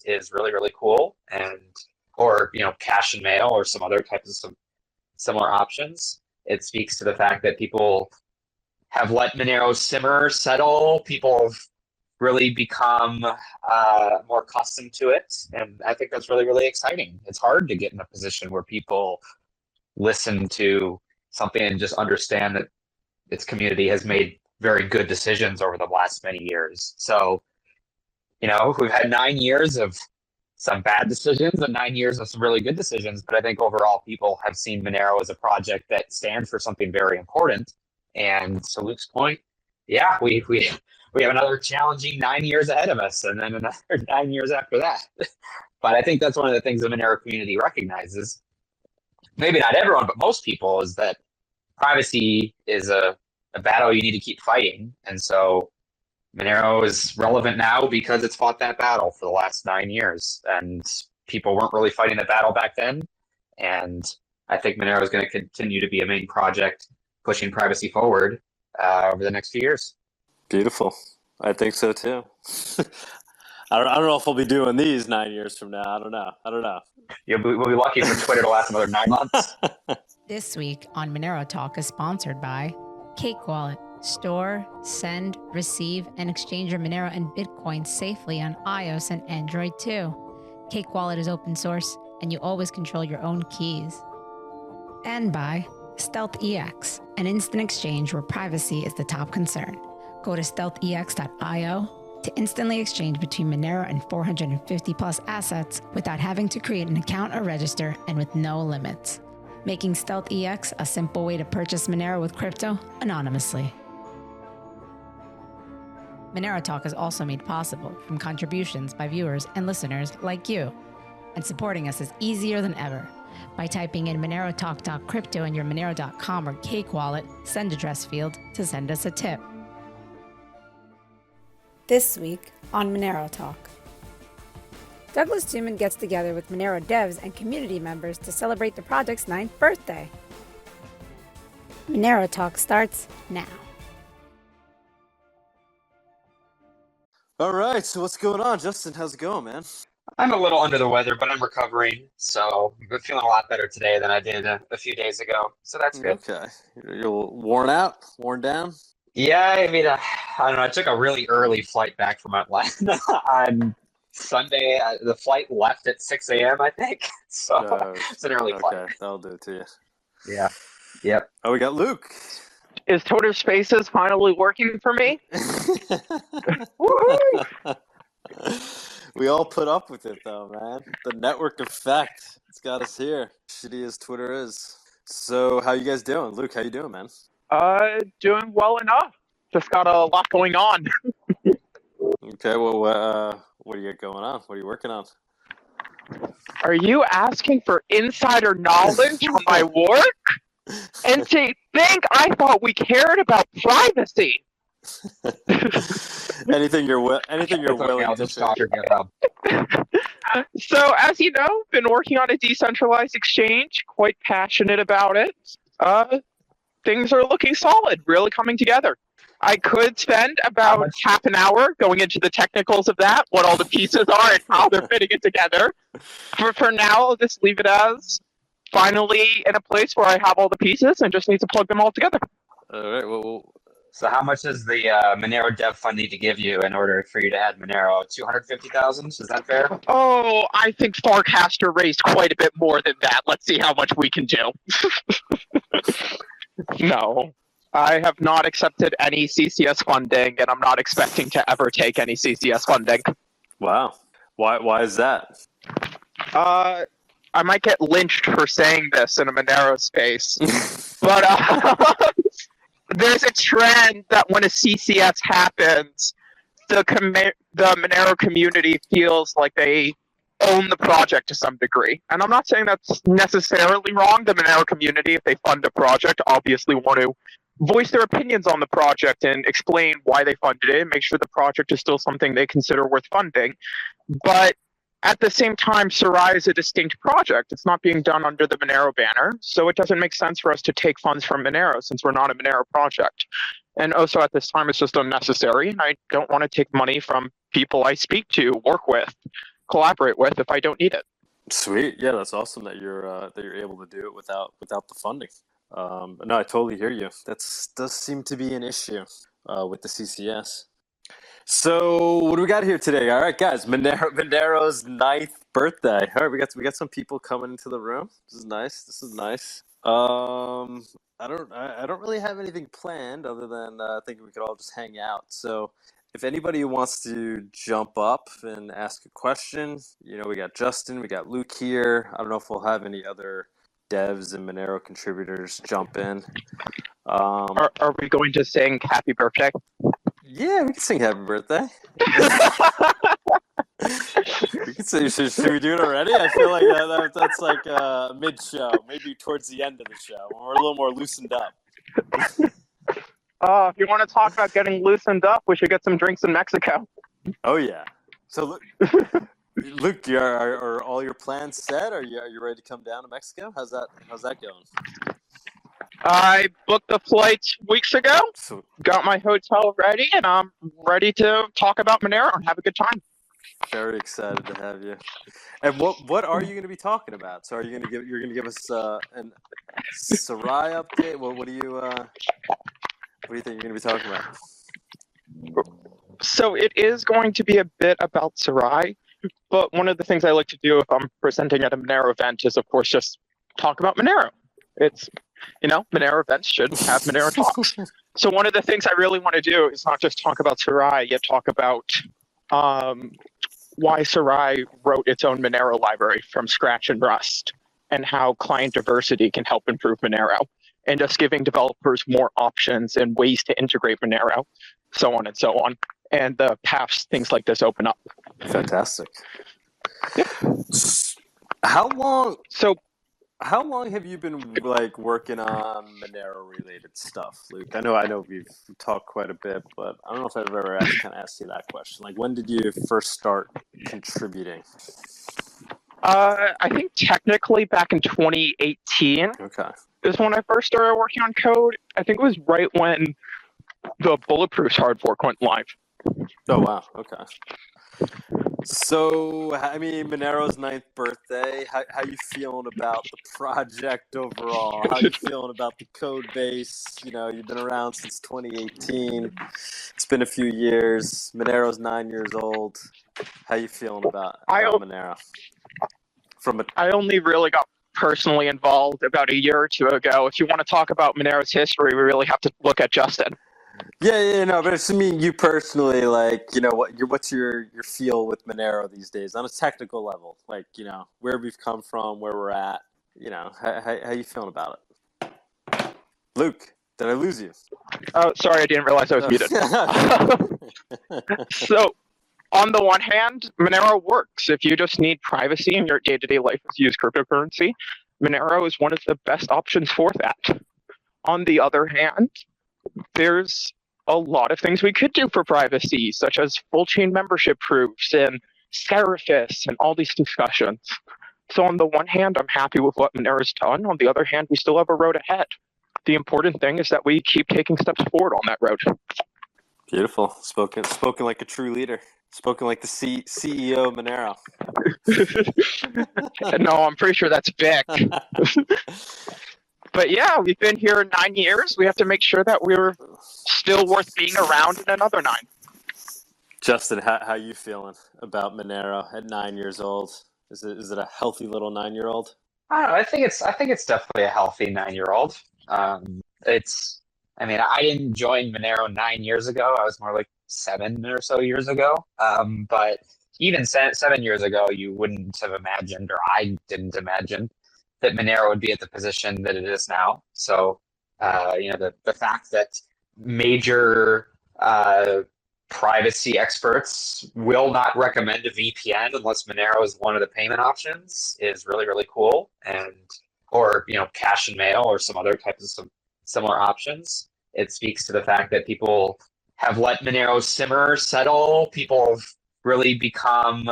is really, really cool, or cash and mail or some other types of some similar options. It speaks to the fact that people have let Monero simmer, settle. People have really become more accustomed to it, and I think that's really, really exciting. It's hard to get in a position where people listen to something and just understand that its community has made very good decisions over the last many years. So, we've had 9 years of some bad decisions and 9 years of some really good decisions, but I think overall people have seen Monero as a project that stands for something very important. And to Luke's point, yeah, we have another challenging 9 years ahead of us, and then another 9 years after that. But I think that's one of the things the Monero community recognizes. Maybe not everyone, but most people, is that privacy is a battle you need to keep fighting. And so Monero is relevant now because it's fought that battle for the last 9 years, and people weren't really fighting the battle back then. And I think Monero is going to continue to be a main project pushing privacy forward over the next few years. Beautiful. I think so too. I don't know if we'll be doing these 9 years from now. I don't know. We'll be lucky for Twitter to last another 9 months. This week on Monero Talk is sponsored by Cake Wallet. Store, send, receive, and exchange your Monero and Bitcoin safely on iOS and Android too. Cake Wallet is open source, and you always control your own keys. And by Stealth EX, an instant exchange where privacy is the top concern. Go to stealthex.io to instantly exchange between Monero and 450 plus assets without having to create an account or register, and with no limits, making Stealth EX a simple way to purchase Monero with crypto anonymously. Monero Talk is also made possible from contributions by viewers and listeners like you. And supporting us is easier than ever. By typing in monerotalk.crypto in your monero.com or Cake Wallet send address field to send us a tip. This week on Monero Talk, Douglas Tuman gets together with Monero devs and community members to celebrate the project's 9th birthday. Monero Talk starts now. All right, so what's going on, Justin? How's it going, man? I'm a little under the weather, but I'm recovering. So I'm feeling a lot better today than I did a few days ago. So that's good. Okay. You're worn out? Worn down? Yeah, I mean, I don't know. I took a really early flight back from Atlanta on Sunday. The flight left at 6 a.m., I think. So it's an early flight. Okay, that'll do it to you. Yeah. Yep. Oh, we got Luke. Is Twitter Spaces finally working for me? We all put up with it, though, man. The network effect. It's got us here. Shitty as Twitter is. So, how you guys doing? Luke, how you doing, man? Doing well enough. Just got a lot going on. Okay, well, what do you got going on? What are you working on? Are you asking for insider knowledge on my work? And to think I thought we cared about privacy. anything you're willing I'll to just stop your GitHub. So, as you know, been working on a decentralized exchange, quite passionate about it. Things are looking solid, really coming together. I could spend about half an hour going into the technicals of that, what all the pieces are and how they're fitting it together. For now, I'll just leave it as finally in a place where I have all the pieces and just need to plug them all together. All right, well, so how much does the Monero Dev Fund need to give you in order for you to add Monero? 250,000? Is that fair? Oh, I think Farcaster raised quite a bit more than that. Let's see how much we can do. No, I have not accepted any CCS funding, and I'm not expecting to ever take any CCS funding. Wow. Why is that? I might get lynched for saying this in a Monero space, but there's a trend that when a CCS happens, the Monero community feels like they own the project to some degree. And I'm not saying that's necessarily wrong. The Monero community, if they fund a project, obviously want to voice their opinions on the project and explain why they funded it and make sure the project is still something they consider worth funding. But at the same time, Sarai is a distinct project. It's not being done under the Monero banner, so it doesn't make sense for us to take funds from Monero since we're not a Monero project. And also at this time, it's just unnecessary, and I don't want to take money from people I speak to, work with, collaborate with if I don't need it. Sweet. Yeah, that's awesome that you're able to do it without the funding. No, I totally hear you. Does seem to be an issue with the CCS. So what do we got here today? All right, guys, Monero's 9th birthday. All right, we got some people coming into the room. This is nice. I don't really have anything planned other than I think we could all just hang out. So if anybody wants to jump up and ask a question, we got Justin, we got Luke here. I don't know if we'll have any other devs and Monero contributors jump in. Are we going to sing happy birthday? Yeah, we can sing happy birthday. We can say, should we do it already? I feel like that's like mid-show, maybe towards the end of the show when we're a little more loosened up. If you want to talk about getting loosened up, we should get some drinks in Mexico. Oh yeah. So Luke, are all your plans set? Are you ready to come down to Mexico? How's that going? I booked the flights weeks ago, got my hotel ready, and I'm ready to talk about Monero and have a good time. Very excited to have you. And what are you going to be talking about? So you're going to give us an Sarai update? Well, what do you think you're going to be talking about? So it is going to be a bit about Sarai, but one of the things I like to do if I'm presenting at a Monero event is, of course, just talk about Monero. It's, Monero events should have Monero talks. So one of the things I really want to do is not just talk about Sarai, yet talk about why Sarai wrote its own Monero library from scratch in Rust, and how client diversity can help improve Monero, and just giving developers more options and ways to integrate Monero, so on and so on, and the paths things like this open up. Fantastic. Yep. How long have you been working on Monero related stuff, Luke? I know we've talked quite a bit, but I don't know if I've ever asked you that question. Like, when did you first start contributing? I think technically back in 2018. Okay. Is when I first started working on code. I think it was right when the Bulletproof's hard fork went live. Oh wow. Okay. So, Monero's 9th birthday. How you feeling about the project overall? How you feeling about the code base? You've been around since 2018. It's been a few years. Monero's 9 years old. How you feeling about Monero? I only really got personally involved about a year or two ago. If you want to talk about Monero's history, we really have to look at Justin. Yeah, but it's you personally, what's your feel with Monero these days on a technical level? Where we've come from, where we're at, how you feeling about it? Luke, did I lose you? Oh, sorry, I didn't realize I was muted. So, on the one hand, Monero works. If you just need privacy in your day-to-day life to use cryptocurrency, Monero is one of the best options for that. On the other hand, there's a lot of things we could do for privacy, such as full chain membership proofs and Seraphis and all these discussions. So on the one hand, I'm happy with what Monero's done. On the other hand, we still have a road ahead. The important thing is that we keep taking steps forward on that road. Beautiful. Spoken like a true leader. Spoken like the CEO of Monero. No, I'm pretty sure that's Vic. But yeah, we've been here 9 years. We have to make sure that we're still worth being around in another 9. Justin, how you feeling about Monero at 9 years old? Is it a healthy little 9-year-old? I don't know. I think it's definitely a healthy 9-year-old. I didn't join Monero 9 years ago. I was more like 7 or so years ago. But even 7 years ago, you wouldn't have imagined, or I didn't imagine, that Monero would be at the position that it is now. So, the fact that major privacy experts will not recommend a VPN unless Monero is one of the payment options is really, really cool. Or cash and mail or some other types of similar options. It speaks to the fact that people have let Monero simmer, settle. People have really become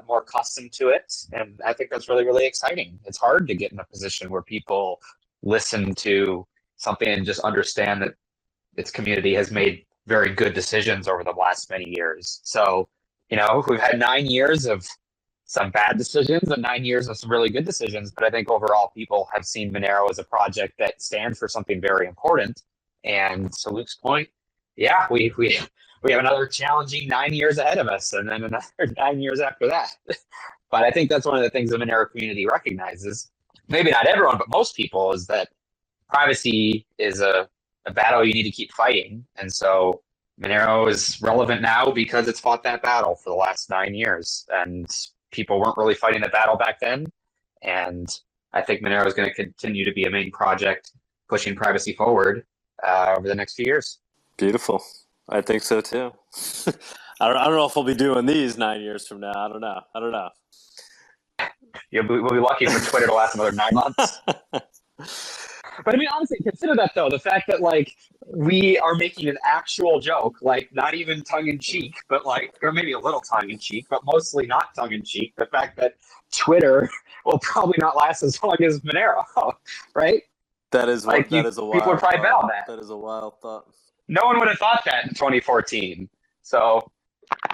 more accustomed to it. And I think that's really, really exciting. It's hard to get in a position where people listen to something and just understand that its community has made very good decisions over the last many years. So we've had 9 years of some bad decisions and 9 years of some really good decisions. But I think overall people have seen Monero as a project that stands for something very important. And to Luke's point, yeah, we have another challenging 9 years ahead of us, and then another 9 years after that. But I think that's one of the things the Monero community recognizes. Maybe not everyone, but most people, is that privacy is a battle you need to keep fighting. And so Monero is relevant now because it's fought that battle for the last 9 years. And people weren't really fighting the battle back then. And I think Monero is going to continue to be a main project pushing privacy forward over the next few years. Beautiful. I think so too. I don't know if we'll be doing these 9 years from now. I don't know. We'll be lucky for Twitter to last another 9 months. But I mean, honestly, consider that though, the fact that like we are making an actual joke, like not even tongue in cheek, but like, or maybe a little tongue in cheek, but mostly not tongue in cheek. The fact that Twitter will probably not last as long as Monero, right? That is like that is a wild people would probably bet on that. That is a wild thought. No one would have thought that in 2014. So,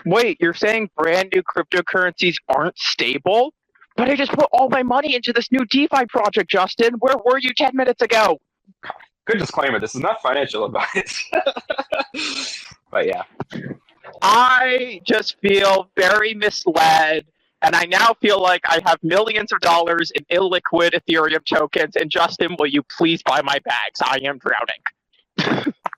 wait, you're saying brand new cryptocurrencies aren't stable? But I just put all my money into this new DeFi project, Justin. Where were you 10 minutes ago? Good disclaimer. This is not financial advice. But yeah. I just feel very misled, and I now feel like I have millions of dollars in illiquid Ethereum tokens. And Justin, will you please buy my bags? I am drowning.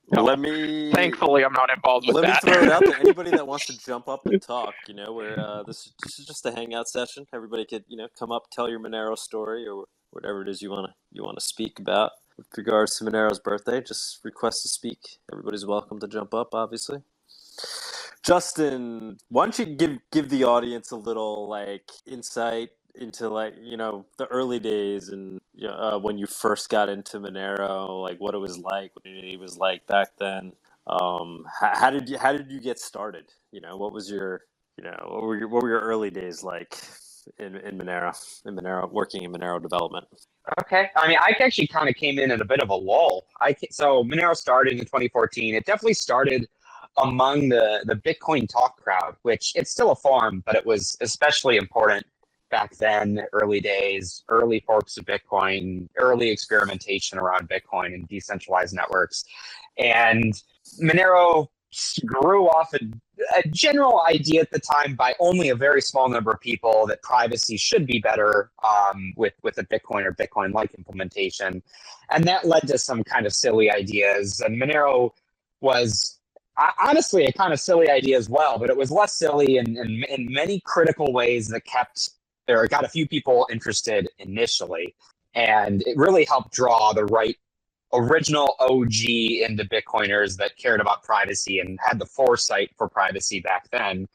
Thankfully, I'm not involved with that. Let me throw it out there. Anybody that wants to jump up and talk, where this is just a hangout session. Everybody could, come up, tell your Monero story or whatever it is you want to speak about with regards to Monero's birthday. Just request to speak. Everybody's welcome to jump up, obviously. Justin, why don't you give the audience a little insight into the early days and when you first got into Monero, what it was like, what it was like back then. How did you get started? What was your what were your early days like in Monero, working in Monero development? Okay, I mean, I actually kind of came in at a bit of a lull. So Monero started in 2014. It definitely started among the Bitcoin talk crowd, which it's still a forum, but it was especially important back then, early days, early forks of Bitcoin, early experimentation around Bitcoin and decentralized networks. And Monero grew off a general idea at the time by only a very small number of people that privacy should be better with a Bitcoin or Bitcoin-like implementation. And that led to some kind of silly ideas. And Monero was honestly a kind of silly idea as well, but it was less silly in many critical ways that got a few people interested initially. And it really helped draw the right original OG into Bitcoiners that cared about privacy and had the foresight for privacy back then.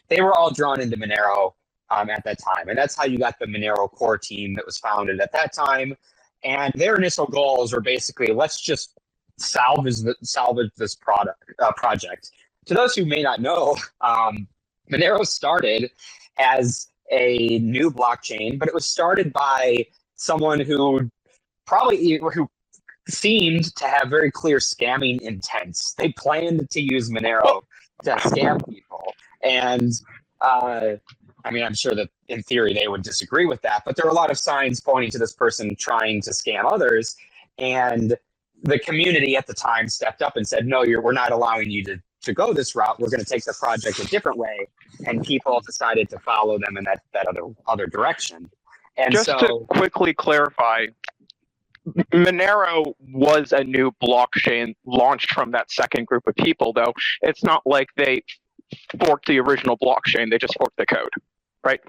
They were all drawn into Monero at that time. And that's how you got the Monero core team that was founded at that time. And their initial goals were basically, let's just salvage this project. To those who may not know, Monero started as a new blockchain, but it was started by someone who seemed to have very clear scamming intents. They planned to use Monero to scam people. And I'm sure that in theory they would disagree with that, but there were a lot of signs pointing to this person trying to scam others. And the community at the time stepped up and said, no, we're not allowing you to go this route. We're going to take the project a different way. And people decided to follow them in that other direction. And just to quickly clarify, Monero was a new blockchain launched from that second group of people, though. It's not like they forked the original blockchain. They just forked the code, right?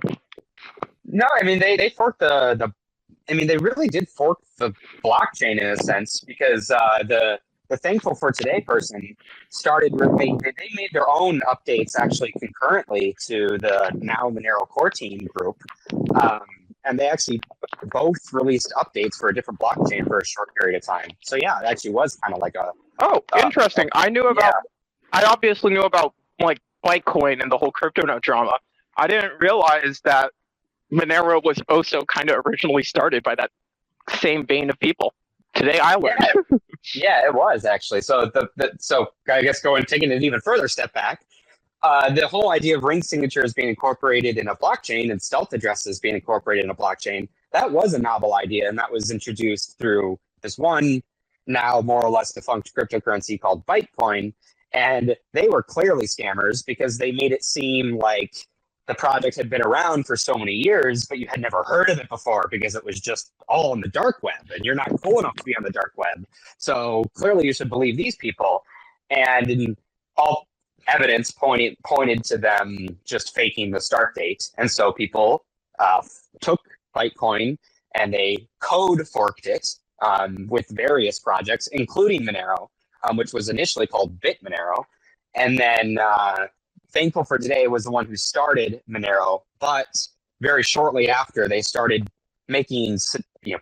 No, I mean, they forked they really did fork the blockchain in a sense, because the Thankful for Today person started they made their own updates actually concurrently to the now Monero core team group. And they actually both released updates for a different blockchain for a short period of time. So yeah, it actually was kind of like a... Oh, interesting. I obviously knew about Bitcoin and the whole crypto note drama. I didn't realize that Monero was also kind of originally started by that same vein of people. Today I learned. Yeah, it was actually. So so I guess taking it an even further step back, The whole idea of ring signatures being incorporated in a blockchain and stealth addresses being incorporated in a blockchain, that was a novel idea, and that was introduced through this one now more or less defunct cryptocurrency called Bitcoin. And they were clearly scammers because they made it seem like the project had been around for so many years, but you had never heard of it before because it was just all on the dark web, and you're not cool enough to be on the dark web. So clearly you should believe these people. And all evidence pointed to them just faking the start date. And so people took Bitcoin and they code forked it with various projects, including Monero, which was initially called Monero. And then Thankful for Today was the one who started Monero, but very shortly after they started making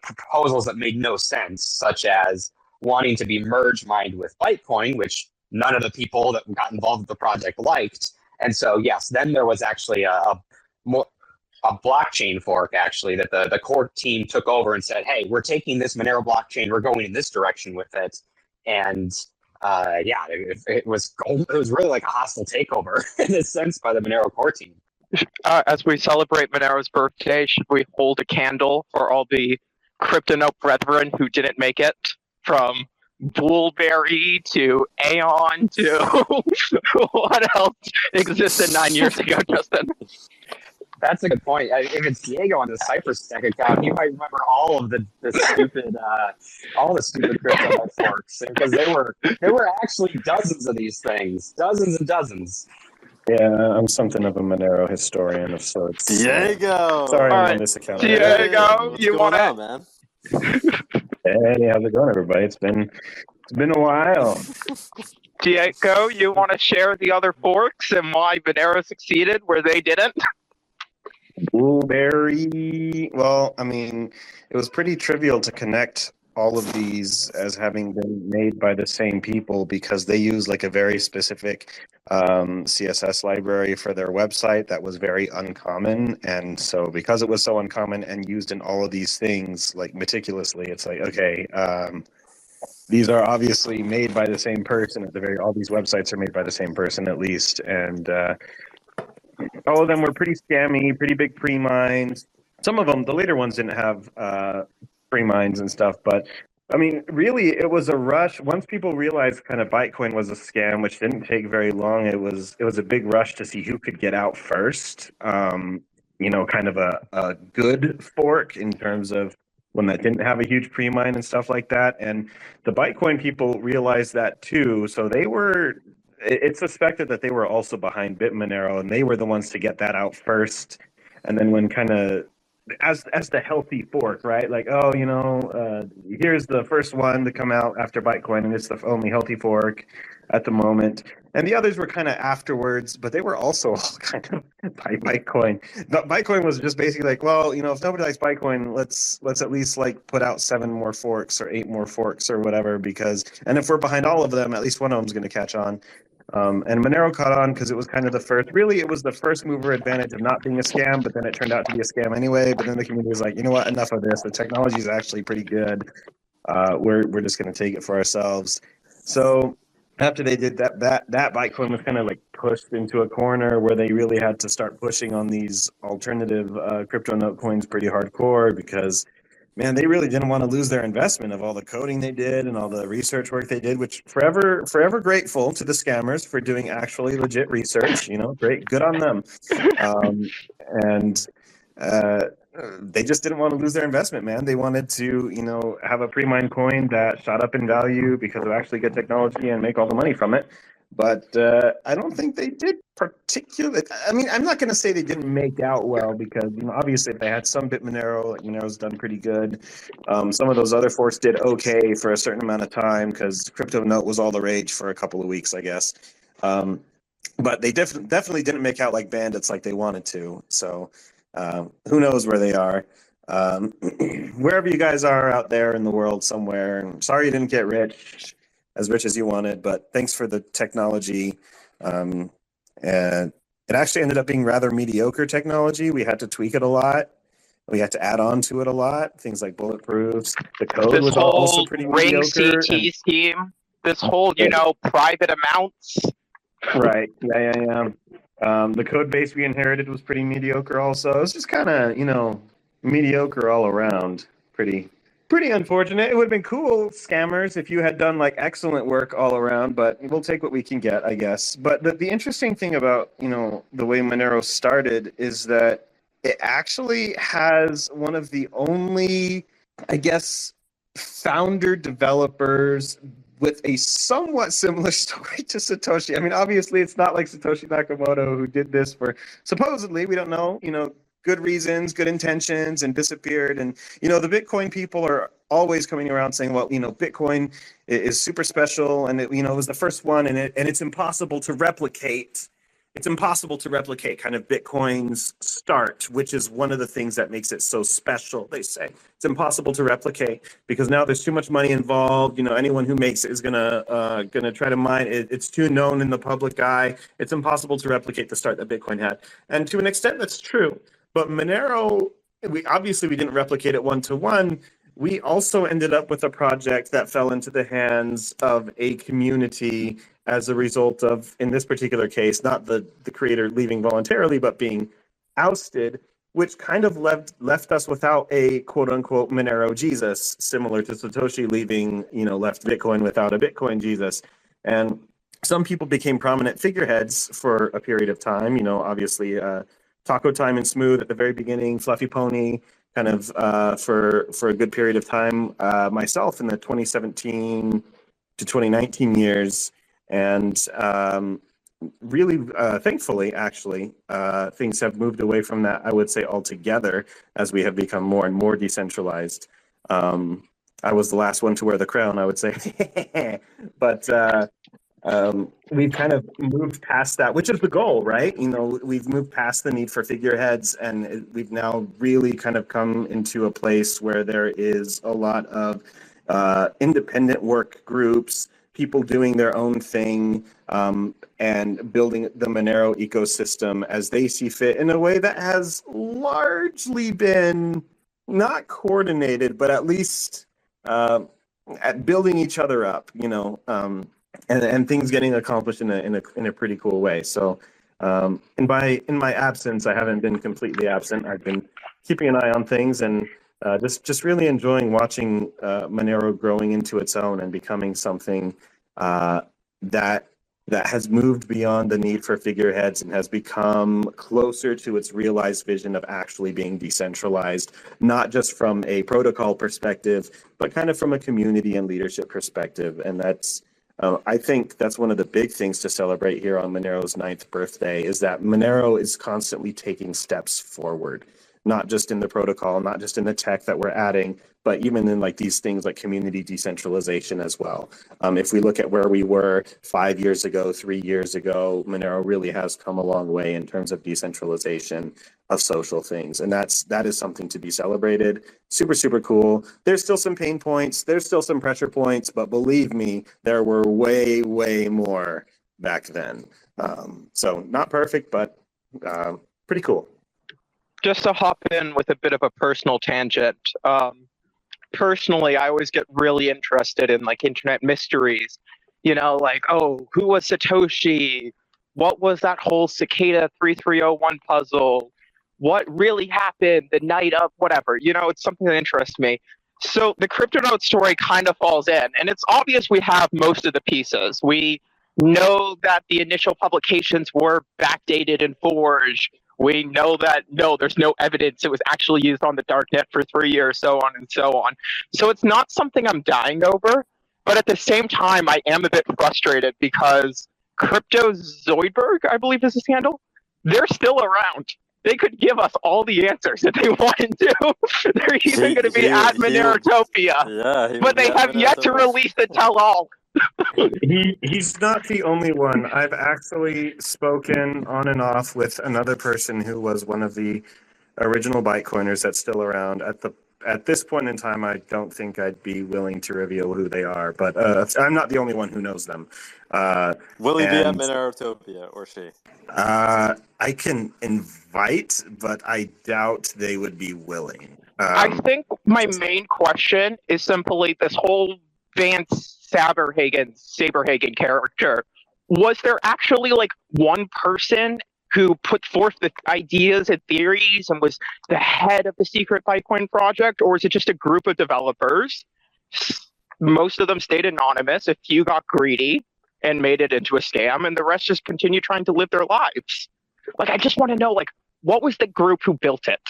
proposals that made no sense, such as wanting to be merge mined with Bitcoin, which none of the people that got involved with the project liked. And so, yes, then there was actually a blockchain fork, actually, that the core team took over and said, hey, we're taking this Monero blockchain, we're going in this direction with it. And it was really like a hostile takeover in a sense by the Monero core team. As we celebrate Monero's birthday, should we hold a candle for all the CryptoNote brethren who didn't make it, from Bullberry to Aeon to what else existed 9 years ago, Justin? That's a good point. If it's Diego on the CypherStack account, he might remember all of the stupid crypto forks, because there were actually dozens of these things, dozens and dozens. Yeah, I'm something of a Monero historian of sorts. Diego! Sorry, All I'm right. on this account. Diego, What's you going want on, man? Hey, how's it going, everybody? It's been a while. Diego, you want to share the other forks and why Monero succeeded where they didn't? Blueberry. Well, I mean, it was pretty trivial to connect all of these as having been made by the same people, because they use like a very specific CSS library for their website that was very uncommon. And so because it was so uncommon and used in all of these things like meticulously, it's like, okay, these are obviously made by the same person. All these websites are made by the same person at least. And all of them were pretty scammy, pretty big pre-mines. Some of them, the later ones, didn't have pre-mines and stuff, but I mean, really, it was a rush. Once people realized kind of Bitcoin was a scam, which didn't take very long, it was a big rush to see who could get out first. Kind of a good fork in terms of one that didn't have a huge pre-mine and stuff like that. And the Bitcoin people realized that too, so it's suspected that they were also behind Monero, and they were the ones to get that out first. And then when kind of as the healthy fork, right? Like, here's the first one to come out after Bitcoin, and it's the only healthy fork at the moment. And the others were kind of afterwards, but they were also all kind of by Bitcoin. Bitcoin was just basically like, well, if nobody likes Bitcoin, let's at least like put out 7 more forks or 8 more forks or whatever, and if we're behind all of them, at least one of them's going to catch on. And Monero caught on because it was kind of the first mover advantage of not being a scam, but then it turned out to be a scam anyway. But then the community was like, you know what, enough of this. The technology is actually pretty good. We're just going to take it for ourselves. So after they did that Bitcoin was kind of like pushed into a corner where they really had to start pushing on these alternative crypto note coins pretty hardcore, because man, they really didn't want to lose their investment of all the coding they did and all the research work they did, which forever grateful to the scammers for doing actually legit research. Great, good on them. They just didn't want to lose their investment, man. They wanted to, have a pre-mined coin that shot up in value because of actually good technology and make all the money from it. But I don't think they did particularly. I mean, I'm not going to say they didn't make out well, because obviously if they had some Monero, like Monero's done pretty good. Some of those other forks did okay for a certain amount of time, because crypto note was all the rage for a couple of weeks, I guess. But they definitely didn't make out like bandits like they wanted to. So who knows where they are. Wherever you guys are out there in the world somewhere, I'm sorry you didn't get as rich as you wanted, but thanks for the technology. And it actually ended up being rather mediocre technology. We had to tweak it a lot. We had to add on to it a lot. Things like bulletproofs. The code was also pretty mediocre. Ring CT scheme. This whole, private amounts. Right. Yeah. The code base we inherited was pretty mediocre also. It was just kind of, mediocre all around. Pretty unfortunate. It would have been cool, scammers, if you had done like excellent work all around, but we'll take what we can get, I guess. But the interesting thing about, the way Monero started is that it actually has one of the only, I guess, founder developers with a somewhat similar story to Satoshi. I mean, obviously, it's not like Satoshi Nakamoto, who did this for supposedly, we don't know, good reasons, good intentions, and disappeared. And, the Bitcoin people are always coming around saying, well, Bitcoin is super special, and it was the first one, and it's impossible to replicate. It's impossible to replicate kind of Bitcoin's start, which is one of the things that makes it so special, they say. It's impossible to replicate because now there's too much money involved. Anyone who makes it is gonna try to mine it. It's too known in the public eye. It's impossible to replicate the start that Bitcoin had. And to an extent, that's true. But Monero, we didn't replicate it one-to-one. We also ended up with a project that fell into the hands of a community as a result of, in this particular case, not the creator leaving voluntarily, but being ousted, which kind of left us without a quote-unquote Monero Jesus, similar to Satoshi leaving, left Bitcoin without a Bitcoin Jesus. And some people became prominent figureheads for a period of time, obviously Taco Time and Smooth at the very beginning, Fluffy Pony, kind of for a good period of time, myself in the 2017 to 2019 years. And really, thankfully, actually, things have moved away from that, I would say, altogether, as we have become more and more decentralized. I was the last one to wear the crown, I would say. But we've kind of moved past that, which is the goal, right? We've moved past the need for figureheads, and we've now really kind of come into a place where there is a lot of independent work groups, people doing their own thing, and building the Monero ecosystem as they see fit in a way that has largely been not coordinated, but at least at building each other up, and things getting accomplished in a pretty cool way. So in my absence, I haven't been completely absent. I've been keeping an eye on things and just really enjoying watching Monero growing into its own and becoming something that has moved beyond the need for figureheads and has become closer to its realized vision of actually being decentralized, not just from a protocol perspective, but kind of from a community and leadership perspective. And that's I think that's one of the big things to celebrate here on Monero's 9th birthday, is that Monero is constantly taking steps forward, not just in the protocol, not just in the tech that we're adding, but even in like these things like community decentralization as well. If we look at where we were 5 years ago, 3 years ago, Monero really has come a long way in terms of decentralization of social things. And that is something to be celebrated. Super, super cool. There's still some pain points. There's still some pressure points, but believe me, there were way, way more back then. So not perfect, but pretty cool. Just to hop in with a bit of a personal tangent. Personally, I always get really interested in like internet mysteries. Like, oh, who was Satoshi? What was that whole Cicada 3301 puzzle? What really happened the night of whatever? It's something that interests me. So the CryptoNote story kind of falls in, and it's obvious we have most of the pieces. We know that the initial publications were backdated and forged. We know that, no, there's no evidence it was actually used on the darknet for 3 years, so on and so on. So it's not something I'm dying over, but at the same time, I am a bit frustrated because Crypto Zoidberg, I believe is his handle, they're still around. They could give us all the answers if they wanted to. They're even going to be at Monerotopia, but they have yet to release the tell-all. He's not the only one. I've actually spoken on and off with another person who was one of the original Bitcoiners that's still around. At this point in time, I don't think I'd be willing to reveal who they are, but I'm not the only one who knows them. Will he be at Monerotopia, or she? I can invite, but I doubt they would be willing. I think my main question is simply this whole Vance Saberhagen character. was there actually like one person who put forth the ideas and theories and was the head of the secret Bitcoin project, or is it just a group of developers? Most of them stayed anonymous. A few got greedy and made it into a scam, and the rest just continue trying to live their lives. Like, I just want to know, like, what was the group who built it?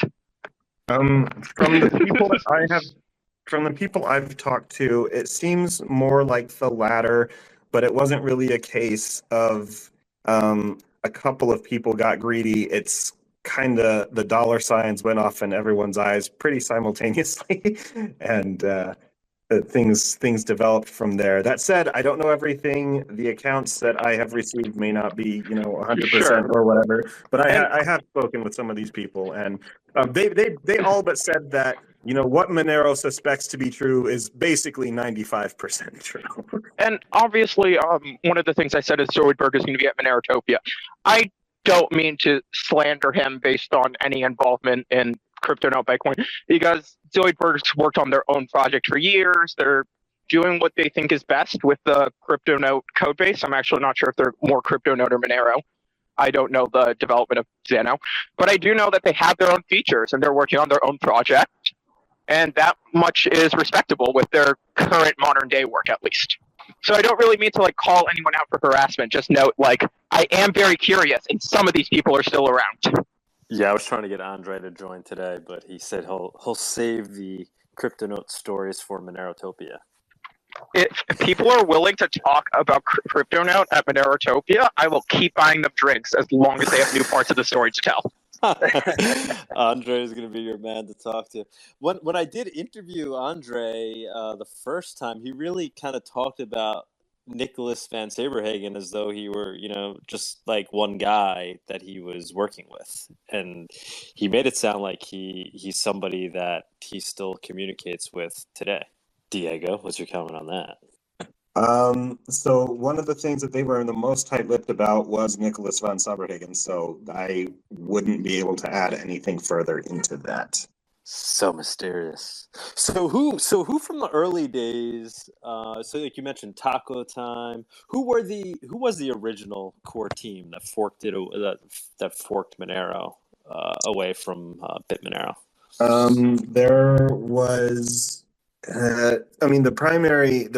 From the people that I have, from the people I've talked to, it seems more like the latter, but it wasn't really a case of a couple of people got greedy. It's kind of the dollar signs went off in everyone's eyes pretty simultaneously, and things developed from there. That said, I don't know everything. The accounts that I have received may not be, 100% Sure. or whatever. But And- I have spoken with some of these people, and they all but said that what Monero suspects to be true is basically 95% true. And obviously, one of the things I said is Zoidberg is going to be at Monerotopia. I don't mean to slander him based on any involvement in crypto note Bitcoin, because Zoidberg's worked on their own project for years. They're doing what they think is best with the crypto note code base. I'm actually not sure if they're more crypto note or Monero. I don't know the development of Xano, but I do know that they have their own features and they're working on their own project. And that much is respectable with their current modern day work, at least. So I don't really mean to like call anyone out for harassment. Just note, like, I am very curious, and some of these people are still around. Yeah, I was trying to get Andre to join today, but he said he'll save the CryptoNote stories for Monerotopia. If people are willing to talk about CryptoNote at Monerotopia, I will keep buying them drinks as long as they have new parts of the story to tell. Andre is going to be your man to talk to. When I did interview Andre the first time, he really kind of talked about Nicholas Van Saberhagen as though he were, just like one guy that he was working with. And he made it sound like he's somebody that he still communicates with today. Diego, what's your comment on that? So one of the things that they were the most tight-lipped about was Nicholas van Saberhagen, so I wouldn't be able to add anything further into that. So mysterious. So who from the early days, so like you mentioned Taco Time, who was the original core team that forked Monero away from BitMonero? There was the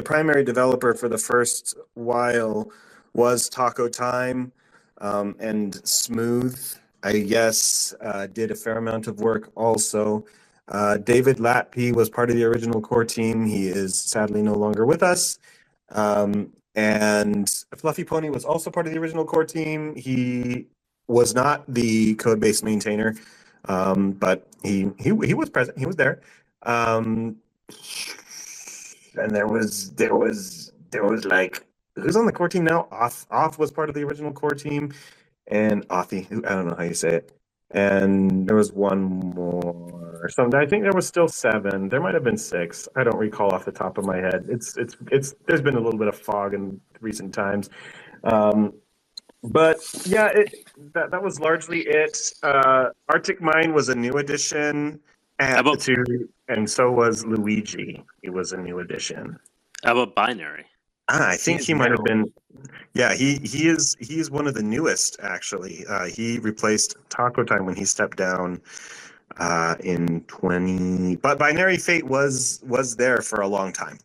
primary developer for the first while was Taco Time, and Smooth, I guess, did a fair amount of work also. David Latpe was part of the original core team. He is sadly no longer with us. And Fluffy Pony was also part of the original core team. He was not the code base maintainer, but he was present. He was there. And there was like, who's on the core team now? Off was part of the original core team, and Othi, who I don't know how you say it. And there was one more. I think there was still 7. There might have been 6. I don't recall off the top of my head. It's there's been a little bit of fog in recent times. But yeah, that was largely it. Arctic Mine was a new addition. And so was Luigi. He was a new addition. How about Binary? I think he might have been. Yeah, he is one of the newest actually. He replaced Taco Time when he stepped down in 20. But Binary Fate was there for a long time,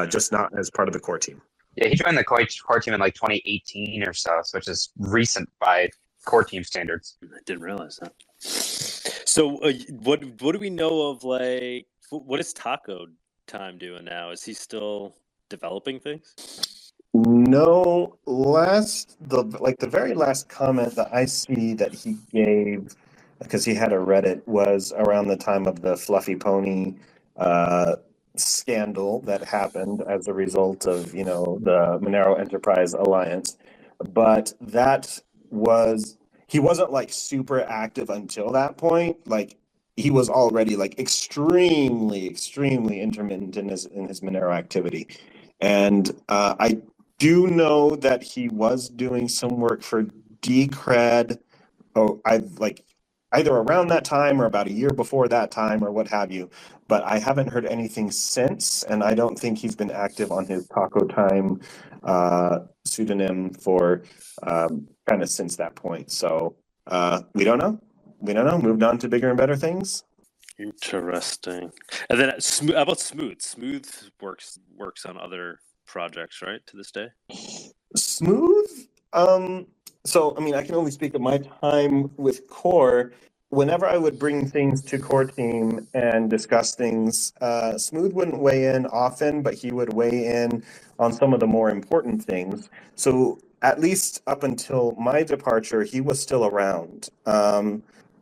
just not as part of the core team. Yeah, he joined the core team in like 2018 or so, which is recent by core team standards. I didn't realize that. So what do we know of, like, what is Taco Time doing now? Is he still developing things? No, the very last comment that I see that he gave, because he had a Reddit, was around the time of the Fluffy Pony scandal that happened as a result of the Monero Enterprise Alliance. But he wasn't like super active until that point. Like, he was already like extremely intermittent in his Monero activity. And I do know that he was doing some work for Decred. either around that time or about a year before that time or what have you. But I haven't heard anything since, and I don't think he's been active on his Taco Time pseudonym for kind of since that point. So we don't know. We don't know. Moved on to bigger and better things. Interesting. And then how about Smooth? Smooth works on other projects, right? To this day. Smooth. So, I mean, I can only speak of my time with Core. Whenever I would bring things to Core Team and discuss things, Smooth wouldn't weigh in often, but he would weigh in on some of the more important things. So, at least up until my departure, he was still around.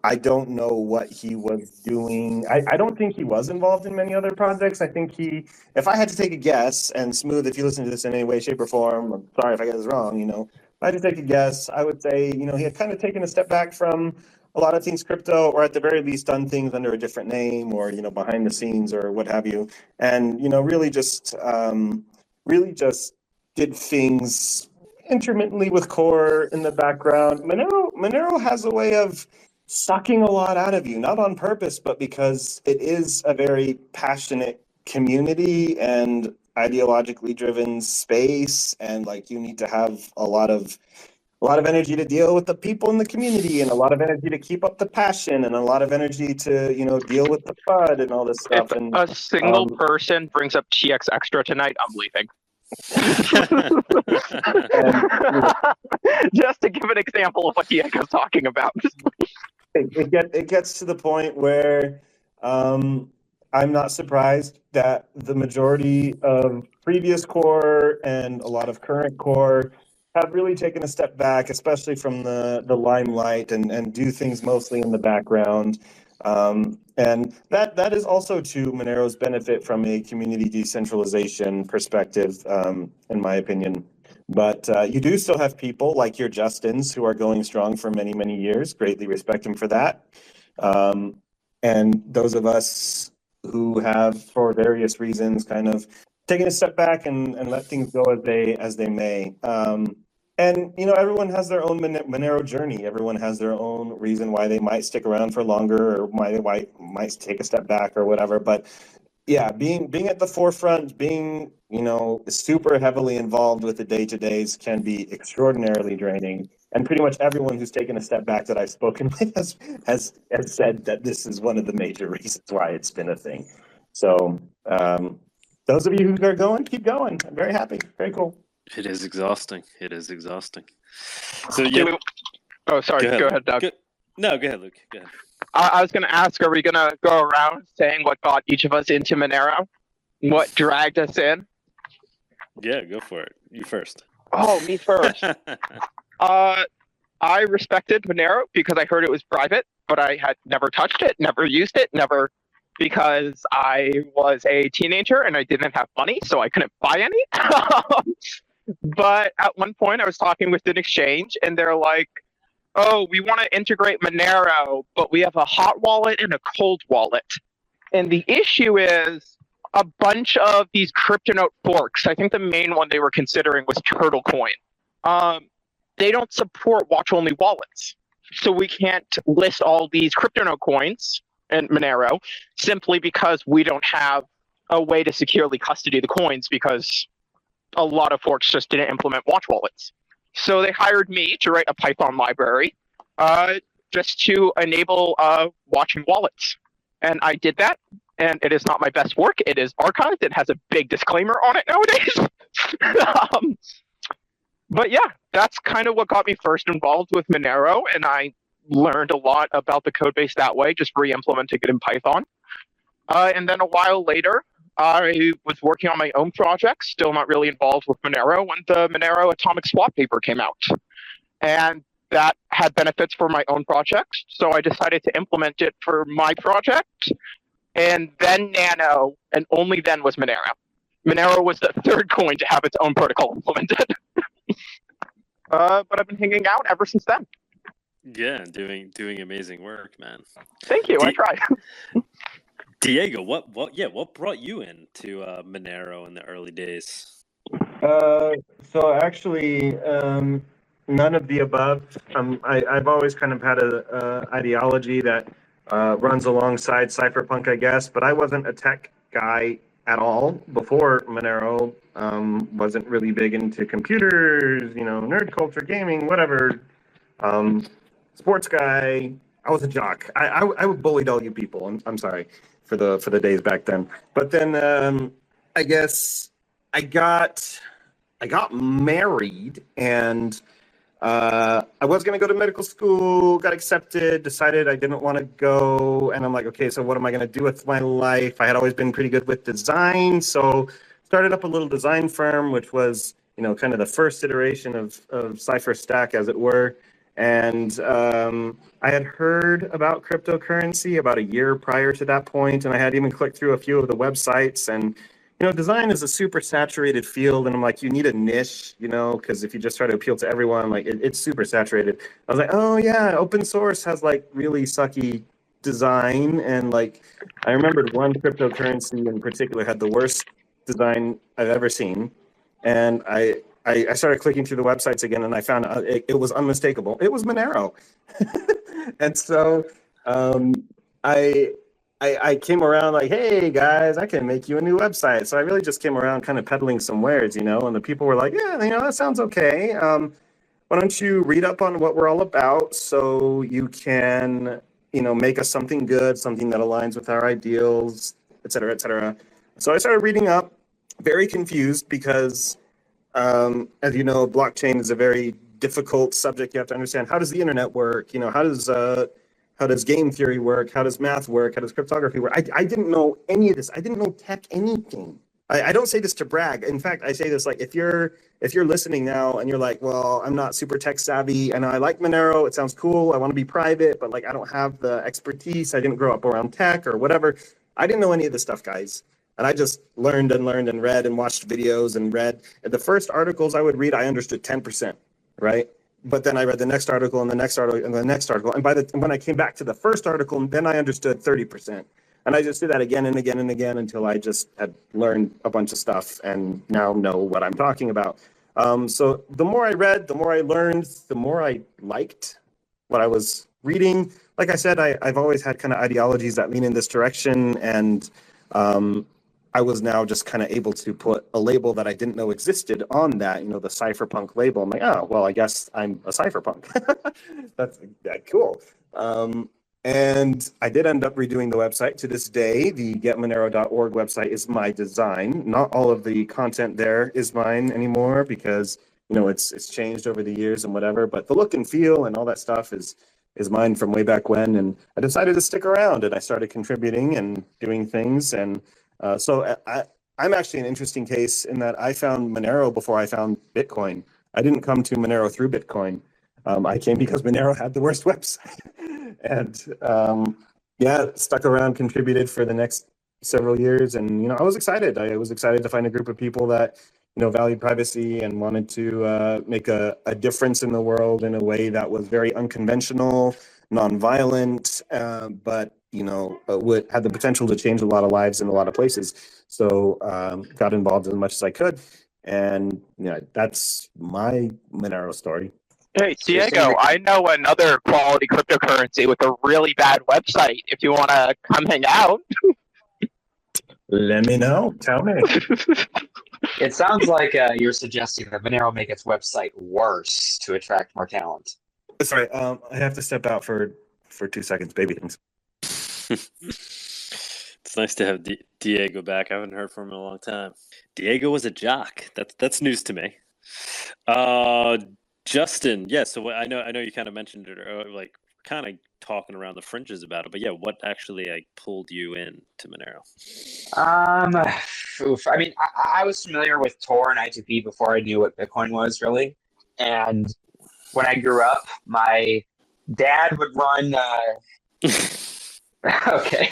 I don't know what he was doing. I don't think he was involved in many other projects. I think if I had to take a guess, and Smooth, if you listen to this in any way, shape, or form, I'm sorry if I get this wrong, if I had to take a guess, I would say, he had kind of taken a step back from a lot of things crypto, or at the very least done things under a different name, or, behind the scenes or what have you. And, really just did things intermittently with Core in the background. Monero has a way of sucking a lot out of you, not on purpose, but because it is a very passionate community and ideologically driven space, and like you need to have a lot of energy to deal with the people in the community, and a lot of energy to keep up the passion, and a lot of energy to deal with the FUD and all this stuff. If And a single person brings up TX Extra tonight, I'm leaving. Just to give an example of what Diego's talking about. It gets to the point where I'm not surprised that the majority of previous Core and a lot of current Core have really taken a step back, especially from the limelight, and do things mostly in the background. And that is also to Monero's benefit from a community decentralization perspective, in my opinion. But you do still have people like your Justins who are going strong for many, many years. Greatly respect them for that. And those of us who have, for various reasons, kind of taken a step back and let things go as they may. And everyone has their own Monero journey. Everyone has their own reason why they might stick around for longer, or why they might take a step back or whatever. But yeah, being at the forefront, being super heavily involved with the day-to-days can be extraordinarily draining. And pretty much everyone who's taken a step back that I've spoken with has said that this is one of the major reasons why it's been a thing. So those of you who are going, keep going. I'm very happy. Very cool. It is exhausting. So yeah. Oh, sorry. Go ahead, Doug. No, go ahead, Luke. Go ahead. I was going to ask, are we going to go around saying what got each of us into Monero? What dragged us in? Yeah, go for it. You first. Oh, me first. I respected Monero because I heard it was private, but I had never touched it, never used it, because I was a teenager and I didn't have money, so I couldn't buy any. But at one point I was talking with an exchange and they're like, oh, we want to integrate Monero, but we have a hot wallet and a cold wallet. And the issue is a bunch of these CryptoNote forks. I think the main one they were considering was TurtleCoin. They don't support watch-only wallets. So we can't list all these CryptoNote coins in Monero simply because we don't have a way to securely custody the coins, because a lot of forks just didn't implement watch wallets. So they hired me to write a Python library just to enable watching wallets. And I did that, and it is not my best work. It is archived. It has a big disclaimer on it nowadays. But yeah, that's kind of what got me first involved with Monero, and I learned a lot about the code base that way, just re-implementing it in Python. And then a while later, I was working on my own project, still not really involved with Monero, when the Monero atomic swap paper came out. And that had benefits for my own project, so I decided to implement it for my project. And then Nano, and only then was Monero. Monero was the third coin to have its own protocol implemented. But I've been hanging out ever since then. Yeah, doing amazing work, man. Thank you. I try. Diego, what brought you into Monero in the early days? So actually, none of the above. I've always kind of had a ideology that runs alongside cypherpunk, I guess, but I wasn't a tech guy at all before Monero. Wasn't really big into computers, nerd culture, gaming, whatever. Sports guy. I was a jock. I bullied all you people. I'm sorry for the days back then. But then I guess I got married, and I was going to go to medical school, got accepted, decided I didn't want to go. And I'm like, okay, so what am I going to do with my life? I had always been pretty good with design. So started up a little design firm, which was, kind of the first iteration of Cypher Stack, as it were. And I had heard about cryptocurrency about a year prior to that point, and I had even clicked through a few of the websites. And design is a super saturated field, and I'm like, you need a niche, because if you just try to appeal to everyone, like it's super saturated. I was like, oh yeah, open source has like really sucky design, and like I remembered one cryptocurrency in particular had the worst design I've ever seen, and I started clicking through the websites again, and I found it was unmistakable. It was Monero. And so I came around like, hey guys, I can make you a new website. So I really just came around kind of peddling some wares, and the people were like, yeah, that sounds okay. Why don't you read up on what we're all about so you can, make us something good, something that aligns with our ideals, et cetera, et cetera. So I started reading up, very confused because, as you know, blockchain is a very difficult subject. You have to understand, how does the internet work? How does game theory work? How does math work? How does cryptography work? I didn't know any of this. I didn't know tech anything. I don't say this to brag. In fact, I say this like, if you're listening now and you're like, well, I'm not super tech savvy, and I like Monero, it sounds cool, I want to be private, but like I don't have the expertise, I didn't grow up around tech or whatever. I didn't know any of this stuff, guys. And I just learned and read and watched videos and read. And the first articles I would read, I understood 10%, right? But then I read the next article and the next article and the next article. And when I came back to the first article, then I understood 30%. And I just did that again and again and again until I just had learned a bunch of stuff and now know what I'm talking about. So the more I read, the more I learned, the more I liked what I was reading. Like I said, I've always had kind of ideologies that lean in this direction. And I was now just kind of able to put a label that I didn't know existed on that, the cypherpunk label. I'm like, oh, well, I guess I'm a cypherpunk. That's cool. And I did end up redoing the website. To this day, the getmonero.org website is my design. Not all of the content there is mine anymore because, it's changed over the years and whatever. But the look and feel and all that stuff is mine from way back when. And I decided to stick around, and I started contributing and doing things. And so I'm actually an interesting case in that I found Monero before I found Bitcoin. I didn't come to Monero through Bitcoin. I came because Monero had the worst website. And stuck around, contributed for the next several years. And, I was excited. I was excited to find a group of people that, valued privacy and wanted to make a difference in the world in a way that was very unconventional, nonviolent, but had the potential to change a lot of lives in a lot of places. So got involved as much as I could. And that's my Monero story. Hey, Diego, I know another quality cryptocurrency with a really bad website. If you want to come hang out. Let me know. Tell me. It sounds like you're suggesting that Monero make its website worse to attract more talent. Sorry, I have to step out for 2 seconds. Baby things. It's nice to have Diego back. I haven't heard from him in a long time. Diego was a jock. That's news to me. Justin, yeah. So I know you kind of mentioned it, like kind of talking around the fringes about it. But yeah, what actually pulled you in to Monero? I mean, I was familiar with Tor and I2P before I knew what Bitcoin was really. And when I grew up, my dad would run. Okay.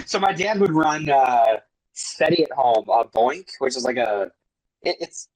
So my dad would run Steady at Home, Boink, which is like it's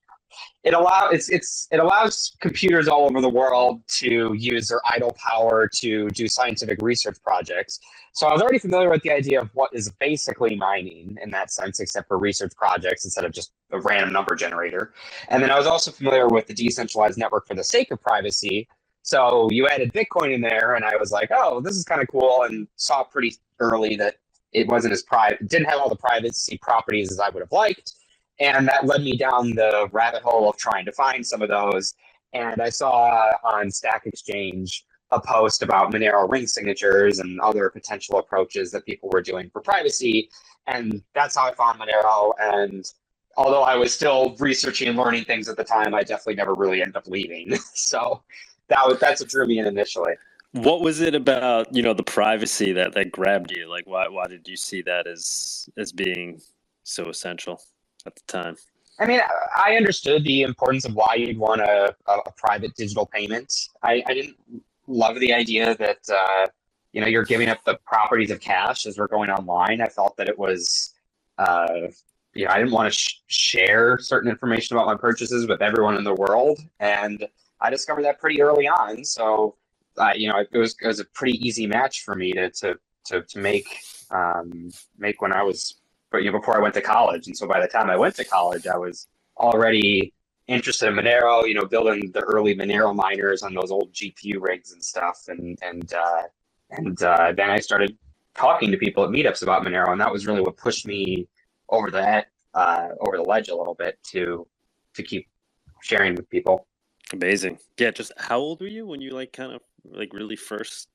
it allows computers all over the world to use their idle power to do scientific research projects. So I was already familiar with the idea of what is basically mining in that sense, except for research projects instead of just a random number generator. And then I was also familiar with the decentralized network for the sake of privacy. So you added Bitcoin in there, and I was like, oh, this is kind of cool, and saw pretty early that it wasn't as private, didn't have all the privacy properties as I would have liked. And that led me down the rabbit hole of trying to find some of those. And I saw on Stack Exchange a post about Monero ring signatures and other potential approaches that people were doing for privacy. And that's how I found Monero. And although I was still researching and learning things at the time, I definitely never really ended up leaving. So that's what drew me in initially. What was it about, the privacy that grabbed you? Like, why did you see that as being so essential at the time? I mean, I understood the importance of why you'd want a private digital payment. I didn't love the idea that, you're giving up the properties of cash as we're going online. I felt that it was, I didn't want to share certain information about my purchases with everyone in the world. And I discovered that pretty early on. So, it was a pretty easy match for me to make when I was, before I went to college. And so by the time I went to college, I was already interested in Monero, building the early Monero miners on those old GPU rigs and stuff. And then I started talking to people at meetups about Monero, and that was really what pushed me over the ledge a little bit to keep sharing with people. Amazing. Yeah, just how old were you when you really first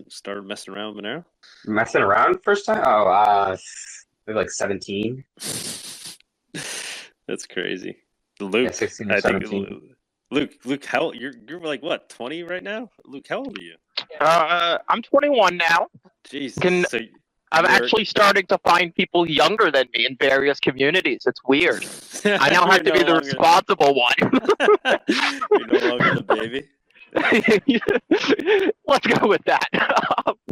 started messing around with Monero? Messing around first time? Oh, maybe like 17. That's crazy. Luke, yeah, 16 or 17. Luke, how you're like what, 20 right now? Luke, how old are you? I'm 21 now. Jesus. I'm actually starting to find people younger than me in various communities. It's weird. I now have to be the responsible one. You're no longer the baby. Let's go with that.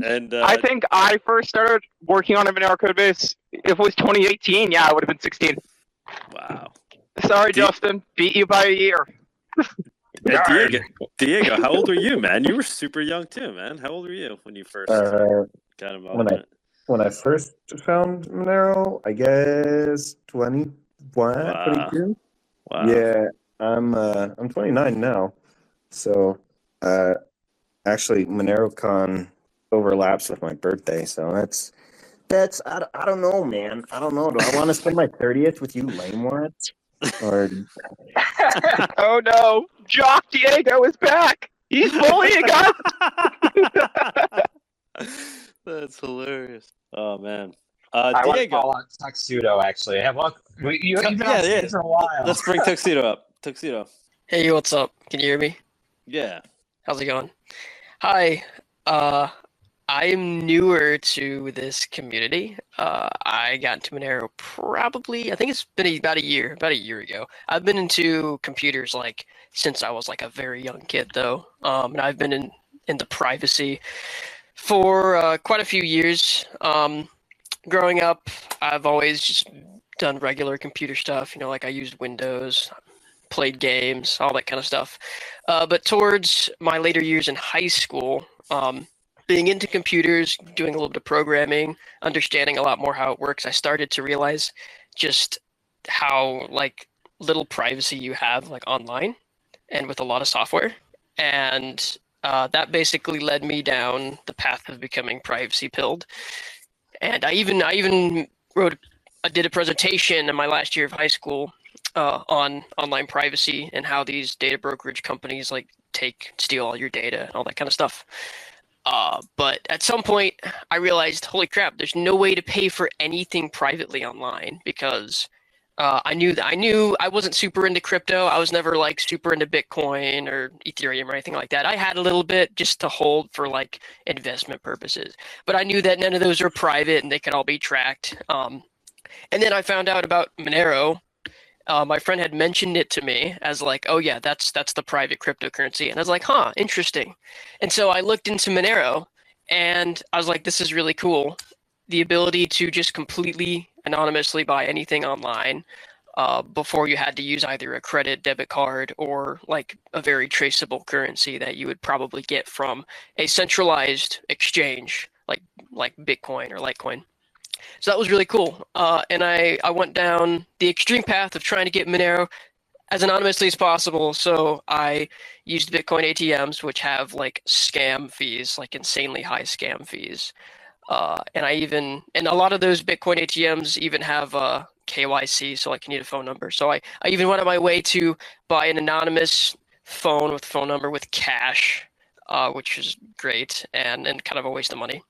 And I think I first started working on a Monero code base. If it was 2018, yeah, I would have been 16. Wow. Sorry, Justin. Beat you by a year. Diego, how old were you, man? You were super young too, man. How old were you when you first got involved in it? When I first found Monero, I guess 21, Wow. 22. Wow. Yeah, I'm 29 now. So, actually, MoneroCon overlaps with my birthday, so that's I don't know, man. I don't know. Do I want to spend my 30th with you lameworts? Or oh no, Jock Diego is back. He's bullying us. That's hilarious. Oh man. I want to Diego. call out Tuxedo, actually. You've been Yeah, on yeah. stage for a while. Let's bring Tuxedo up. Tuxedo. Hey, what's up? Can you hear me? Yeah. How's it going? Hi. I'm newer to this community. I got into Monero probably, I think it's been about a year ago. I've been into computers since I was a very young kid though. And I've been into privacy for quite a few years. Growing up, I've always just done regular computer stuff. I used Windows, played games, all that kind of stuff. But towards my later years in high school, being into computers, doing a little bit of programming, understanding a lot more how it works, I started to realize just how little privacy you have online and with a lot of software. And that basically led me down the path of becoming privacy pilled. And I even did a presentation in my last year of high school on online privacy and how these data brokerage companies steal all your data and all that kind of stuff. But at some point I realized, holy crap, there's no way to pay for anything privately online because I knew I wasn't super into crypto. I was never super into Bitcoin or Ethereum or anything like that. I had a little bit just to hold for investment purposes, but I knew that none of those are private and they could all be tracked. And then I found out about Monero. My friend had mentioned it to me as oh yeah, that's the private cryptocurrency. And I was like, huh, interesting. And so I looked into Monero and I was like, this is really cool. The ability to just completely anonymously buy anything online before you had to use either a credit, debit card, or like a very traceable currency that you would probably get from a centralized exchange like Bitcoin or Litecoin. So that was really cool. And I went down the extreme path of trying to get Monero as anonymously as possible. So I used Bitcoin ATMs, which have like scam fees, like insanely high scam fees. And a lot of those Bitcoin ATMs even have KYC, so like you need a phone number. So I even went on my way to buy an anonymous phone with phone number with cash, which is great and kind of a waste of money.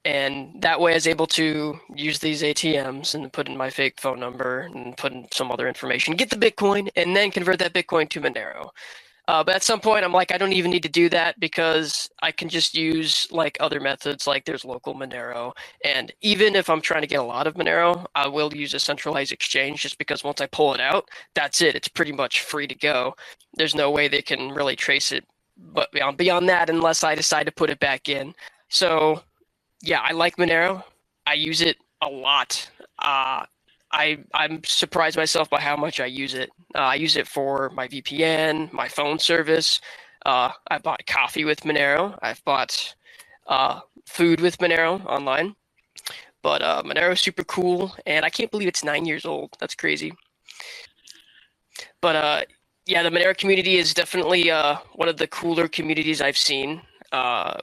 And that way I was able to use these ATMs and put in my fake phone number and put in some other information, get the Bitcoin, and then convert that Bitcoin to Monero. But at some point, I'm like, I don't even need to do that because I can just use like other methods, like there's local Monero. And even if I'm trying to get a lot of Monero, I will use a centralized exchange just because once I pull it out, that's it. It's pretty much free to go. There's no way they can really trace it but beyond that unless I decide to put it back in. So yeah, I like Monero. I use it a lot. I'm surprised myself by how much I use it. I use it for my VPN, my phone service. I bought coffee with Monero. I've bought food with Monero online. But Monero is super cool, and I can't believe it's 9 years old. That's crazy. But yeah, the Monero community is definitely one of the cooler communities I've seen.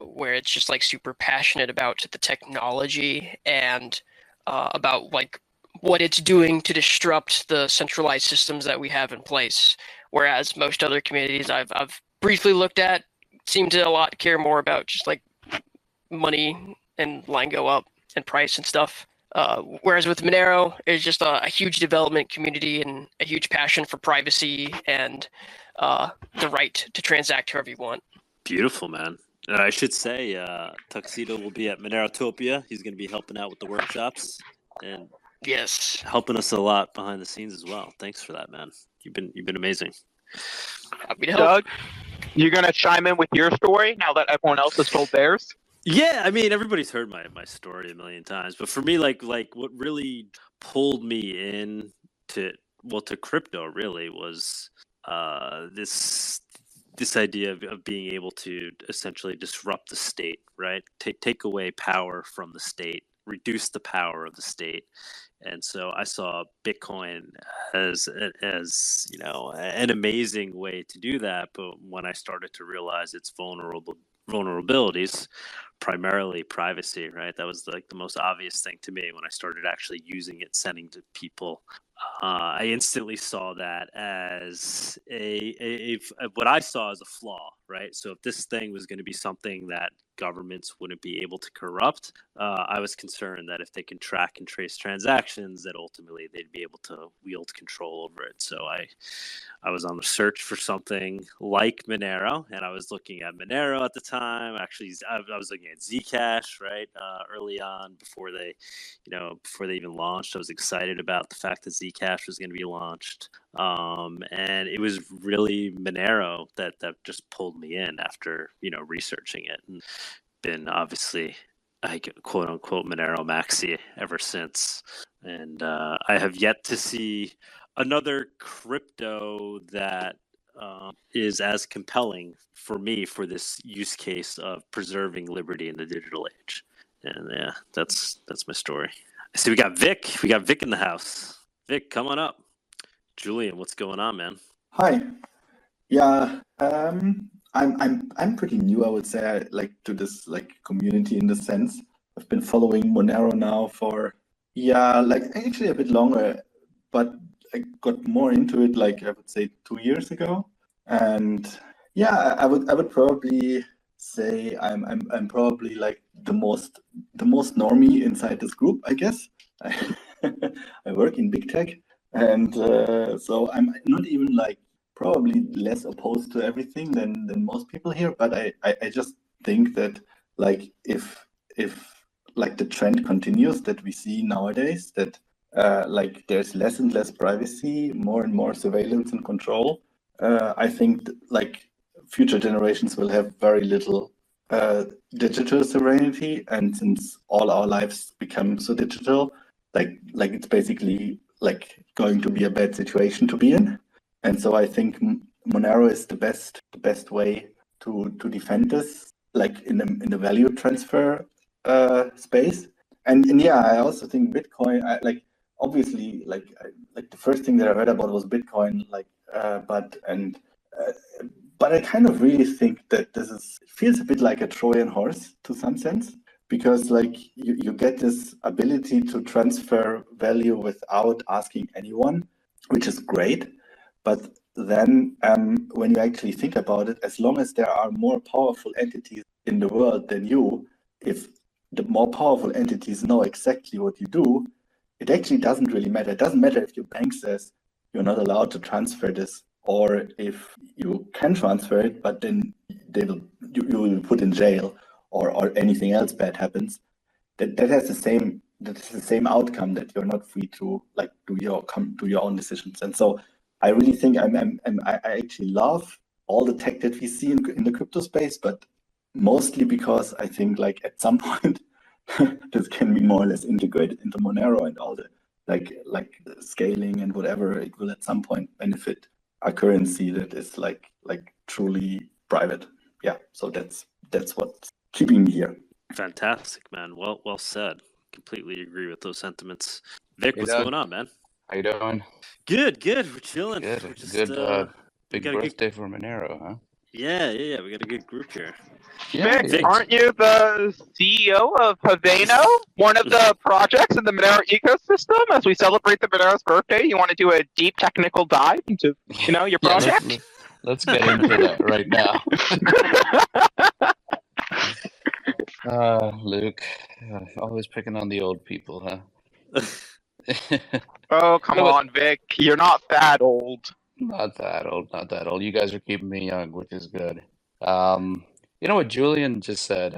Where it's just like super passionate about the technology and about like what it's doing to disrupt the centralized systems that we have in place. Whereas most other communities I've briefly looked at seem to a lot care more about just like money and line go up and price and stuff. Whereas with Monero, it's just a huge development community and a huge passion for privacy and the right to transact however you want. Beautiful, man. And I should say, Tuxedo will be at Monerotopia. He's going to be helping out with the workshops and yes, helping us a lot behind the scenes as well. Thanks for that, man. You've been amazing. Happy to help. Doug, you're gonna chime in with your story now that everyone else has told theirs. Yeah, I mean, everybody's heard my story a million times, but for me, like what really pulled me in to crypto really was this idea of being able to essentially disrupt the state, right? Take away power from the state, reduce the power of the state. And so I saw Bitcoin as you know, an amazing way to do that. But when I started to realize its vulnerabilities, primarily privacy, right? That was like the most obvious thing to me when I started actually using it, sending to people. I instantly saw that as what I saw as a flaw, right? So if this thing was going to be something that governments wouldn't be able to corrupt, I was concerned that if they can track and trace transactions, that ultimately they'd be able to wield control over it. So I was on the search for something like Monero, and I was looking at Monero at the time. Actually, I was looking at Zcash, right? Early on, before they even launched. I was excited about the fact that Zcash was going to be launched. And it was really Monero that just pulled me in after, researching it, and been obviously quote unquote Monero maxi ever since. And I have yet to see another crypto that is as compelling for me for this use case of preserving liberty in the digital age. And yeah, that's my story. I see we got Vic. We got Vic in the house. Vic, come on up. Julian, what's going on, man? Hi. Yeah, I'm pretty new, I would say, to this community in the sense. I've been following Monero now for actually a bit longer, but I got more into it I would say 2 years ago. And yeah, I would probably say I'm probably the most normie inside this group, I guess. I work in big tech, and so I'm not even probably less opposed to everything than most people here. But I just think that if the trend continues that we see nowadays, that there's less and less privacy, more and more surveillance and control, I think future generations will have very little digital sovereignty. And since all our lives become so digital, it's basically like going to be a bad situation to be in. And so I think Monero is the best way to defend this, like in the value transfer space. And yeah, I also think Bitcoin, obviously, like the first thing that I read about was Bitcoin, but I kind of really think that feels a bit like a Trojan horse to some sense, because like you get this ability to transfer value without asking anyone, which is great. But then when you actually think about it, as long as there are more powerful entities in the world than you, if the more powerful entities know exactly what you do, it actually doesn't really matter. It doesn't matter if your bank says you're not allowed to transfer this, or if you can transfer it, but then you will be put in jail, or anything else bad happens. That has the same outcome, that you're not free to like do your own decisions. And so I really think I actually love all the tech that we see in the crypto space, but mostly because I think like at some point this can be more or less integrated into Monero, and all the like scaling and whatever, it will at some point benefit a currency that is like truly private. Yeah, so that's what's keeping me here. Fantastic, man. Well said. Completely agree with those sentiments. Vic, Hey, what's Doug. going on, man? How you doing? Good. We're chilling. Good. We're just, Good. Big got a birthday for Monero, huh? Yeah. We got a good group here. Yeah, Vic, yeah. aren't you the CEO of Haveno, one of the projects in the Monero ecosystem? As we celebrate the Monero's birthday, you want to do a deep technical dive into, your Yeah, project? let's get into that right now. Luke, always picking on the old people, huh? Oh, come on, Vic. You're not that old. Not that old. You guys are keeping me young, which is good. You know what Julian just said?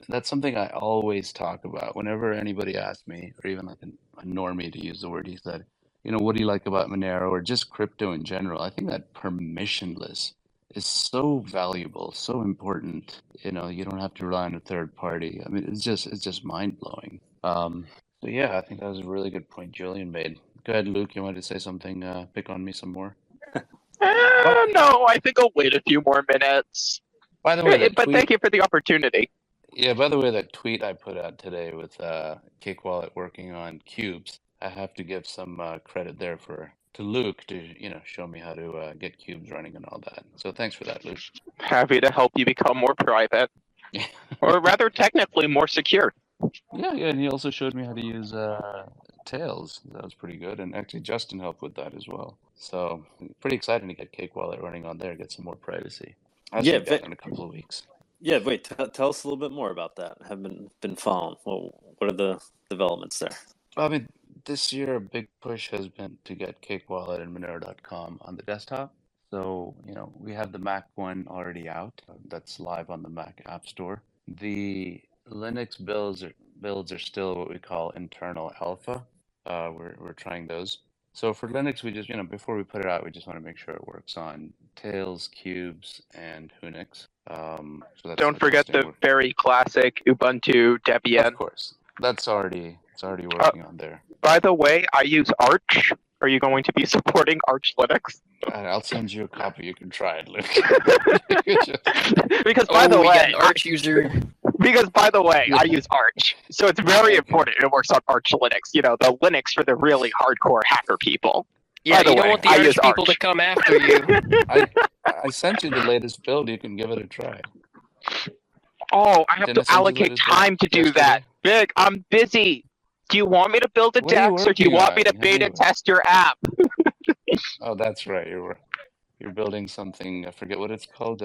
That's something I always talk about whenever anybody asks me, or even like a normie to use the word. He said, what do you like about Monero or just crypto in general? I think that permissionless is so valuable, so important. You don't have to rely on a third party. I mean, it's just mind blowing. So yeah, I think that was a really good point Julian made. Go ahead, Luke. You wanted to say something? Pick on me some more. No, I think I'll wait a few more minutes. By the way, But thank you for the opportunity. Yeah, by the way, that tweet I put out today with Cake Wallet working on cubes, I have to give some credit there to Luke to show me how to get cubes running and all that. So thanks for that, Luke. Happy to help you become more private, or rather, technically more secure. Yeah, and he also showed me how to use Tails. That was pretty good, and actually Justin helped with that as well. So pretty exciting to get Cake Wallet running on there, get some more privacy. I'll check that in a couple of weeks. Yeah, wait. Tell us a little bit more about that. I haven't been following. What are the developments there? I mean, this year a big push has been to get Cake Wallet and Monero.com on the desktop. So we have the Mac one already out. That's live on the Mac App Store. The Linux builds are still what we call internal alpha. We're trying those. So for Linux, we just before we put it out, we just want to make sure it works on Tails, Cubes, and Unix. So Don't forget the very classic Ubuntu Debian. Of course, it's already working on there. By the way, I use Arch. Are you going to be supporting Arch Linux? I'll send you a copy. You can try it, Luke. Because by the way, Arch user. Because by the way, I use Arch, so it's very important it works on Arch Linux. The Linux for the really hardcore hacker people. Yeah, you don't want the Arch people to come after you. I sent you the latest build. You can give it a try. Oh, I have to allocate time to do that. Vic, I'm busy. Do you want me to build a DEX, or do you want me to beta test your app? Oh, that's right. You're building something. I forget what it's called.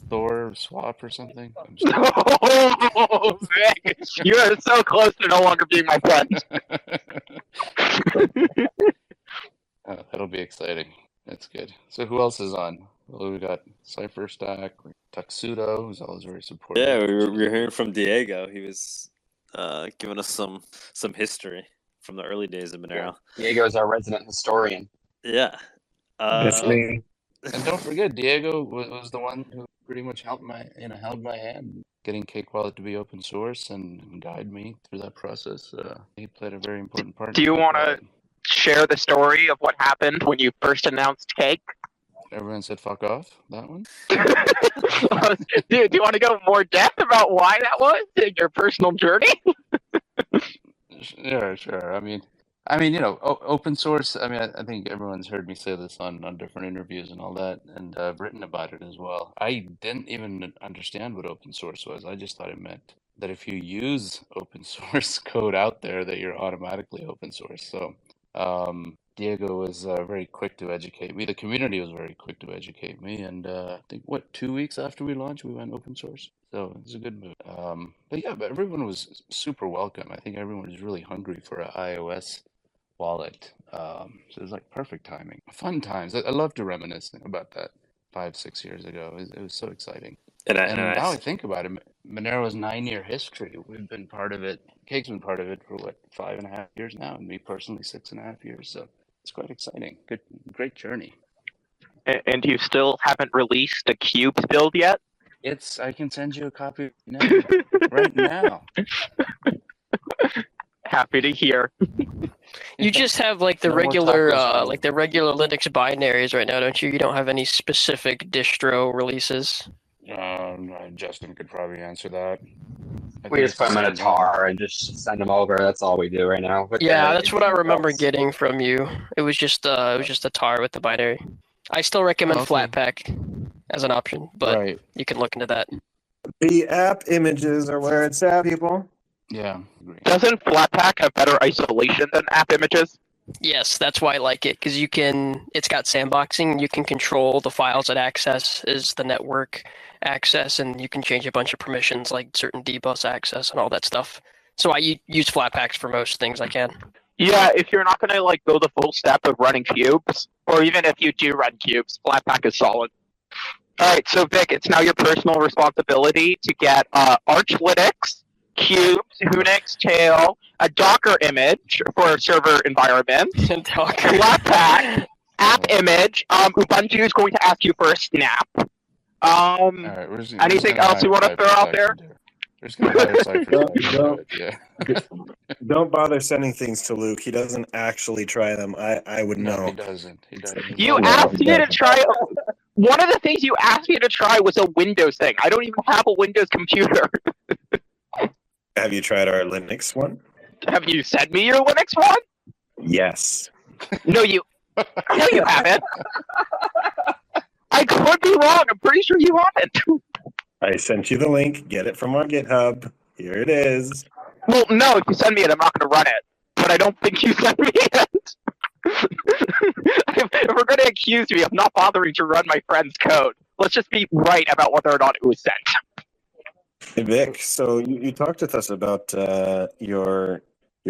Thor swap or something. Oh, Vic, you are so close to no longer being my friend. That'll be exciting. That's good. So who else is on? Well, we got CypherStack, Tuxedo, who's always very supportive. Yeah, we were hearing from Diego. He was giving us some history from the early days of Monero. Diego is our resident historian. Yeah. That's me. And don't forget, Diego was the one who pretty much held my hand getting Cake Wallet to be open source and guide me through that process. He played a very important part. Do you want to share the story of what happened when you first announced Cake? Everyone said fuck off. That one. Dude, do you want to go more depth about why that was in your personal journey? Sure. I mean, open source. I mean, I think everyone's heard me say this on different interviews and all that, and I've written about it as well. I didn't even understand what open source was. I just thought it meant that if you use open source code out there, that you're automatically open source. So, Diego was very quick to educate me. The community was very quick to educate me, and I think 2 weeks after we launched, we went open source. So it's a good move. But everyone was super welcome. I think everyone was really hungry for an iOS wallet. So it was like perfect timing. Fun times. I love to reminisce about that 5-6 years ago. It was so exciting. And now I think about it, Monero's 9-year history. We've been part of it. Cake's been part of it for 5.5 years now, and me personally 6.5 years. So it's quite exciting. Great journey. And you still haven't released a Cubes build yet? I can send you a copy now, right now. Happy to hear. You just have like the No more regular, tacos, like the regular Linux binaries right now, don't you? You don't have any specific distro releases. Justin could probably answer that. We just put them in a tar and just send them over. That's all we do right now. But Yeah, that's what I remember getting from you. It was just a tar with the binary. I still recommend Flatpak as an option, but you can look into that. The app images are where it's at, people. Yeah. Doesn't Flatpak have better isolation than app images? Yes, that's why I like it, because it's got sandboxing. You can control the files it accesses, the network access, and you can change a bunch of permissions like certain dbus access and all that stuff. So I use Flatpaks for most things I can. Yeah, if you're not going to go the full step of running cubes, or even if you do run cubes, Flatpak is solid. All right, so Vic, it's now your personal responsibility to get Arch Linux, cubes, Unix, tail, a Docker image for a server environment, Flatpak, app image. Ubuntu is going to ask you for a snap. Anything else you want to throw out there? Don't bother sending things to Luke. He doesn't actually try them. I would know. He doesn't. You asked me to try. One of the things you asked me to try was a Windows thing. I don't even have a Windows computer. Have you tried our Linux one? Have you sent me your Linux one? Yes. No, you haven't. I could be wrong. I'm pretty sure you haven't. I sent you the link. Get it from our GitHub. Here it is. Well, no, if you send me it, I'm not going to run it. But I don't think you sent me it. If we're going to accuse me of not bothering to run my friend's code, let's just be right about whether or not it was sent. Hey, Vic, so you talked with us about your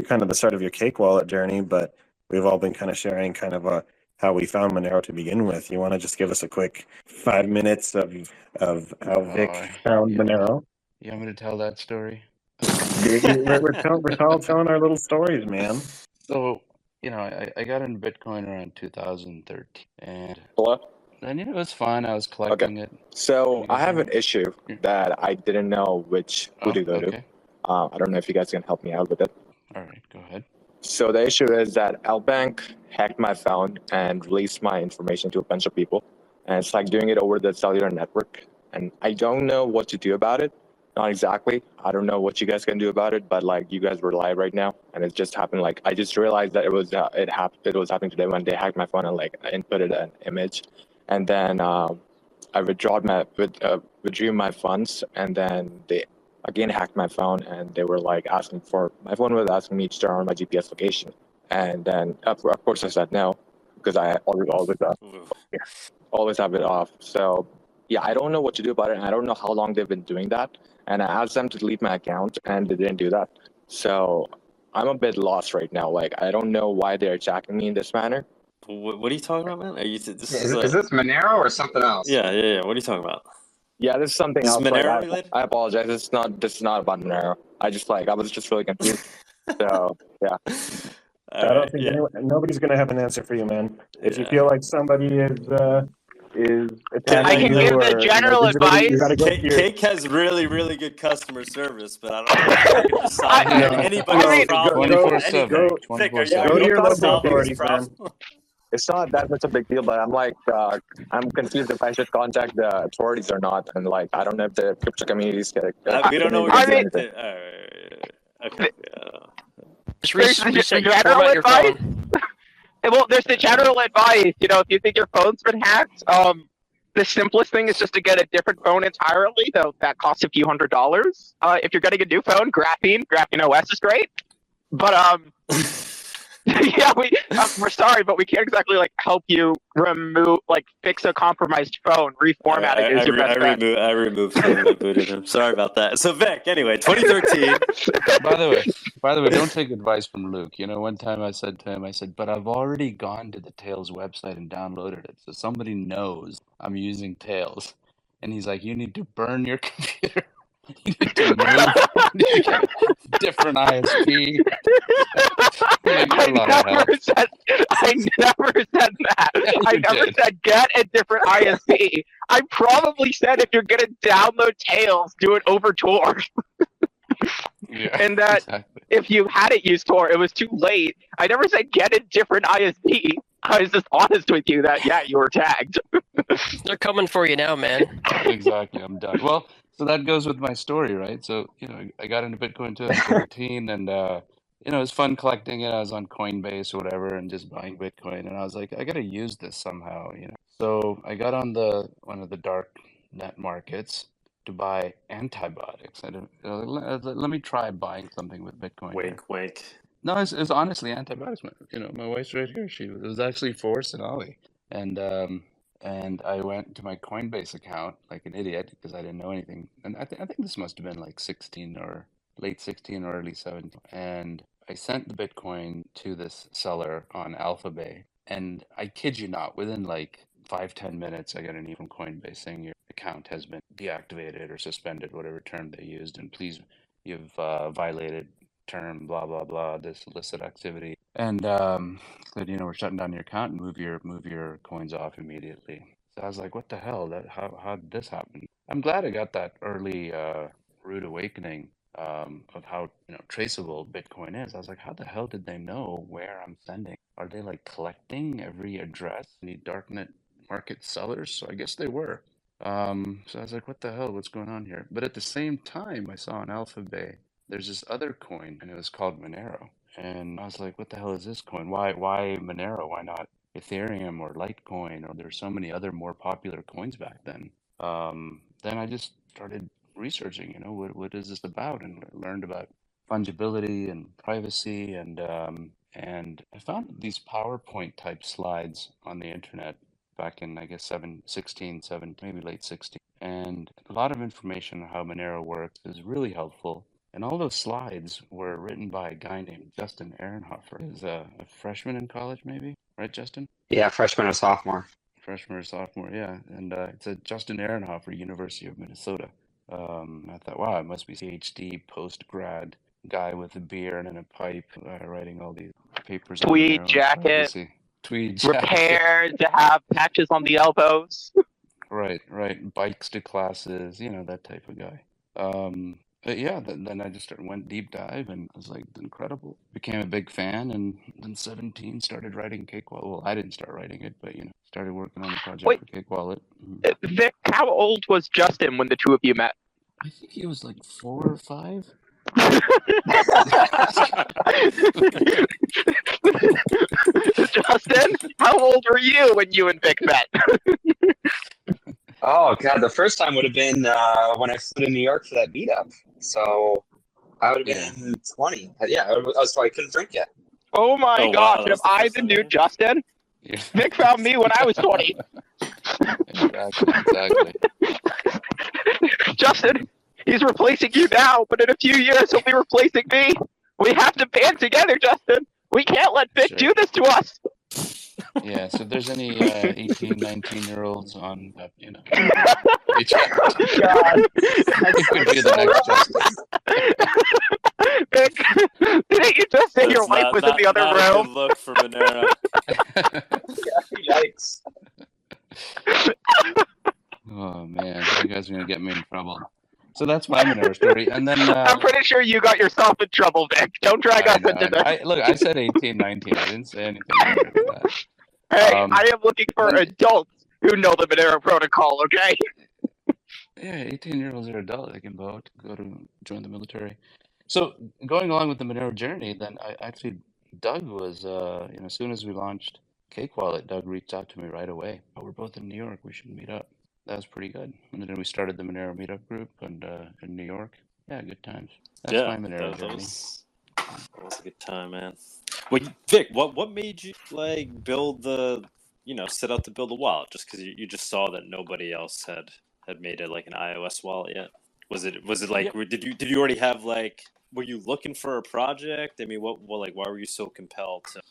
kind of the start of your Cake wallet journey, but we've all been kind of sharing kind of how we found Monero to begin with. You want to just give us a quick 5 minutes of how Vic found Monero? You want me to tell that story? We're all telling our little stories, man. So, I got into Bitcoin around 2013, and it was fun. I was collecting it. So I have an issue that I didn't know who to go to. I don't know if you guys can help me out with it. All right, go ahead. So the issue is that L-Bank hacked my phone and released my information to a bunch of people. And it's like doing it over the cellular network. And I don't know what to do about it. Not exactly. I don't know what you guys can do about it, but you guys were live right now, and it just happened. I just realized that it was happening today when they hacked my phone and I inputted an image, and then I withdrew my funds, and then they again hacked my phone, and they were asking for my phone was asking me to turn on my GPS location, and then of course I said no because I always have it off. So yeah, I don't know what to do about it, and I don't know how long they've been doing that. And I asked them to delete my account, and they didn't do that. So I'm a bit lost right now. I don't know why they're attacking me in this manner. What are you talking about, man? Is this Monero or something else? Yeah. What are you talking about? Yeah, this is something else. Monero related? I apologize. This is not about Monero. I was just really confused. So yeah. I don't think nobody's going to have an answer for you, man. If you feel like somebody is is Yeah, I can give the general advice. You gotta go to your, Cake has really, really good customer service, but I don't know if I can just solve anybody's problem. 24/7. Vic, are you 24/7. go to able your to local solve this authorities, man. problem? it's not that much of a big deal, but I'm like, I'm confused if I should contact the authorities or not, and like, I don't know if the crypto communities get. We don't know what you're saying. Okay. Just There's the reset your general format your advice. phone. Well, there's the general advice. If you think your phone's been hacked, the simplest thing is just to get a different phone entirely, though that costs a few $100s. If you're getting a new phone, Graphene OS is great. But yeah, we're sorry, but we can't exactly help you fix a compromised phone. Reformat it is your best bet. I removed him. I booted him. Sorry about that. So Vic, anyway, 2013. By the way, don't take advice from Luke. One time I said to him, but I've already gone to the Tails website and downloaded it, so somebody knows I'm using Tails. And he's like, you need to burn your computer. You need to move. You need to get a different ISP. I never said that. I never said get a different ISP. I probably said if you're going to download Tails, do it over Tor. And that if you hadn't used Tor, it was too late. I never said get a different ISP. I was just honest with you that, yeah, you were tagged. They're coming for you now, man. Exactly. I'm done. Well, so that goes with my story, right? So, I got into Bitcoin in 2013 and, it was fun collecting it. I was on Coinbase or whatever and just buying Bitcoin. And I was like, I got to use this somehow, So I got on one of the dark net markets to buy antibiotics. I don't, let me try buying something with Bitcoin. Wink. No, it's honestly antibiotics. My wife's right here. It was actually for Sonali. And I went to my Coinbase account like an idiot because I didn't know anything. And I think this must have been like 16 or late 16 or early 17. And I sent the Bitcoin to this seller on Alphabay. And I kid you not, within like 5-10 minutes, I got an email from Coinbase saying your account has been deactivated or suspended, whatever term they used. And please, you've violated term, blah, blah, blah, this illicit activity. And said, we're shutting down your account and move your coins off immediately. So I was like, what the hell? How did this happen? I'm glad I got that early rude awakening of how traceable Bitcoin is. I was like, how the hell did they know where I'm sending? Are they like collecting every address? Any darknet market sellers? So I guess they were. So I was like, what the hell? What's going on here? But at the same time, I saw on Alphabay there's this other coin, and it was called Monero. And I was like, what the hell is this coin? Why Monero? Why not Ethereum or Litecoin? Or there's so many other more popular coins back then. Then I just started researching, what is this about? And learned about fungibility and privacy. And I found these PowerPoint type slides on the internet back in, I guess, 17, maybe late 16. And a lot of information on how Monero works is really helpful. And all those slides were written by a guy named Justin Ehrenhofer. He's a freshman in college, maybe? Right, Justin? Yeah, freshman or sophomore. Freshman or sophomore, yeah. And it said Justin Ehrenhofer, University of Minnesota. I thought, wow, it must be PhD, post-grad guy with a beard and a pipe writing all these papers. Tweed jacket. Tweed jacket. Prepared to have patches on the elbows. Right. Bikes to classes, that type of guy. But yeah, then I just went deep dive and I was like, it's incredible. Became a big fan, and then 17 started writing Cake Wallet. Well, I didn't start writing it, but started working on the project for Cake Wallet. Vic, how old was Justin when the two of you met? I think he was like 4 or 5. Justin, how old were you when you and Vic met? Oh God, the first time would have been when I flew to New York for that meetup. So I would have been 20. Yeah, I was I couldn't drink yet. Oh my gosh! Wow, if I the new Justin, Vic found me when I was 20. Exactly. Justin, he's replacing you now, but in a few years he'll be replacing me. We have to band together, Justin. We can't let Vic do this to us. Yeah, so if there's any 18, 19-year-olds on, reach out. God. I think could be the next Justin. Vic, didn't you just say your wife was in the other room? Look for Monero. Yikes. guys are going to get me in trouble. So that's my Monero story. And then I'm pretty sure you got yourself in trouble, Vic. Don't drag us into this. Look, I said 18, 19. I didn't say anything more than that. Hey, I am looking for adults who know the Monero protocol, okay? Yeah, 18-year-olds are adult. They can vote, go to join the military. So going along with the Monero journey, then Doug was, as soon as we launched Cake Wallet, Doug reached out to me right away. Oh, we're both in New York. We should meet up. That was pretty good. And then we started the Monero meetup group in New York. Yeah, good times. That's my Monero journey. That was a good time, man. Well, Vic, what made you build set out to build a wallet? Just because you just saw that nobody else had made it like an iOS wallet yet? Was it like did you already have were you looking for a project? I mean, why were you so compelled to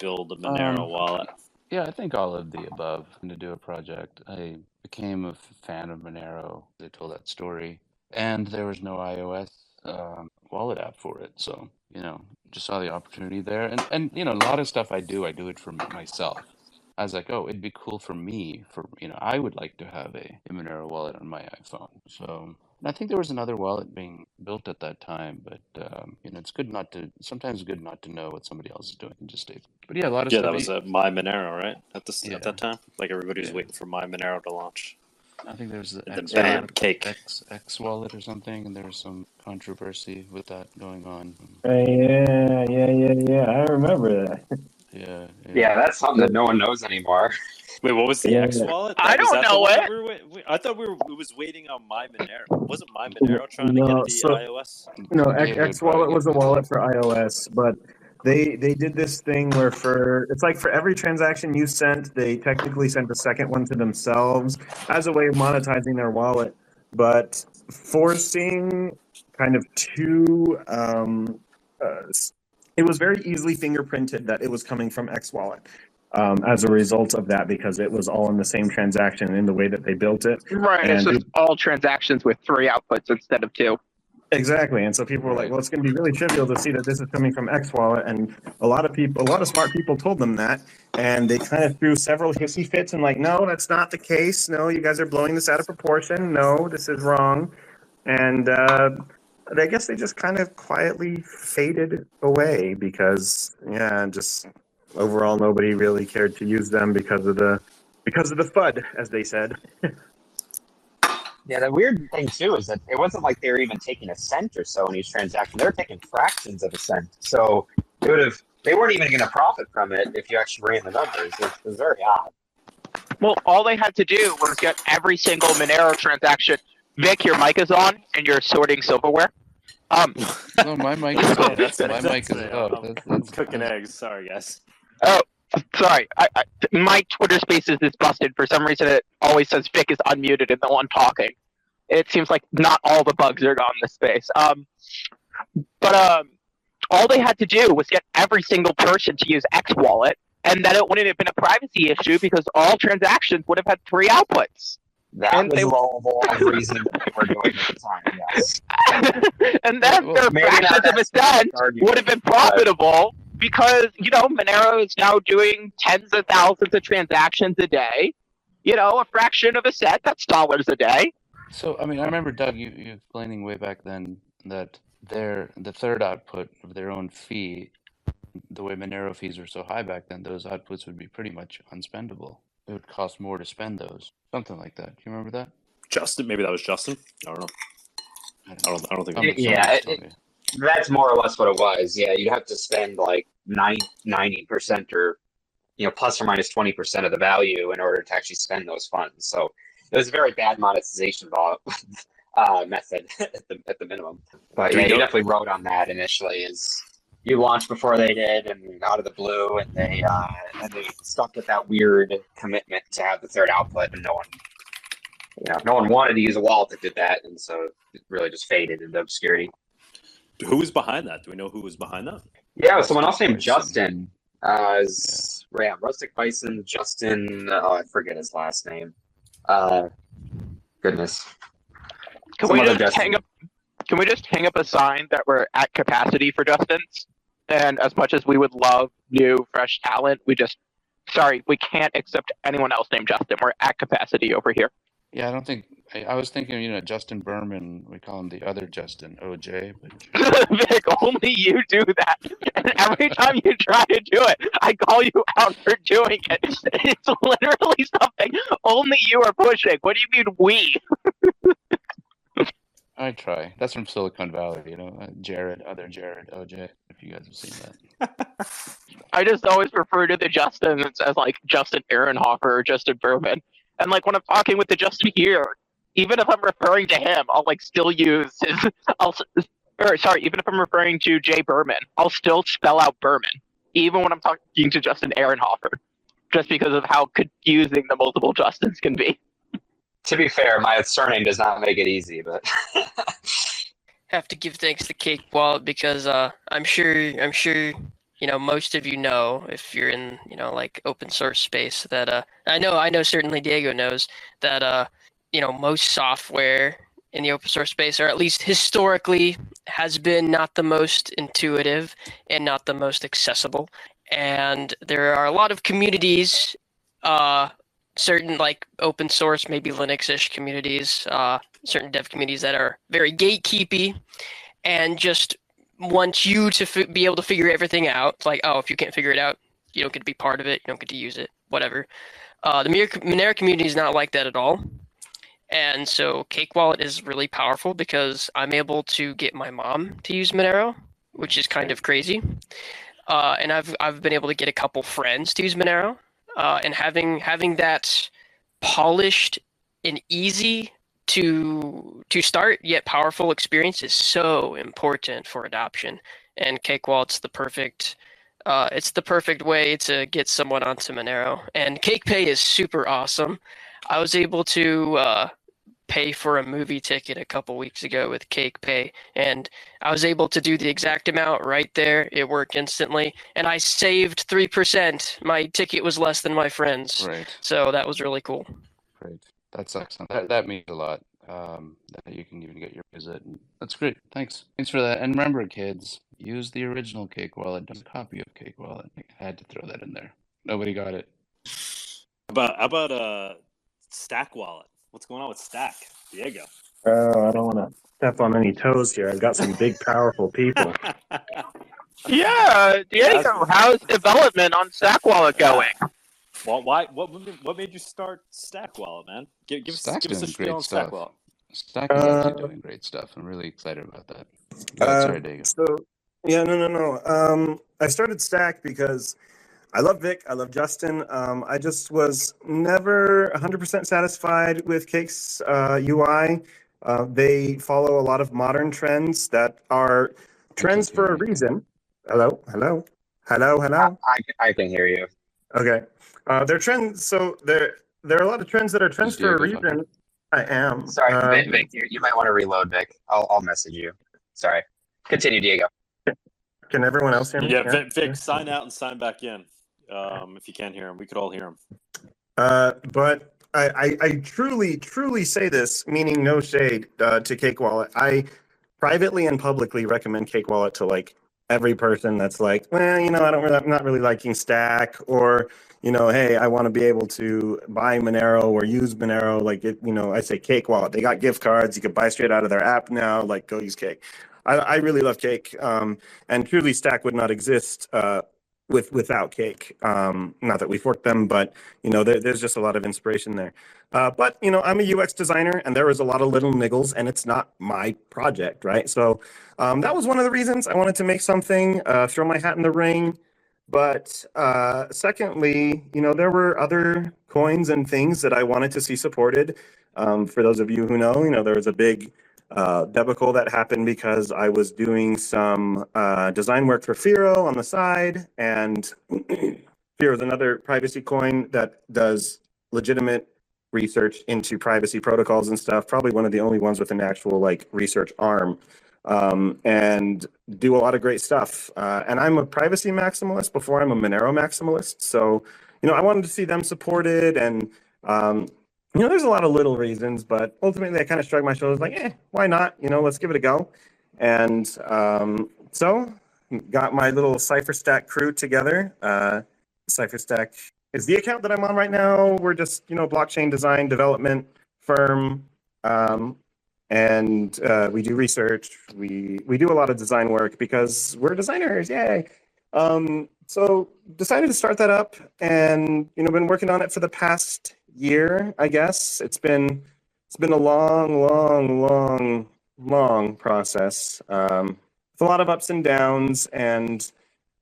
build a Monero wallet? Yeah, I think all of the above. To do a project, I became a fan of Monero. They told that story, and there was no iOS wallet app for it. So just saw the opportunity there, and a lot of stuff I do it for myself. I was like, oh, it'd be cool for me. I would like to have a Monero wallet on my iPhone. So I think there was another wallet being built at that time, but it's sometimes good not to know what somebody else is doing and just stay. But yeah, a lot of stuff. That was My Monero, right? At that time, everybody was waiting for My Monero to launch. I think there's the X wallet or something, and there's some controversy with that going on. Yeah. I remember that. Yeah, that's something that no one knows anymore. Wait, what was the X wallet? I don't know it. I thought we was waiting on My Monero. Wasn't My Monero trying to get the iOS? No, X wallet was a wallet for iOS, but they did this thing where for every transaction you sent, they technically sent a second one to themselves as a way of monetizing their wallet, but forcing kind of two. It was very easily fingerprinted that it was coming from X Wallet as a result of that, because it was all in the same transaction in the way that they built it. Right, and it's just all transactions with 3 outputs instead of 2. Exactly, and so people were like, well, it's going to be really trivial to see that this is coming from X Wallet, and a lot of smart people told them that, and they kind of threw several hissy fits and no, that's not the case. No, you guys are blowing this out of proportion. No, this is wrong. And I guess they just kind of quietly faded away because, just overall nobody really cared to use them because of the FUD, as they said. Yeah, the weird thing too is that it wasn't like they were even taking a cent or so in each transaction. They were taking fractions of a cent. So they weren't even going to profit from it if you actually ran the numbers. It was very odd. Well, all they had to do was get every single Monero transaction. Vic, your mic is on, and you're sorting silverware. No, my mic is on. My mic is on. I'm cooking eggs. Sorry, guys. Oh, sorry. My Twitter Spaces is busted. For some reason, it always says Vic is unmuted and the one talking. It seems like not all the bugs are gone in this space. But all they had to do was get every single person to use X Wallet, and then it wouldn't have been a privacy issue because all transactions would have had 3 outputs. That was the reason they were doing it at the time, yes. And then their fractions of a cent would have been profitable because, Monero is now doing tens of thousands of transactions a day. A fraction of a cent, that's dollars a day. So, I remember, Doug, you explaining way back then that the third output of their own fee, the way Monero fees were so high back then, those outputs would be pretty much unspendable. It would cost more to spend those. Something like that. Do you remember that? Justin? Maybe that was Justin? I don't know. I don't think that's more or less what it was. Yeah, you'd have to spend 90% or plus or minus 20% of the value in order to actually spend those funds. So it was a very bad monetization method at the minimum. But you definitely wrote on that initially. You launched before they did, and out of the blue, and they stuck with that weird commitment to have the third output, and no one wanted to use a wallet that did that, and so it really just faded into obscurity. Who was behind that? Do we know who was behind that? Yeah, it was someone else named Justin. Rustic Bison, Justin. I forget his last name. Goodness. Can we just hang up a sign that we're at capacity for Justin's? And as much as we would love new, fresh talent, we can't accept anyone else named Justin. We're at capacity over here. Yeah, I don't think I was thinking, Justin Berman. We call him the other Justin, OJ. But Vic, only you do that. And every time you try to do it, I call you out for doing it. It's literally something only you are pushing. What do you mean we? I try. That's from Silicon Valley, Jared, other Jared, OJ. If you guys have seen that. I just always refer to the Justins as like Justin Ehrenhofer or Justin Berman. And like when I'm talking with the Justin here, even if I'm referring to him, I'll like still use his. Even if I'm referring to Jay Berman, I'll still spell out Berman, even when I'm talking to Justin Ehrenhofer, just because of how confusing the multiple Justins can be. To be fair, my surname does not make it easy, but Have to give thanks to Cake Wallet because I'm sure most of you know, if you're in like open source space, that I know certainly Diego knows that most software in the open source space, or at least historically, has been not the most intuitive and not the most accessible. And there are a lot of communities, certain like open source, maybe Linux-ish communities, certain dev communities that are very gatekeepy and just want you to be able to figure everything out. It's like, oh, if you can't figure it out, you don't get to be part of it, you don't get to use it, whatever. The Monero community is not like that at all. And so Cake Wallet is really powerful because I'm able to get my mom to use Monero, which is kind of crazy. And I've been able to get a couple friends to use Monero. And having that polished and easy to start yet powerful experience is so important for adoption. And Cake Wallet's the perfect way to get someone onto Monero. And Cake Pay is super awesome. I was able to pay for a movie ticket a couple weeks ago with Cake Pay, and I was able to do the exact amount right there. It worked instantly, and I saved 3%. My ticket was less than my friend's, Right. so that was really cool. Great. That's excellent. That means a lot. That you can even get your visit. And that's great. Thanks for that. And remember, kids, use the original Cake Wallet. Don't copy of Cake Wallet. I had to throw that in there. Nobody got it. How about Stack Wallet? What's going on with Stack, Diego? I don't want to step on any toes here. I've got some big, powerful people. Yeah, Diego, how's development on Stack Wallet going? Well, what made you start Stack Wallet, man? Give us a spiel on Stack Wallet. Stack is actually doing great stuff. I'm really excited about that. Sorry, Diego. No. I started Stack because I love Vic. I love Justin. I just was never 100% satisfied with Cake's UI. They follow a lot of modern trends that are trends for a reason. Hello. I can hear you. Okay. They're trends. So there are a lot of trends that are trends for a reason. I am. Sorry, Vic. You might want to reload, Vic. I'll message you. Sorry. Continue, Diego. Can everyone else hear me? Yeah, Vic, sign out and sign back in. If you can't hear him, we could all hear him. But I truly say this, meaning no shade to Cake Wallet. I privately and publicly recommend Cake Wallet to like every person that's like, well, I'm not really liking Stack, or hey, I want to be able to buy Monero or use Monero. Like I say Cake Wallet. They got gift cards. You can buy straight out of their app now. Like, go use Cake. I really love Cake, and truly Stack would not exist without Cake. Not that we've worked them, but there's just a lot of inspiration there. But I'm a UX designer, and there was a lot of little niggles, and it's not my project, right? So that was one of the reasons I wanted to make something, throw my hat in the ring. But secondly, there were other coins and things that I wanted to see supported. For those of you who know, there was a big debacle that happened because I was doing some design work for Firo on the side, and Firo is another privacy coin that does legitimate research into privacy protocols and stuff. Probably one of the only ones with an actual like research arm, and do a lot of great stuff. And I'm a privacy maximalist before I'm a Monero maximalist. So, I wanted to see them supported, and there's a lot of little reasons, but ultimately I kind of shrugged my shoulders like, why not? Let's give it a go. And so got my little CipherStack crew together. CipherStack is the account that I'm on right now. We're just, blockchain design development firm, and we do research. We do a lot of design work because we're designers. Yay! So decided to start that up, and been working on it for the past year. I guess it's been a long process with a lot of ups and downs, and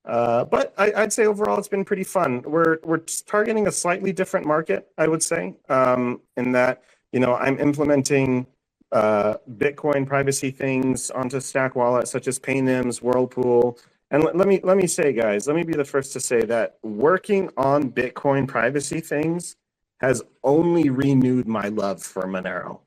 but I'd say overall it's been pretty fun. We're targeting a slightly different market, I would say, in that I'm implementing Bitcoin privacy things onto Stack Wallet, such as Paynims, Whirlpool. And let me say, guys, let me be the first to say that working on Bitcoin privacy things has only renewed my love for Monero.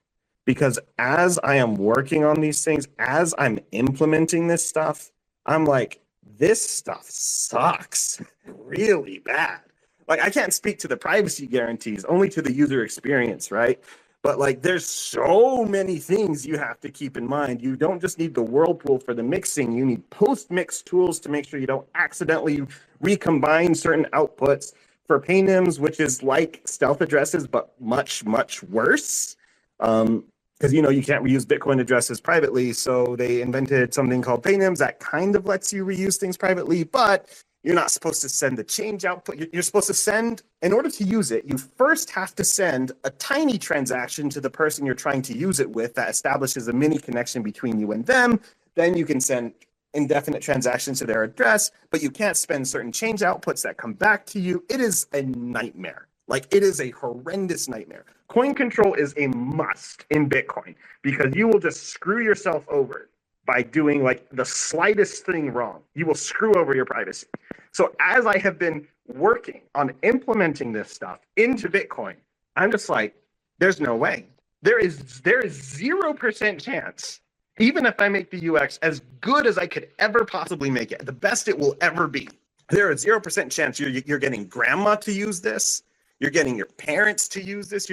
Because as I am working on these things, as I'm implementing this stuff, I'm like, this stuff sucks really bad. Like, I can't speak to the privacy guarantees, only to the user experience, right? But like, there's so many things you have to keep in mind. You don't just need the Whirlpool for the mixing. You need post-mix tools to make sure you don't accidentally recombine certain outputs. For Paynims, which is like stealth addresses, but much, much worse. Because you can't reuse Bitcoin addresses privately, so they invented something called Paynims that kind of lets you reuse things privately, but you're not supposed to send the change output. You're supposed to send, in order to use it, you first have to send a tiny transaction to the person you're trying to use it with that establishes a mini connection between you and them. Then you can send indefinite transactions to their address, but you can't spend certain change outputs that come back to you. It is a nightmare. Like, it is a horrendous nightmare. Coin control is a must in Bitcoin because you will just screw yourself over by doing like the slightest thing wrong. You will screw over your privacy. So as I have been working on implementing this stuff into Bitcoin, I'm just like, there's no way. There is 0% chance, even if I make the UX as good as I could ever possibly make it, the best it will ever be, there is 0% chance you're getting grandma to use this. You're getting your parents to use this.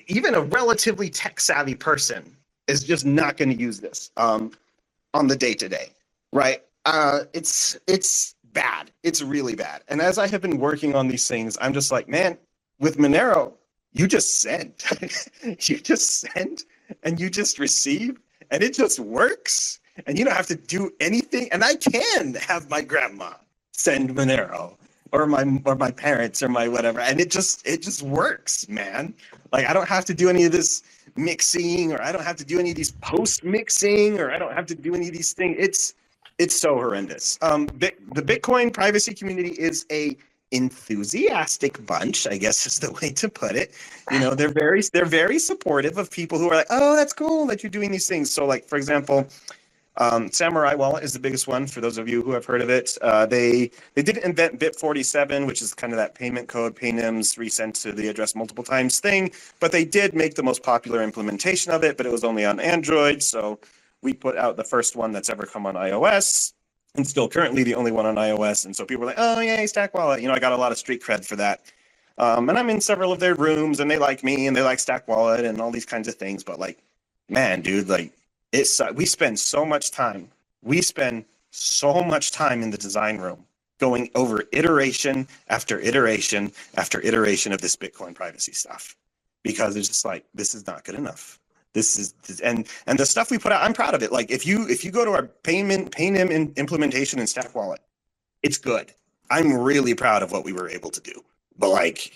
Even a relatively tech savvy person is just not going to use this on the day to day, right? It's bad. It's really bad. And as I have been working on these things, I'm just like, man, with Monero, you just send. You just send and you just receive, and it just works. And you don't have to do anything. And I can have my grandma send Monero, or my parents, or my whatever, and it just works, man. Like, I don't have to do any of this mixing, or I don't have to do any of these post mixing, or I don't have to do any of these things. It's so horrendous. The Bitcoin privacy community is a enthusiastic bunch, I guess is the way to put it. They're very supportive of people who are like, oh, that's cool that you're doing these things. So, like, for example, Samurai Wallet is the biggest one for those of you who have heard of it. They didn't invent BIP47, which is kind of that payment code, Paynims resent to the address multiple times thing, but they did make the most popular implementation of it, but it was only on Android. So we put out the first one that's ever come on iOS, and still currently the only one on iOS. And so people were like, oh, yay, Stack Wallet. I got a lot of street cred for that. And I'm in several of their rooms, and they like me, and they like Stack Wallet and all these kinds of things. But like, man, dude, like, we spend so much time. We spend so much time in the design room going over iteration after iteration after iteration of this Bitcoin privacy stuff, because it's just like, this is not good enough. And the stuff we put out, I'm proud of it. Like, if you go to our Paynim implementation in Stack Wallet, it's good. I'm really proud of what we were able to do. But like,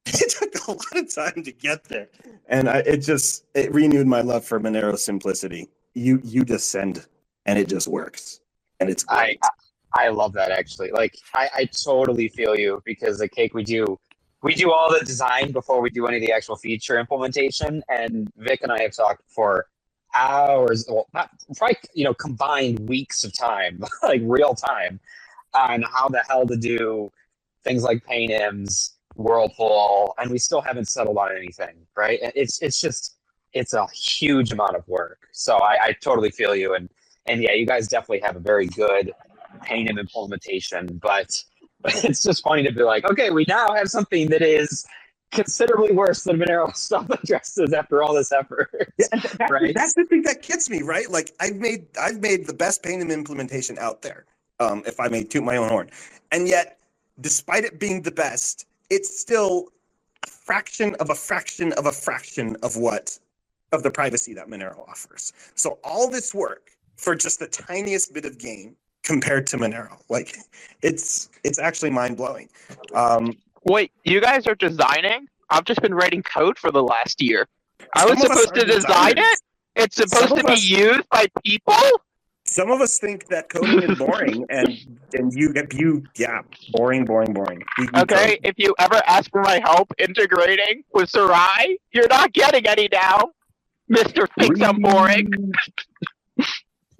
it took a lot of time to get there, and it renewed my love for Monero simplicity. You just send, and it just works, and it's great. I love that, actually. Like, I totally feel you, because at Cake we do all the design before we do any of the actual feature implementation, and Vic and I have talked for hours, well, probably combined weeks of time, like real time, on how the hell to do things like Paynims, Whirlpool, and we still haven't settled on anything, right? It's a huge amount of work. So I totally feel you, and yeah, you guys definitely have a very good Paynim implementation, but it's just funny to be like, okay, we now have something that is considerably worse than Monero stuff addresses after all this effort. Yeah, right? That's the thing that gets me, right? Like, I've made the best Paynim implementation out there, if I may toot my own horn, and yet, despite it being the best, it's still fraction of a fraction of a fraction of the privacy that Monero offers. So all this work for just the tiniest bit of gain compared to Monero, like it's actually mind blowing. Wait, you guys are designing? I've just been writing code for the last year. I was Some of us supposed are to design designers. it? It's supposed Some to of be us- used by people? Some of us think that coding is boring, and boring. We Okay, code. if you ever ask for my help integrating with Sarai, you're not getting any now. Mr. Thinks I'm boring.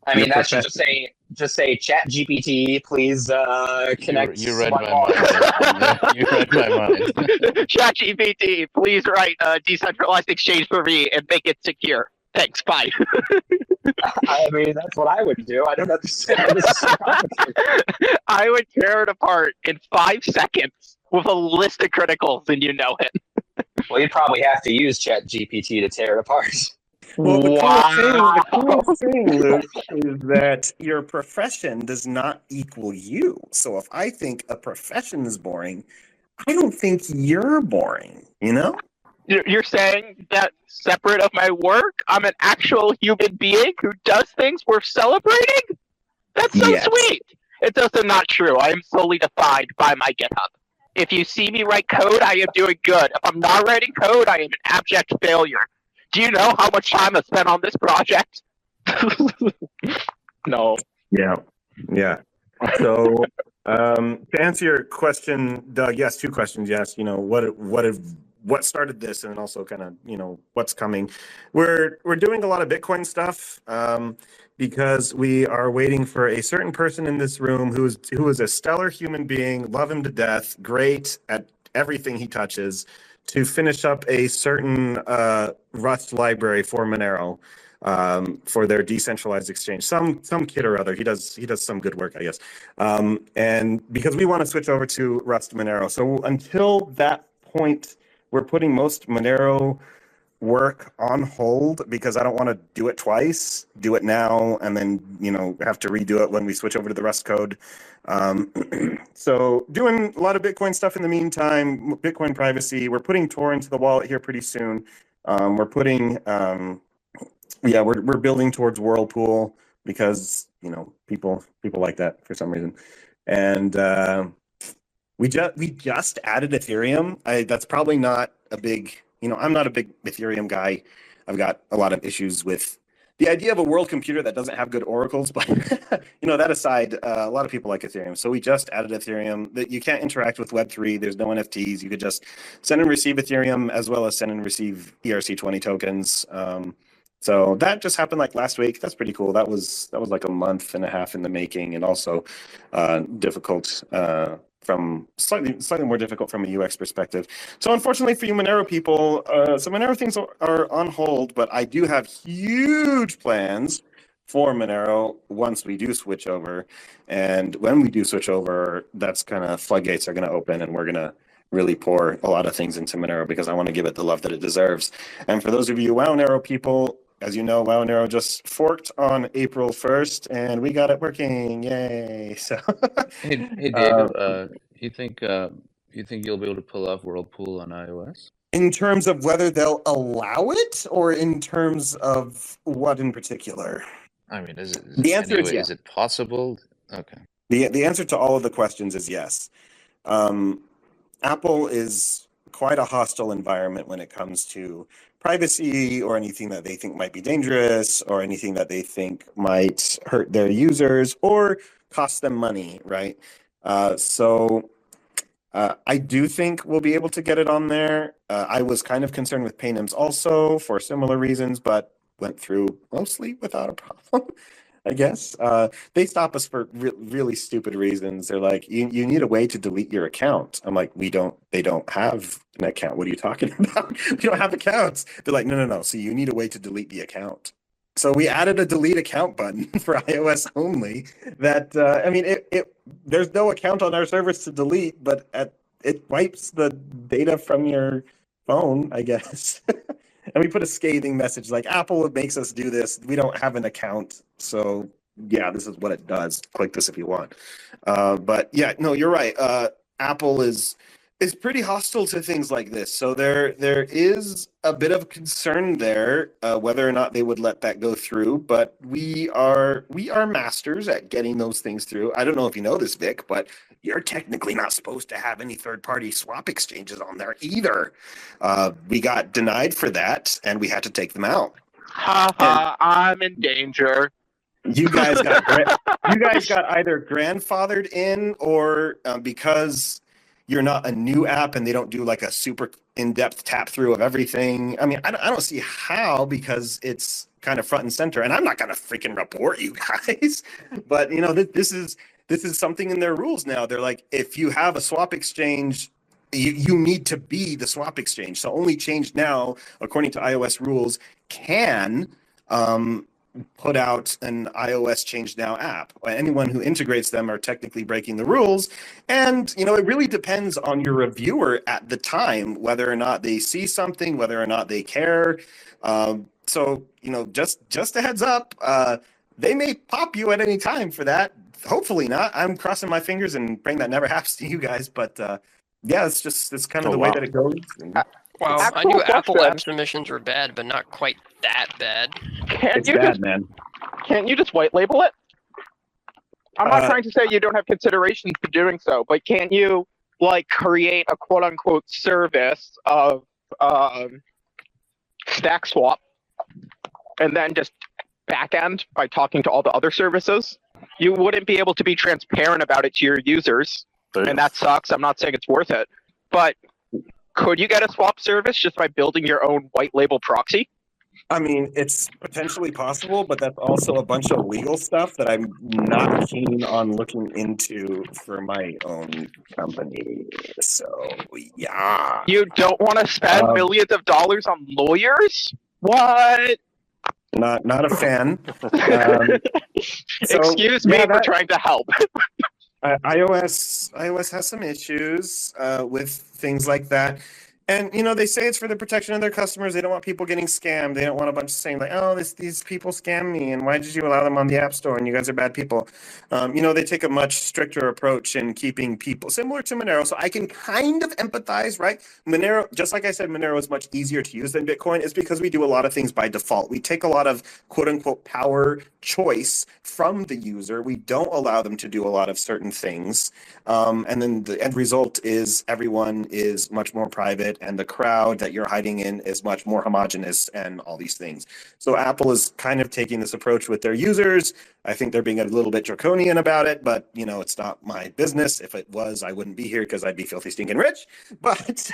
I mean, Your that should profession. just say Chat GPT, please connect. You read one my wall." mind. You read my mind. ChatGPT, please write a decentralized exchange for me and make it secure. Thanks, bye. I mean, that's what I would do. I don't understand why this is so complicated. I would tear it apart in 5 seconds with a list of criticals, and you know it. Well, you'd probably have to use Chat GPT to tear it apart. Well, Wow. the coolest thing, Luke, is that your profession does not equal you. So if I think a profession is boring, I don't think you're boring, you know? You're saying that separate of my work, I'm an actual human being who does things worth celebrating? That's so Yes. sweet. It's also not true. I am solely defined by my GitHub. If you see me write code, I am doing good. If I'm not writing code, I am an abject failure. Do you know how much time I've spent on this project? No. Yeah. So to answer your question, Doug, yes, 2 questions. Yes, what started this, and also kind of what's coming. We're doing a lot of Bitcoin stuff because we are waiting for a certain person in this room who is a stellar human being, love him to death, great at everything he touches, to finish up a certain Rust library for Monero. For their decentralized exchange, some kid or other. He does some good work, I guess. And because we want to switch over to Rust Monero, so until that point, we're putting most Monero work on hold because I don't want to do it twice. Do it now and then have to redo it when we switch over to the Rust code. So doing a lot of Bitcoin stuff in the meantime. Bitcoin privacy. We're putting Tor into the wallet here pretty soon. We're putting. We're building towards Whirlpool because people like that for some reason, and we just added Ethereum. That's probably not a big. I'm not a big Ethereum guy. I've got a lot of issues with the idea of a world computer that doesn't have good oracles. But that aside, a lot of people like Ethereum. So we just added Ethereum. That you can't interact with Web3. There's no NFTs. You could just send and receive Ethereum as well as send and receive ERC20 tokens. So that just happened like last week. That's pretty cool. That was like a month and a half in the making, and also difficult from slightly more difficult from a UX perspective. So unfortunately for you Monero people, some Monero things are on hold, but I do have huge plans for Monero once we do switch over. And when we do switch over, that's kind of floodgates are going to open, and we're going to really pour a lot of things into Monero because I want to give it the love that it deserves. And for those of you WoWnero people, as you know, WoWnero just forked on April 1st, and we got it working. Yay! So, Hey David, you think you'll be able to pull off Whirlpool on iOS? In terms of whether they'll allow it, or in terms of what in particular? I mean, The answer is yes. Is it possible? Okay. The answer to all of the questions is yes. Apple is quite a hostile environment when it comes to privacy or anything that they think might be dangerous or anything that they think might hurt their users or cost them money, right? So I do think we'll be able to get it on there. I was kind of concerned with Paynims also for similar reasons, but went through mostly without a problem. I guess they stop us for really stupid reasons. They're like, you need a way to delete your account. I'm like, they don't have an account. What are you talking about? We don't have accounts. They're like, no. So you need a way to delete the account. So we added a delete account button for iOS only. That there's no account on our servers to delete, but it wipes the data from your phone, I guess. And we put a scathing message like, Apple makes us do this. We don't have an account. So yeah, this is what it does. Click this if you want. But yeah, no, you're right. Apple is is pretty hostile to things like this. So there is a bit of concern there, whether or not they would let that go through. But we are masters at getting those things through. I don't know if you know this, Vic, but you're technically not supposed to have any third-party swap exchanges on there either. We got denied for that, and we had to take them out. Ha ha! I'm in danger. You guys got either grandfathered in, or because you're not a new app and they don't do like a super in-depth tap through of everything. I mean, I don't see how, because it's kind of front and center, and I'm not going to freaking report you guys, but you know, this is something in their rules now. They're like, if you have a swap exchange, you need to be the swap exchange. So only Change now, according to iOS rules, can put out an iOS Change Now app. Anyone who integrates them are technically breaking the rules. And, you know, it really depends on your reviewer at the time, whether or not they see something, whether or not they care. So, you know, just a heads up, they may pop you at any time for that. Hopefully not. I'm crossing my fingers and praying that never happens to you guys. But yeah, it's kind of the way that it goes. Well, I knew Apple app submissions were bad, but not quite that bad. It's bad, man. Can't you just white label it? I'm not trying to say you don't have considerations for doing so, but can't you, like, create a quote-unquote service of stack swap and then just back-end by talking to all the other services? You wouldn't be able to be transparent about it to your users, and that sucks. I'm not saying it's worth it, but could you get a swap service just by building your own white label proxy? I mean, it's potentially possible, but that's also a bunch of legal stuff that I'm not keen on looking into for my own company. So, yeah. You don't want to spend millions of dollars on lawyers? What? Not a fan. Excuse me for trying to help. iOS has some issues with things like that. And, you know, they say it's for the protection of their customers. They don't want people getting scammed. They don't want a bunch of saying like, oh, these people scam me, and why did you allow them on the App Store, and you guys are bad people. You know, they take a much stricter approach in keeping people, similar to Monero. So I can kind of empathize, right? Monero, just like I said, Monero is much easier to use than Bitcoin. It's because we do a lot of things by default. We take a lot of quote-unquote power choice from the user. We don't allow them to do a lot of certain things. And then the end result is everyone is much more private, and the crowd that you're hiding in is much more homogenous, and all these things. So Apple is kind of taking this approach with their users. I think they're being a little bit draconian about it, but, you know, it's not my business. If it was, I wouldn't be here because I'd be filthy stinking rich. But it's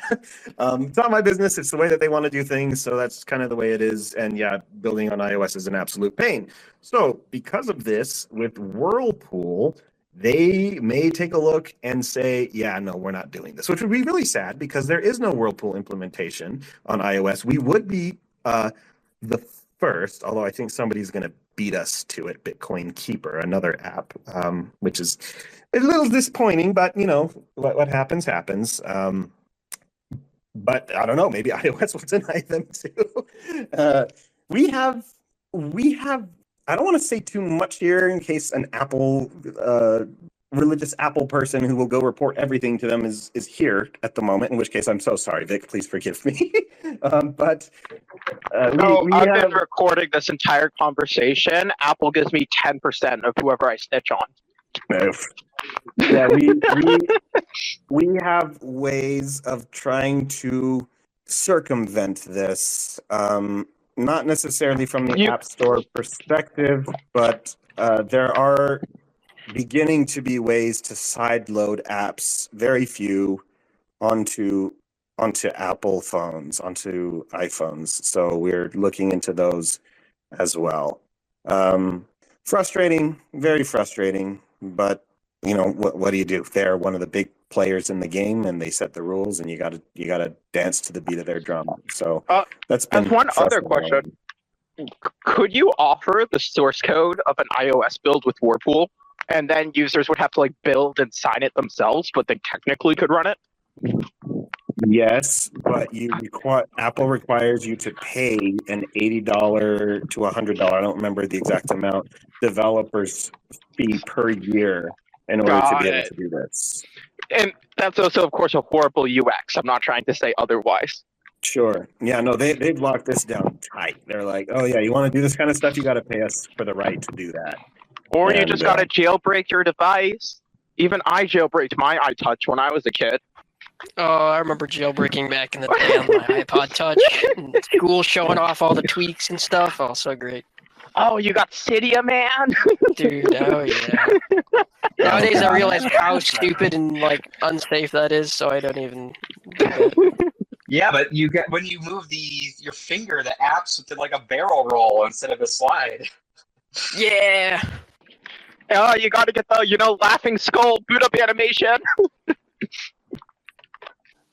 not my business. It's the way that they want to do things. So that's kind of the way it is. And yeah, building on iOS is an absolute pain. So because of this, with Whirlpool, they may take a look and say, yeah, no, we're not doing this, which would be really sad because there is no Whirlpool implementation on iOS. We would be the first, although I think somebody's going to beat us to it, Bitcoin Keeper, another app, which is a little disappointing, but, you know, what happens, happens. But I don't know, maybe iOS will deny them too. We have I don't want to say too much here in case an Apple, religious Apple person who will go report everything to them is here at the moment, in which case I'm so sorry, Vic, please forgive me. But I've been recording this entire conversation. Apple gives me 10% of whoever I snitch on. Yeah, we have ways of trying to circumvent this. Not necessarily from the App Store perspective, but there are beginning to be ways to sideload apps, very few, onto Apple phones, onto iPhones. So we're looking into those as well. Frustrating, very frustrating, but you know, what do you do? They're one of the big players in the game, and they set the rules, and you gotta dance to the beat of their drum. So that's been one other question. Could you offer the source code of an iOS build with Whirlpool, and then users would have to like build and sign it themselves, but they technically could run it? Yes, but Apple requires you to pay an $80 to $100, I don't remember the exact amount, developers fee per year in order to Got be able it. to do this. And that's also, of course, a horrible UX. I'm not trying to say otherwise. Sure. Yeah, no, they've locked this down tight. They're like, oh yeah, you want to do this kind of stuff, you got to pay us for the right to do that. Or you And just got to jailbreak your device. Even I jailbreaked my iTouch when I was a kid. Oh, I remember jailbreaking back in the day on my iPod Touch. And school showing off all the tweaks and stuff. Oh, so great. Oh, you got Cydia, man? Dude, oh yeah. Nowadays I realize how stupid and like unsafe that is, so I don't even do that. Yeah, but you get when you move your finger, the app's with like a barrel roll instead of a slide. Yeah. Oh, you got to get the, laughing skull boot up animation.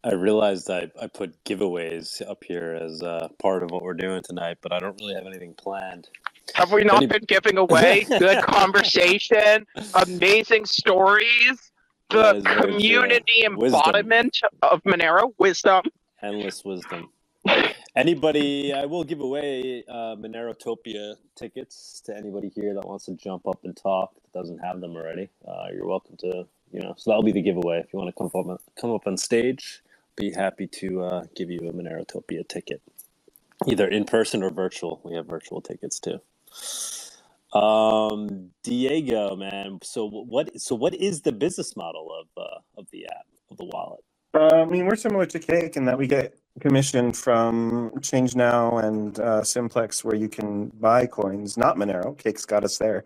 I realized I put giveaways up here as part of what we're doing tonight, but I don't really have anything planned. Have we not been giving away good conversation, amazing stories, the community embodiment of Monero wisdom? Endless wisdom. Anybody, I will give away Monerotopia tickets to anybody here that wants to jump up and talk that doesn't have them already. You're welcome to, so that'll be the giveaway. If you want to come up on stage, be happy to give you a Monerotopia ticket, either in person or virtual. We have virtual tickets too. Diego, man. So what is the business model of the app, of the wallet? I mean, we're similar to Cake in that we get commission from ChangeNow and Simplex, where you can buy coins, not Monero. Cake's got us there.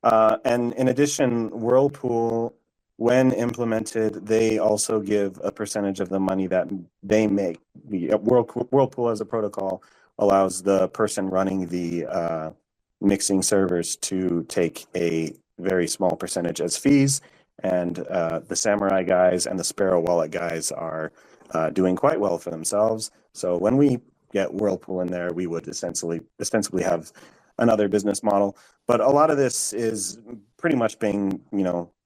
And in addition, Whirlpool, when implemented, they also give a percentage of the money that they make. Whirlpool as a protocol allows the person running the mixing servers to take a very small percentage as fees. And the Samurai guys and the Sparrow Wallet guys are doing quite well for themselves. So when we get Whirlpool in there, we would ostensibly have another business model. But a lot of this is pretty much being,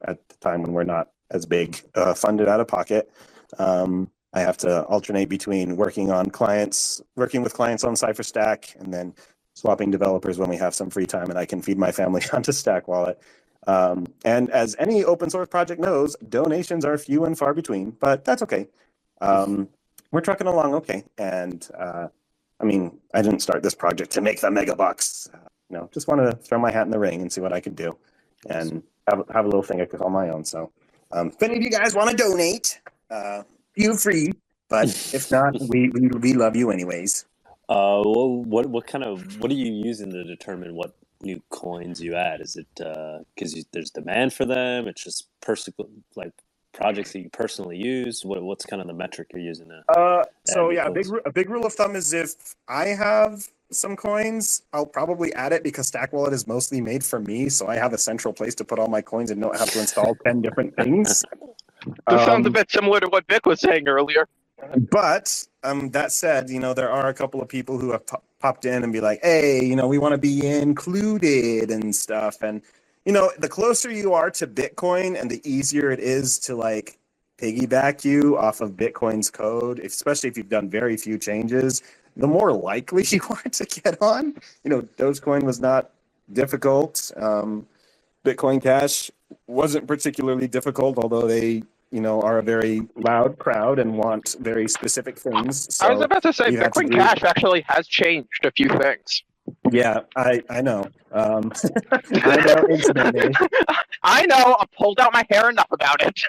at the time when we're not as big, funded out of pocket. I have to alternate between working with clients on CipherStack, and then swapping developers when we have some free time and I can feed my family onto Stack Wallet. And as any open source project knows, donations are few and far between, but that's okay. We're trucking along okay. And I mean, I didn't start this project to make the mega bucks. Just want to throw my hat in the ring and see what I can do, and have a little thing I could call my own. So if any of you guys want to donate, feel free. But if not, we love you anyways. Well, what are you using to determine what new coins you add? Is it because there's demand for them? It's just projects that you personally use. What's kind of the metric you're using to? So yeah, a big rule of thumb is if I have some coins, I'll probably add it because Stack Wallet is mostly made for me, so I have a central place to put all my coins and don't have to install 10 different things. This sounds a bit similar to what Vic was saying earlier. But that said, there are a couple of people who have popped in and be like, hey, we want to be included and stuff. And, the closer you are to Bitcoin and the easier it is to piggyback you off of Bitcoin's code, especially if you've done very few changes, the more likely you are to get on. Dogecoin was not difficult. Bitcoin Cash wasn't particularly difficult, although they are a very loud crowd and want very specific things. So I was about to say, Bitcoin Cash actually has changed a few things. Yeah, I know. I know incidentally. I know. I pulled out my hair enough about it.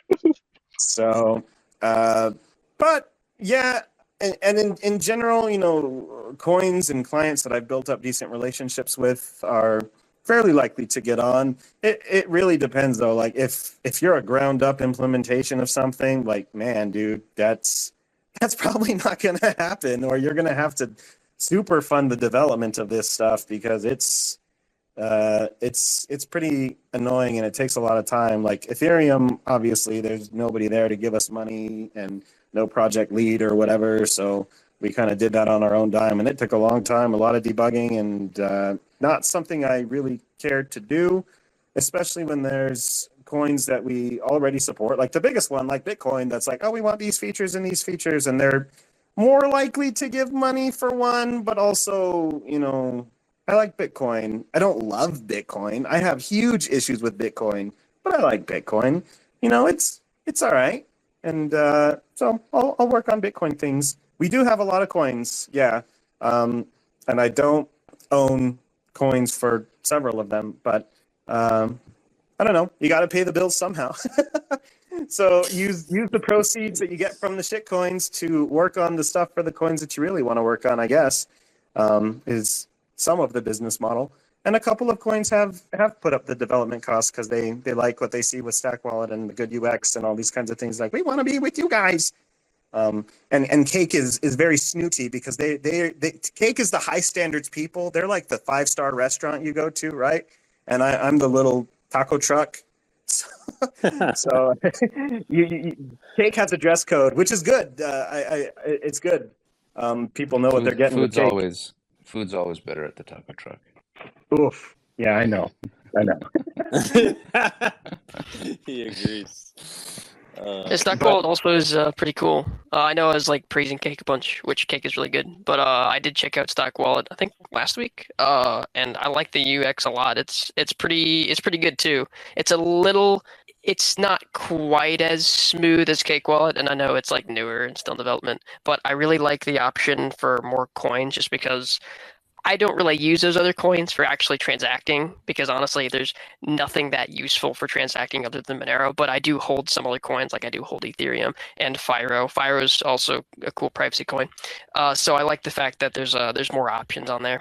So, but yeah, and in general, coins and clients that I've built up decent relationships with are fairly likely to get on. It really depends though. If you're a ground up implementation of something, man, dude, that's probably not gonna happen, or you're gonna have to super fund the development of this stuff because it's pretty annoying and it takes a lot of time. Ethereum, obviously there's nobody there to give us money and no project lead or whatever, so we kind of did that on our own dime, and it took a long time, a lot of debugging, and not something I really cared to do, especially when there's coins that we already support, like the biggest one, like Bitcoin, that's like, oh, we want these features and these features, and they're more likely to give money for one, but also, I like Bitcoin. I don't love Bitcoin. I have huge issues with Bitcoin, but I like Bitcoin. You know, it's all right. And so I'll work on Bitcoin things. We do have a lot of coins, yeah. And I don't own coins for several of them, but I don't know. You got to pay the bills somehow. So use the proceeds that you get from the shit coins to work on the stuff for the coins that you really want to work on, I guess, is some of the business model. And a couple of coins have put up the development costs because they like what they see with Stack Wallet and the good UX and all these kinds of things. Like, we want to be with you guys. And Cake is very snooty because they Cake is the high standards people. They're like the 5-star restaurant you go to, right? And I'm the little taco truck. So Cake has a dress code, which is good. It's good. People know what they're getting with Cake. Food's always better at the taco truck. Oof. Yeah, I know. He agrees. Stock Wallet also is pretty cool. I know I was like praising Cake a bunch, which Cake is really good, but I did check out Stock Wallet I think last week, and I like the UX a lot. It's pretty good too. It's not quite as smooth as Cake Wallet, and I know it's like newer and still in development, but I really like the option for more coins just because I don't really use those other coins for actually transacting because honestly, there's nothing that useful for transacting other than Monero, but I do hold some other coins, like I do hold Ethereum and Firo. Firo is also a cool privacy coin. So I like the fact that there's more options on there.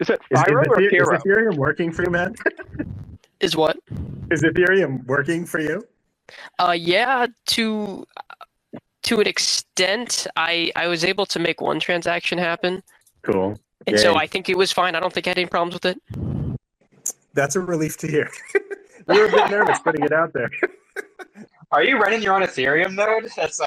Is it Firo or Firo? Is Ethereum working for you, man? Is what? Is Ethereum working for you? Yeah, to an extent. I was able to make one transaction happen. Cool. And so I think it was fine. I don't think I had any problems with it. That's a relief to hear. We were a bit nervous putting it out there. Are you running your own Ethereum node? That's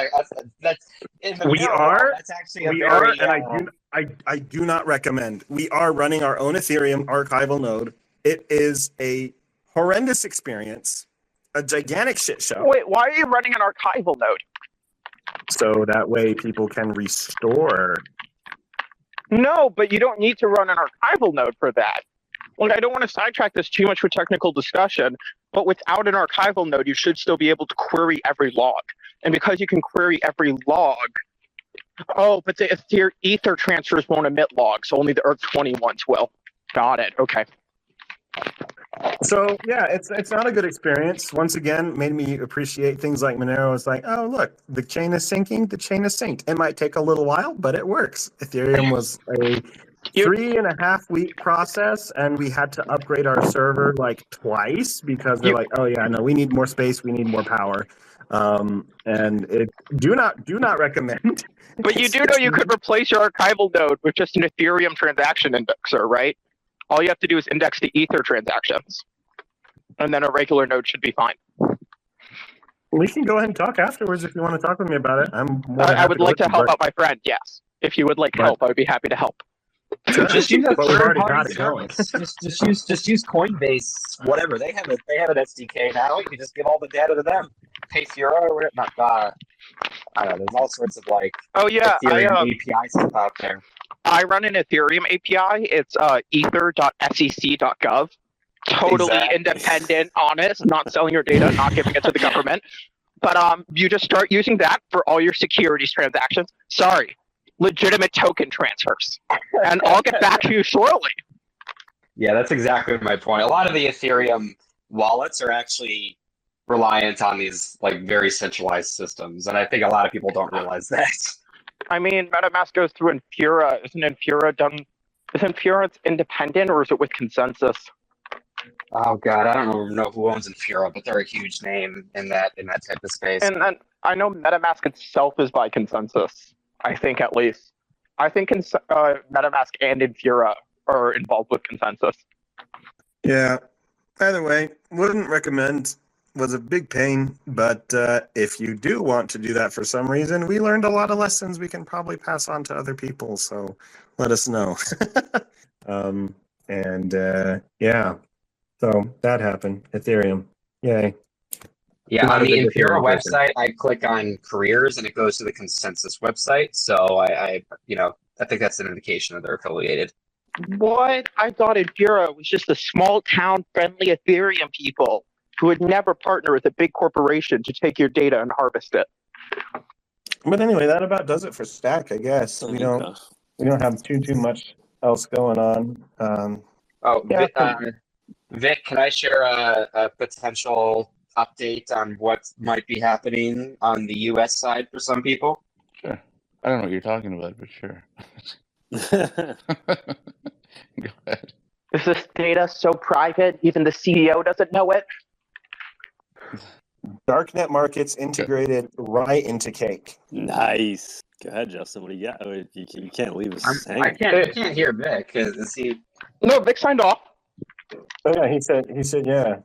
in the we are. That's actually and I do not recommend. We are running our own Ethereum archival node. It is a horrendous experience, a gigantic shit show. Wait, why are you running an archival node? So that way people can restore. No, but you don't need to run an archival node for that. Like, I don't want to sidetrack this too much for technical discussion, but without an archival node, you should still be able to query every log. And because you can query every log, but the Ether transfers won't emit logs, so only the ERC20 ones will. Got it. Okay. So yeah, it's not a good experience. Once again, made me appreciate things like Monero. It's like, oh look, the chain is syncing, the chain is synced. It might take a little while, but it works. Ethereum was a 3.5 week process, and we had to upgrade our server like twice because they're like, oh yeah, no, we need more space, we need more power. And it do not recommend. But you do know you could replace your archival node with just an Ethereum transaction indexer, right? All you have to do is index the Ether transactions, and then a regular node should be fine. We can go ahead and talk afterwards if you want to talk with me about it. I would like to help out my friend, yes. If you would like help, I would be happy to help. Just use a But we've already got third-party it going. service. Just use Coinbase, whatever. They have an SDK now. You can just give all the data to them. Pay Firo or whatever. I don't know. There's all sorts of like Ethereum API stuff out there. I run an Ethereum API. It's ether.sec.gov. Totally independent, honest, not selling your data, not giving it to the government. But you just start using that for all your securities transactions. Sorry, legitimate token transfers. And I'll get back to you shortly. Yeah, that's exactly my point. A lot of the Ethereum wallets are actually reliant on these like very centralized systems, and I think a lot of people don't realize that. I mean, MetaMask goes through Infura. Isn't Infura independent, or is it with consensus? Oh god, I don't know who owns Infura, but they're a huge name in that type of space. And then I know MetaMask itself is by consensus. I think at least. I think MetaMask and Infura are involved with consensus. Yeah. Either way, wouldn't recommend. Was a big pain, but if you do want to do that for some reason, we learned a lot of lessons we can probably pass on to other people, so let us know. Yeah, so that happened. Ethereum, yay. Yeah, on the Infura website, I click on careers and it goes to the consensus website, so I think that's an indication that they're affiliated. What? I thought Infura was just a small town friendly Ethereum people. who would never partner with a big corporation to take your data and harvest it. But anyway, that about does it for Stack, I guess. We don't have too much else going on. Vic, can I share a potential update on what might be happening on the U.S. side for some people? Sure. I don't know what you're talking about, but sure. Go ahead. Is this data so private, even the CEO doesn't know it? Darknet markets integrated right into Cake. Nice. Go ahead, Justin. What do you got? You can't leave us hanging. I can't hear Vic. Is he? No, Vic signed off. Oh yeah, he said yeah.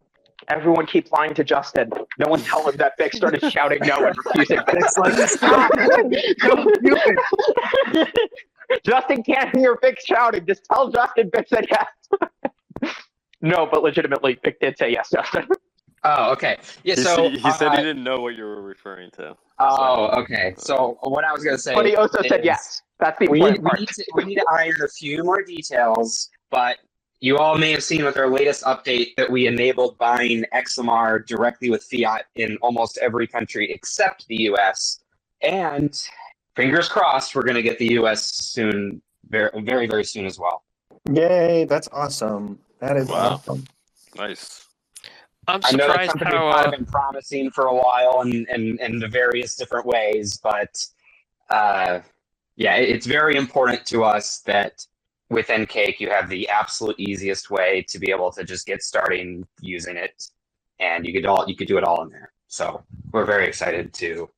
Everyone keeps lying to Justin. No one tell him that Vic started shouting no and refusing. Vic's like, stop! Justin can't hear Vic shouting. Just tell Justin Vic said yes. No, but legitimately, Vic did say yes, Justin. Oh, okay. Yeah. He So said he didn't know what you were referring to. Oh, okay. So what I was going to say, but he also said yes. That's the important part. We need to iron a few more details, but you all may have seen with our latest update that we enabled buying XMR directly with fiat in almost every country except the US. And fingers crossed, we're going to get the US soon, very, very, very soon as well. Yay, that's awesome. That is awesome. Nice. I'm I know that surprised company how have been promising for a while in the various different ways, but yeah, it's very important to us that within Cake you have the absolute easiest way to be able to just get starting using it, and you could do it all in there. So we're very excited to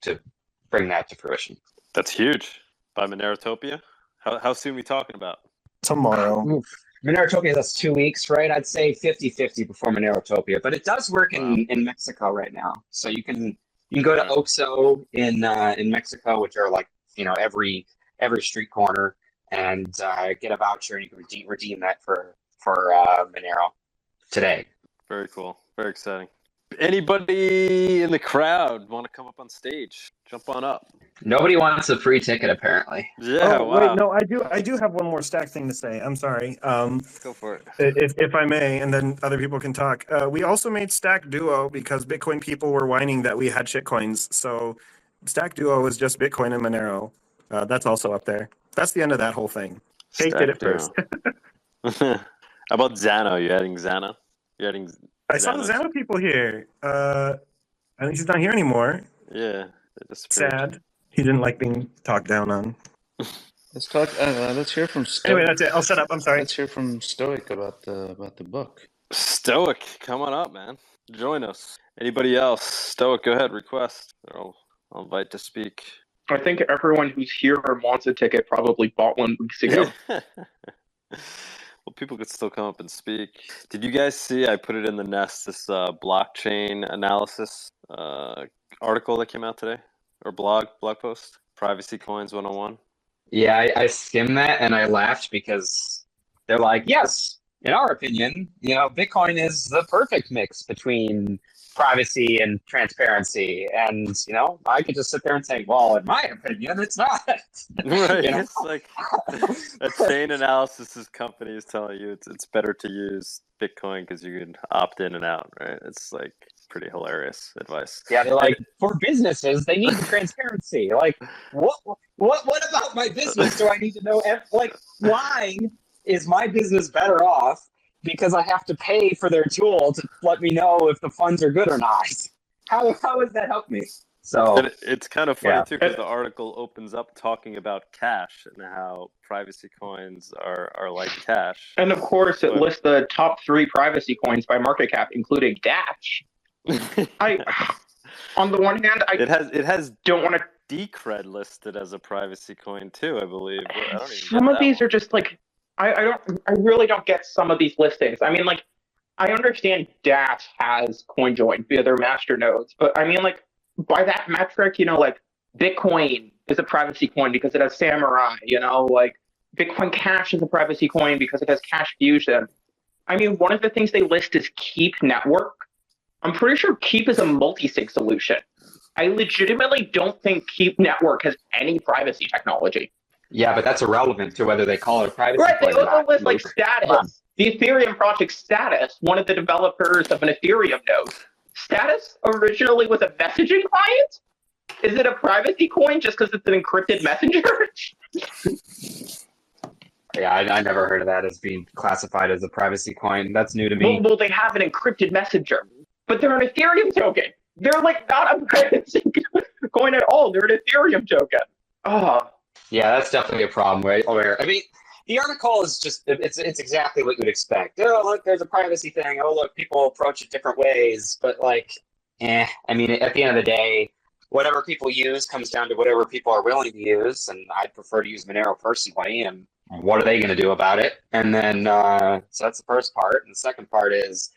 bring that to fruition. That's huge. By Monerotopia? How soon are we talking about? Tomorrow. Monerotalk is 2 weeks, right? I'd say 50-50 before Monerotopia, but it does work in Mexico right now. So you can go to Oxxo in Mexico, which are like, every street corner, and get a voucher, and you can redeem that for Monero today. Very cool. Very exciting. Anybody in the crowd want to come up on stage? Jump on up. Nobody wants a free ticket, apparently. Yeah, oh, wow. Wait, no, I do have one more Stack thing to say. I'm sorry. Go for it. If I may, and then other people can talk. We also made Stack Duo because Bitcoin people were whining that we had shitcoins. So Stack Duo is just Bitcoin and Monero. That's also up there. That's the end of that whole thing. Cake did it first. How about Xano? You adding Xano? I saw the Xano people here. I think he's not here anymore. Yeah. Sad. He didn't like being talked down on. Let's hear from Stoic. Anyway, that's it. I'll shut up. I'm sorry. Let's hear from Stoic about the book. Stoic, come on up, man. Join us. Anybody else? Stoic, go ahead. Request. I'll invite to speak. I think everyone who's here or wants a ticket probably bought one weeks ago. Well, people could still come up and speak. Did you guys see? I put it in the nest. This blockchain analysis article that came out today, or blog post. Privacy Coins 101. Yeah, I skimmed that and I laughed because they're like, yes, in our opinion, Bitcoin is the perfect mix between privacy and transparency. And, I could just sit there and say, well, in my opinion, it's not. Right. It's like that same analysis company is telling you it's better to use Bitcoin because you can opt in and out, right? It's like pretty hilarious advice. Yeah, they're like, for businesses, they need the transparency. Like, what about my business do I need to know? Like, why is my business better off because I have to pay for their tool to let me know if the funds are good or not? How does that help me? So and it's kind of funny too, because the article opens up talking about cash and how privacy coins are like cash. And of course, it lists the top 3 privacy coins by market cap, including Dash. On the one hand, it has don't want to Decred listed as a privacy coin too, I believe. I don't even some of these are just like I really don't get some of these listings. I mean, like, I understand Dash has CoinJoin via their master nodes, but I mean, like, by that metric, like Bitcoin is a privacy coin because it has Samurai, like Bitcoin Cash is a privacy coin because it has Cash Fusion. I mean, one of the things they list is Keep Network. I'm pretty sure Keep is a multi-sig solution. I legitimately don't think Keep Network has any privacy technology. Yeah, but that's irrelevant to whether they call it a privacy right, coin. They also list like Status. The Ethereum project Status, one of the developers of an Ethereum node. Status originally was a messaging client? Is it a privacy coin just because it's an encrypted messenger? Yeah, I never heard of that as being classified as a privacy coin. That's new to me. Well, they have an encrypted messenger, but they're an Ethereum token. They're like not a privacy coin at all. They're an Ethereum token. Oh. Yeah, that's definitely a problem. Where I mean, the article is just it's exactly what you'd expect. Oh, look, there's a privacy thing. Oh, look, people approach it different ways. But like, I mean, at the end of the day, whatever people use comes down to whatever people are willing to use, and I'd prefer to use Monero personally. And what are they going to do about it? And then, so that's the first part. And the second part is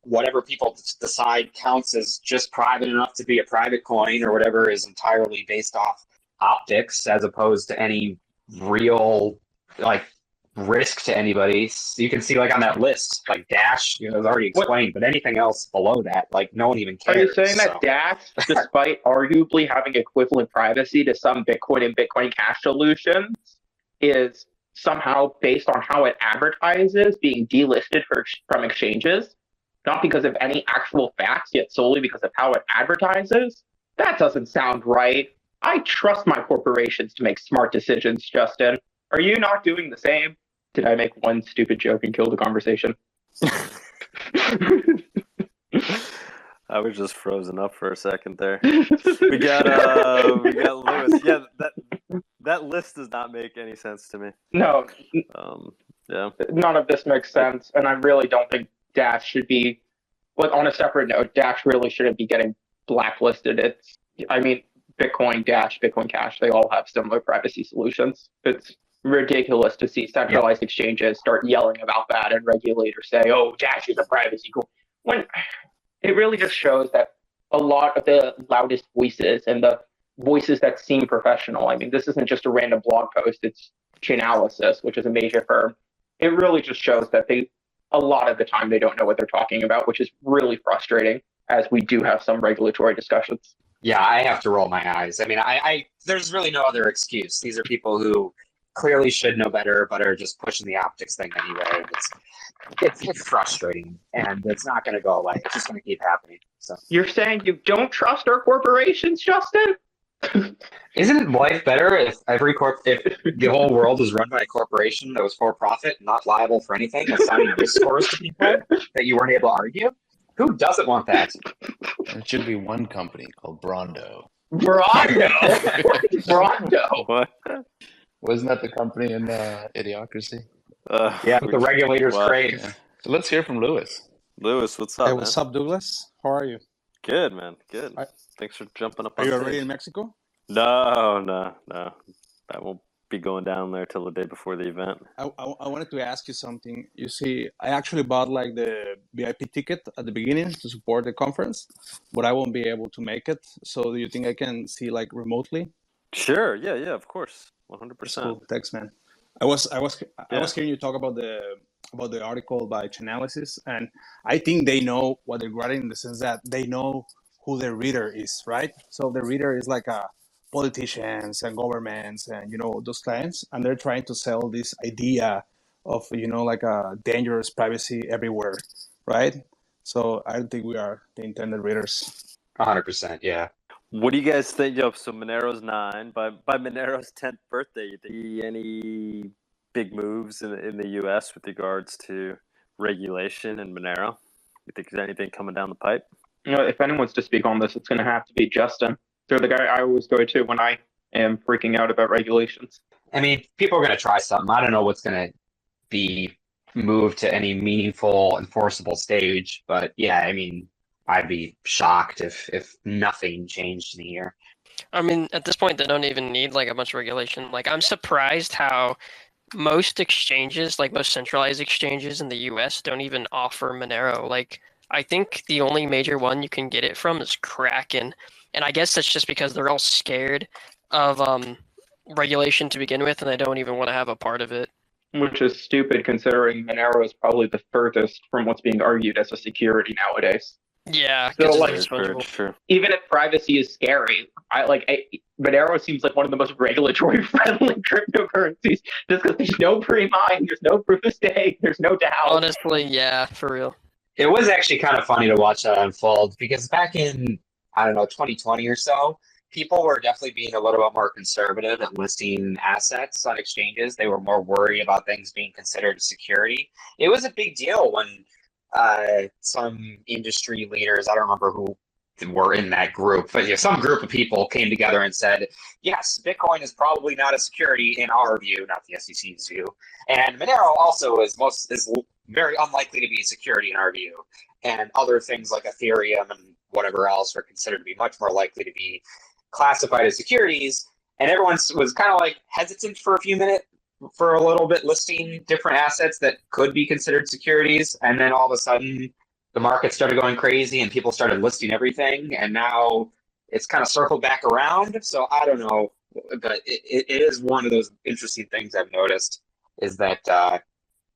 whatever people decide counts as just private enough to be a private coin, or whatever is entirely based off optics as opposed to any real like risk to anybody. So you can see like on that list, like Dash, it was already explained, but anything else below that, like no one even cares. Are you saying that Dash, despite arguably having equivalent privacy to some Bitcoin and Bitcoin Cash solutions, is somehow based on how it advertises being delisted from exchanges, not because of any actual facts, yet solely because of how it advertises? That doesn't sound right. I trust my corporations to make smart decisions, Justin. Are you not doing the same? Did I make one stupid joke and kill the conversation? I was just frozen up for a second there. We got Lewis. Yeah, that list does not make any sense to me. No. Yeah. None of this makes sense, and I really don't think Dash should be. But on a separate note, Dash really shouldn't be getting blacklisted. Bitcoin, Dash, Bitcoin Cash, they all have similar privacy solutions. It's ridiculous to see centralized exchanges start yelling about that and regulators say, oh, Dash is a privacy coin. When it really just shows that a lot of the loudest voices and the voices that seem professional, I mean, this isn't just a random blog post, it's Chainalysis, which is a major firm. It really just shows that a lot of the time they don't know what they're talking about, which is really frustrating as we do have some regulatory discussions. Yeah, I have to roll my eyes. I mean, there's really no other excuse. These are people who clearly should know better, but are just pushing the optics thing anyway. It's frustrating, and it's not going to go away. It's just going to keep happening. So you're saying you don't trust our corporations, Justin? Isn't life better if if the whole world was run by a corporation that was for profit, not liable for anything, assigning risk scores to people that you weren't able to argue? Who doesn't want that? It should be one company called Brondo. Brondo? What? Wasn't that the company in Idiocracy? Yeah, but the regulators crave. Yeah. So let's hear from Lewis. Lewis, what's up, Hey, what's up, Douglas? How are you? Good, man. Good. Thanks for jumping up on Are you stage. already in Mexico? No. I won't be going down there till the day before the event. I wanted to ask you something. You see, I actually bought like the VIP ticket at the beginning to support the conference, but I won't be able to make it. So do you think I can see like remotely? Sure. Yeah, of course. 100%. Cool. Thanks, man. I was hearing you talk about the article by Chainalysis, and I think they know what they're writing in the sense that they know who their reader is, right? So the reader is like politicians and governments and those clients, and they're trying to sell this idea of like a dangerous privacy everywhere, right? So I don't think we are the intended readers. 100%, yeah. What do you guys think? So Monero's 9. By Monero's 10th birthday, you think any big moves in the U.S. with regards to regulation and Monero? You think there's anything coming down the pipe? If anyone's to speak on this, it's going to have to be Justin. They're the guy I always go to when I am freaking out about regulations. I mean, people are going to try something. I don't know what's going to be moved to any meaningful, enforceable stage, but yeah, I mean, I'd be shocked if nothing changed in a year. I mean, at this point, they don't even need like a bunch of regulation. Like, I'm surprised how most exchanges, like most centralized exchanges in the US, don't even offer Monero. Like, I think the only major one you can get it from is Kraken. And I guess that's just because they're all scared of regulation to begin with, and they don't even want to have a part of it. Which is stupid considering Monero is probably the furthest from what's being argued as a security nowadays. Yeah, so like sure. Even if privacy is scary, Monero seems like one of the most regulatory friendly cryptocurrencies, just because there's no pre-mine, there's no proof of stake, there's no DAO. Honestly, yeah, for real. It was actually kind of funny to watch that unfold because back in, I don't know, 2020 or so, people were definitely being a little bit more conservative at listing assets on exchanges. They were more worried about things being considered security. It was a big deal when some industry leaders, I don't remember who were in that group, but some group of people came together and said, yes, Bitcoin is probably not a security in our view, not the SEC's view. And Monero also is very unlikely to be a security in our view. And other things like Ethereum and whatever else are considered to be much more likely to be classified as securities. And everyone was kind of like hesitant for a little bit, listing different assets that could be considered securities. And then all of a sudden, the market started going crazy and people started listing everything. And now it's kind of circled back around. So I don't know, but it is one of those interesting things I've noticed is that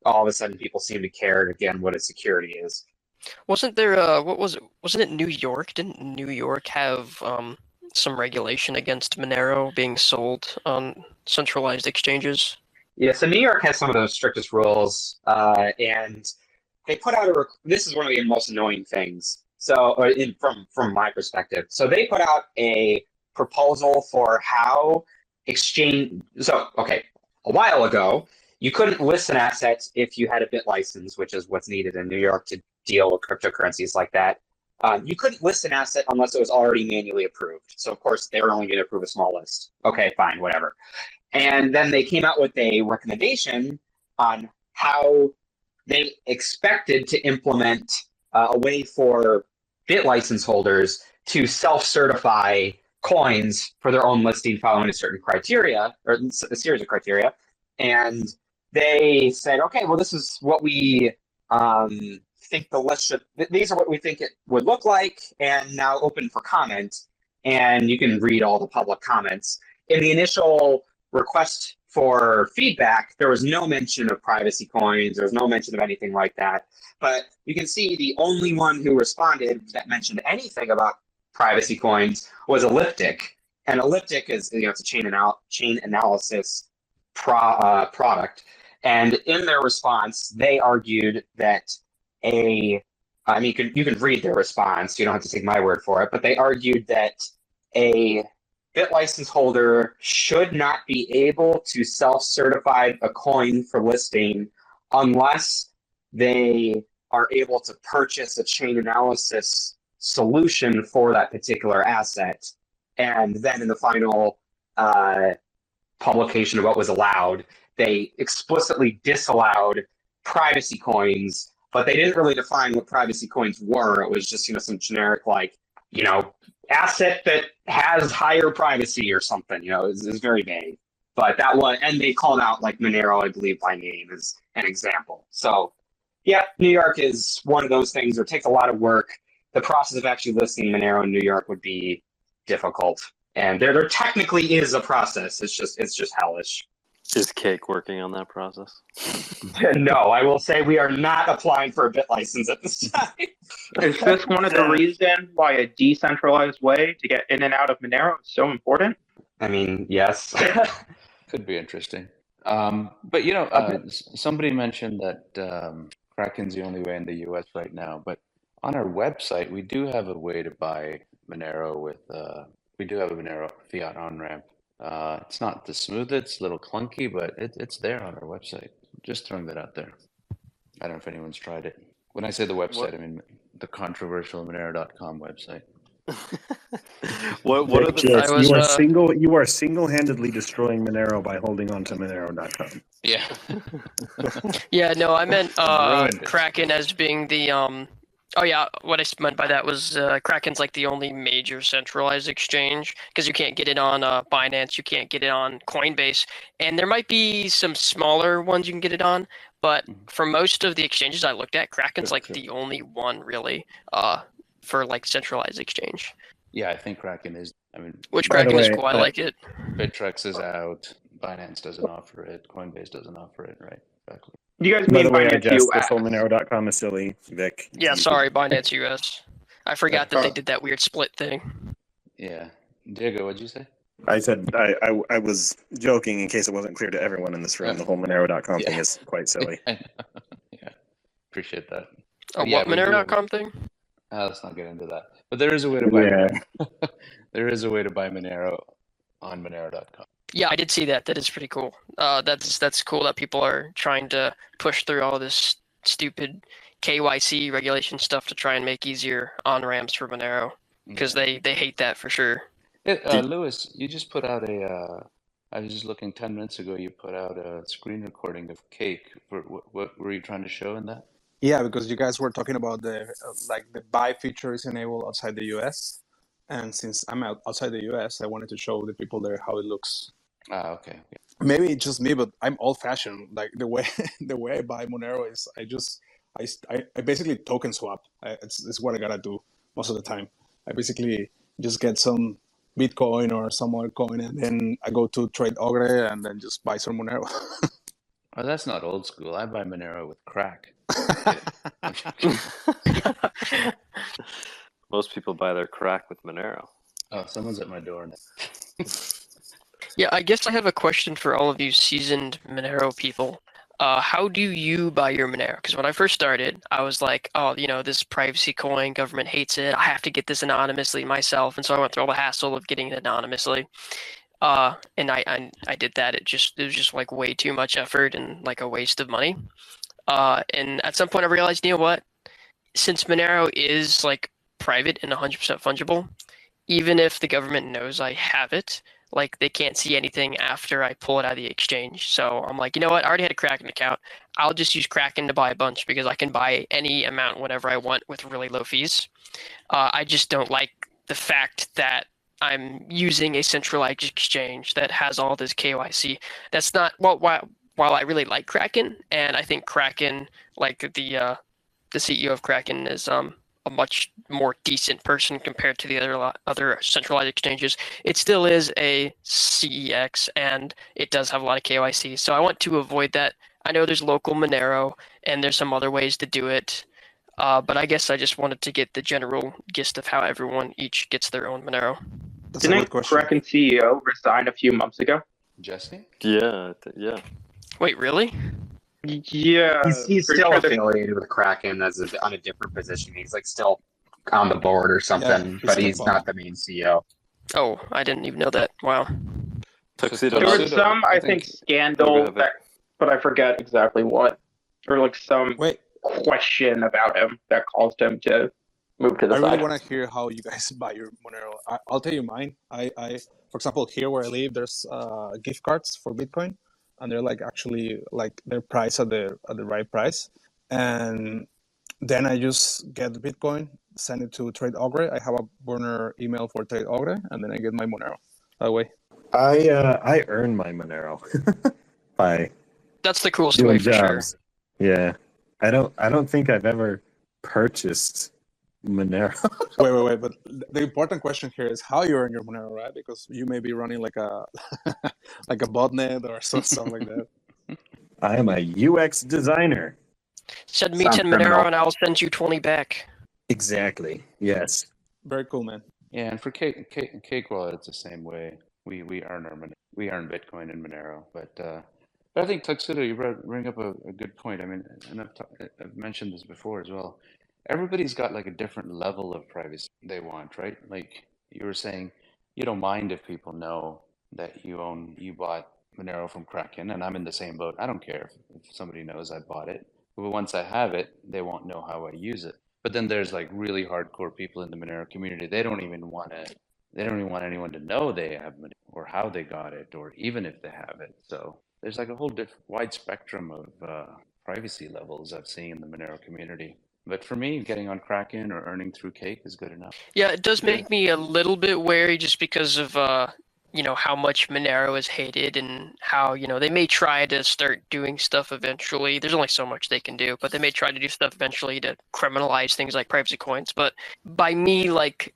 all of a sudden people seem to care again what a security is. Wasn't there what was it? Wasn't it New York? Didn't New York have some regulation against Monero being sold on centralized exchanges? Yeah, so New York has some of the strictest rules, and they put out this is one of the most annoying things. So, from my perspective, so they put out a proposal for how exchange. So, okay, a while ago, you couldn't list an asset if you had a bit license, which is what's needed in New York to deal with cryptocurrencies like that. You couldn't list an asset unless it was already manually approved. So, of course, they were only going to approve a small list. Okay, fine, whatever. And then they came out with a recommendation on how they expected to implement a way for bit license holders to self-certify coins for their own listing following a certain criteria, or a series of criteria. And they said, okay, well, this is what we think the list should, these are what we think it would look like, and now open for comment. And you can read all the public comments. In the initial request for feedback, there was no mention of privacy coins. There was no mention of anything like that. But you can see the only one who responded that mentioned anything about privacy coins was Elliptic. And Elliptic is, it's a chain analysis product. And in their response, they argued that you can read their response. You don't have to take my word for it. But they argued that a bit license holder should not be able to self-certify a coin for listing unless they are able to purchase a chain analysis solution for that particular asset. And then in the final publication of what was allowed, they explicitly disallowed privacy coins, but they didn't really define what privacy coins were. It was just, some generic, asset that has higher privacy or something, is very vague. But that one, and they called out Monero, I believe, by name as an example. So, yeah, New York is one of those things where it takes a lot of work. The process of actually listing Monero in New York would be difficult. And there technically is a process. It's just hellish. Is Cake working on that process? No, I will say we are not applying for a bit license at this time. Is this one of the reasons why a decentralized way to get in and out of Monero is so important? I mean, yes. Could be interesting. But somebody mentioned that Kraken's the only way in the US right now. But on our website, we do have a way to buy Monero we do have a Monero fiat on-ramp. It's not the smoothest, it's a little clunky, but it's there on our website. Just throwing that out there. I don't know if anyone's tried it. When I say the website, I mean the controversial Monero.com website. What are the you are single-handedly destroying Monero by holding on to Monero.com. Yeah. Yeah, no, I meant Kraken as being the Oh yeah, what I meant by that was Kraken's the only major centralized exchange because you can't get it on Binance, you can't get it on Coinbase, and there might be some smaller ones you can get it on, but for most of the exchanges I looked at, Kraken's the only one really for centralized exchange. Yeah, I think Kraken is. Which Kraken is cool. I like it. Bittrex is out. Binance doesn't offer it. Coinbase doesn't offer it. Right? Exactly. You guys By mean the way, I Binance guess US? this whole Monero.com is silly, Vic. Yeah, sorry, Binance US. I forgot that they did that weird split thing. Yeah. Diego, what'd you say? I said I was joking in case it wasn't clear to everyone in this room. The whole Monero.com thing is quite silly. Yeah. Appreciate that. Yeah, what we do. Monero.com thing? Let's not get into that. But there is a way to buy Monero. There is a way to buy Monero on Monero.com. Yeah, I did see that. That is pretty cool. That's cool that people are trying to push through all this stupid KYC regulation stuff to try and make easier on ramps for Monero because they hate that for sure. Lewis, you just put out I was just looking 10 minutes ago. You put out a screen recording of Cake. What were you trying to show in that? Yeah, because you guys were talking about the the buy feature is enabled outside the US, and since I'm outside the US, I wanted to show the people there how it looks. Okay. Yeah. Maybe it's just me, but I'm old-fashioned. Like the way I buy Monero is I basically token swap. It's what I gotta do most of the time. I basically just get some Bitcoin or some other coin, and then I go to Trade Ogre and then just buy some Monero. Oh, that's not old school. I buy Monero with crack. Most people buy their crack with Monero. Oh, someone's at my door now. Yeah, I guess I have a question for all of you seasoned Monero people. How do you buy your Monero? Because when I first started, I was like, oh, this privacy coin, government hates it. I have to get this anonymously myself. And so I went through all the hassle of getting it anonymously. And I did that. It was just like way too much effort and like a waste of money. And at some point I realized, you know what? Since Monero is like private and 100% fungible, even if the government knows I have it, like they can't see anything after I pull it out of the exchange. So I'm like, you know what? I already had a Kraken account. I'll just use Kraken to buy a bunch because I can buy any amount whenever I want with really low fees. I just don't like the fact that I'm using a centralized exchange that has all this KYC. That's not while I really like Kraken, and I think Kraken, like the CEO of Kraken, is a much more decent person compared to the other centralized exchanges. It still is a CEX, and it does have a lot of KYC. So I want to avoid that. I know there's local Monero, and there's some other ways to do it. But I guess I just wanted to get the general gist of how everyone each gets their own Monero. Didn't Kraken CEO resign a few months ago? Jesse? Yeah. Wait, really? Yeah. He's still affiliated with Kraken on a different position. He's like still on the board or something, but he's not the main CEO. Oh, I didn't even know that. Wow. Tuxedo. There was some, I think, scandal, but I forget exactly what. Or like some question about him that caused him to move to the side. I really want to hear how you guys buy your Monero. I'll tell you mine. I for example, here where I live, there's gift cards for Bitcoin, and they're like actually like they're priced at the right price. And then I just get the Bitcoin, send it to Trade Ogre. I have a burner email for Trade Ogre, and then I get my Monero that way. I earn my Monero by that's the coolest way for jobs. Sure. Yeah, I don't think I've ever purchased Monero. wait, but the important question here is how you earn your Monero, right? Because you may be running like a like a botnet or something like that. I am a UX designer. Send me 10 Monero and I'll send you 20 back. Exactly. Yes. Very cool, man. Yeah, and for Cake Wallet, it's the same way. We earn our we earn Bitcoin in Monero, but I think Tuxedo, you bring up a good point. I mean, and I've mentioned this before as well. Everybody's got like a different level of privacy they want, right? Like you were saying, you don't mind if people know that you bought Monero from Kraken, and I'm in the same boat. I don't care if somebody knows I bought it, but once I have it, they won't know how I use it. But then there's like really hardcore people in the Monero community. They don't even want anyone to know they have Monero or how they got it, or even if they have it. So there's like a whole wide spectrum of privacy levels I've seen in the Monero community. But for me, getting on Kraken or earning through Cake is good enough. Yeah, it does make me a little bit wary just because of how much Monero is hated and how, they may try to start doing stuff eventually. There's only so much they can do, but they may try to do stuff eventually to criminalize things like privacy coins. But by me, like,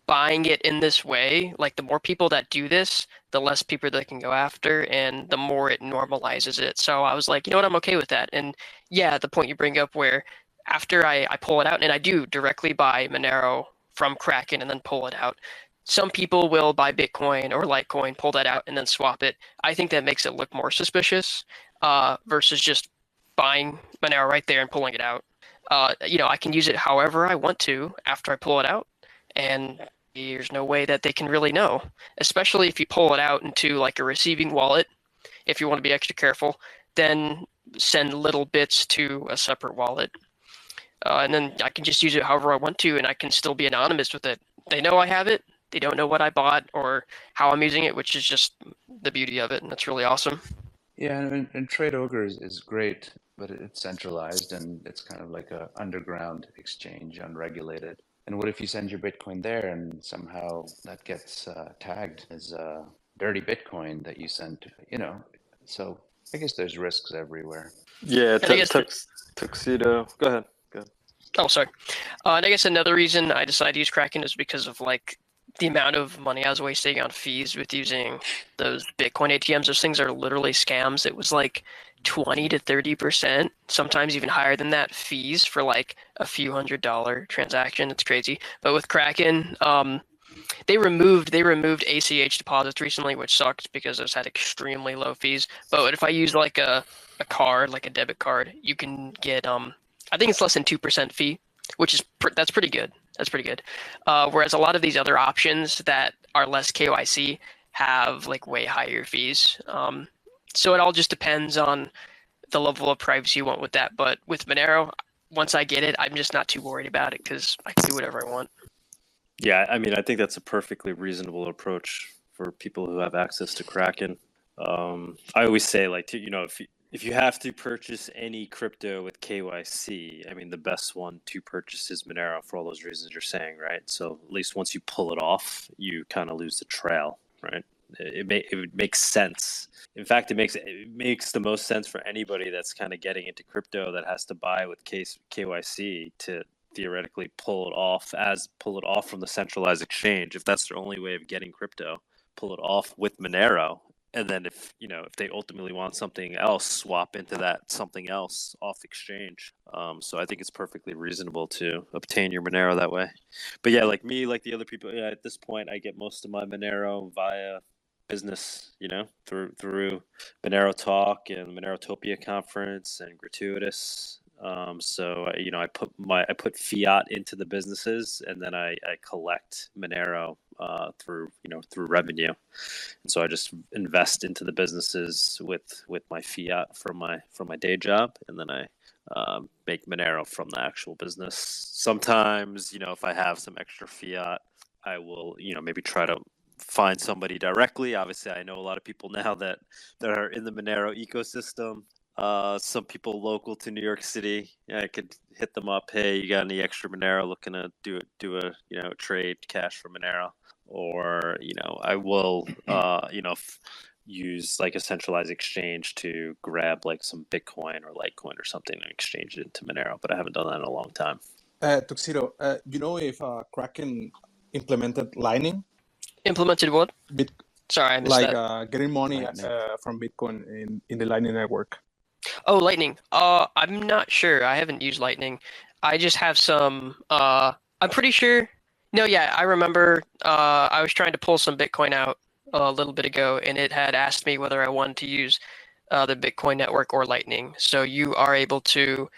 buying it in this way, like, the more people that do this, the less people they can go after, and the more it normalizes it. So I was like, you know what, I'm okay with that. And yeah, the point you bring up where after I pull it out, and I do directly buy Monero from Kraken and then pull it out, some people will buy Bitcoin or Litecoin, pull that out, and then swap it. I think that makes it look more suspicious versus just buying Monero right there and pulling it out. I can use it however I want to after I pull it out, and there's no way that they can really know, especially if you pull it out into like a receiving wallet. If you want to be extra careful, then send little bits to a separate wallet. And then I can just use it however I want to, and I can still be anonymous with it. They know I have it. They don't know what I bought or how I'm using it, which is just the beauty of it, and that's really awesome. Yeah, and Trade Ogre is great, but it's centralized and it's kind of like a underground exchange, unregulated. And what if you send your Bitcoin there and somehow that gets tagged as dirty Bitcoin that you sent, So I guess there's risks everywhere. Yeah, And I guess Tuxedo. Go ahead. Oh, sorry. And I guess another reason I decided to use Kraken is because of like the amount of money I was wasting on fees with using those Bitcoin ATMs. Those things are literally scams. It was like 20 to 30%, sometimes even higher than that, fees for like a few $100 transaction. It's crazy. But with Kraken, they removed ACH deposits recently, which sucked because those had extremely low fees. But if I use like a card, like a debit card, you can get I think it's less than 2% fee, which is that's pretty good. That's pretty good. Whereas a lot of these other options that are less KYC have like way higher fees. So it all just depends on the level of privacy you want with that. But with Monero, once I get it, I'm just not too worried about it because I can do whatever I want. Yeah, I mean, I think that's a perfectly reasonable approach for people who have access to Kraken. I always say, like, if you have to purchase any crypto with KYC, I mean, the best one to purchase is Monero for all those reasons you're saying, right? So at least once you pull it off, you kind of lose the trail, right? It makes sense. In fact, it makes the most sense for anybody that's kind of getting into crypto that has to buy with KYC to theoretically pull it off from the centralized exchange. If that's their only way of getting crypto, pull it off with Monero. And then if they ultimately want something else, swap into that something else off exchange. So I think it's perfectly reasonable to obtain your Monero that way. But yeah, like me, like the other people, yeah, at this point, I get most of my Monero via business, through Monero Talk and Monerotopia conference and Gratuitous. So I put fiat into the businesses, and then I collect Monero through revenue, and so I just invest into the businesses with my fiat from my day job, and then I make Monero from the actual business. Sometimes if I have some extra fiat, I will maybe try to find somebody directly. Obviously, I know a lot of people now that are in the Monero ecosystem. Some people local to New York City, I could hit them up. Hey, you got any extra Monero? Looking to do a trade cash for Monero, or I will use like a centralized exchange to grab like some Bitcoin or Litecoin or something and exchange it into Monero. But I haven't done that in a long time. Tuxedo, if Kraken implemented Lightning? Implemented what? Sorry, I missed that. Getting money from Bitcoin in the Lightning network. Oh, Lightning. I'm not sure. I haven't used Lightning. I just have some. I'm pretty sure. No, yeah, I remember. I was trying to pull some Bitcoin out a little bit ago, and it had asked me whether I wanted to use the Bitcoin network or Lightning. So you are able to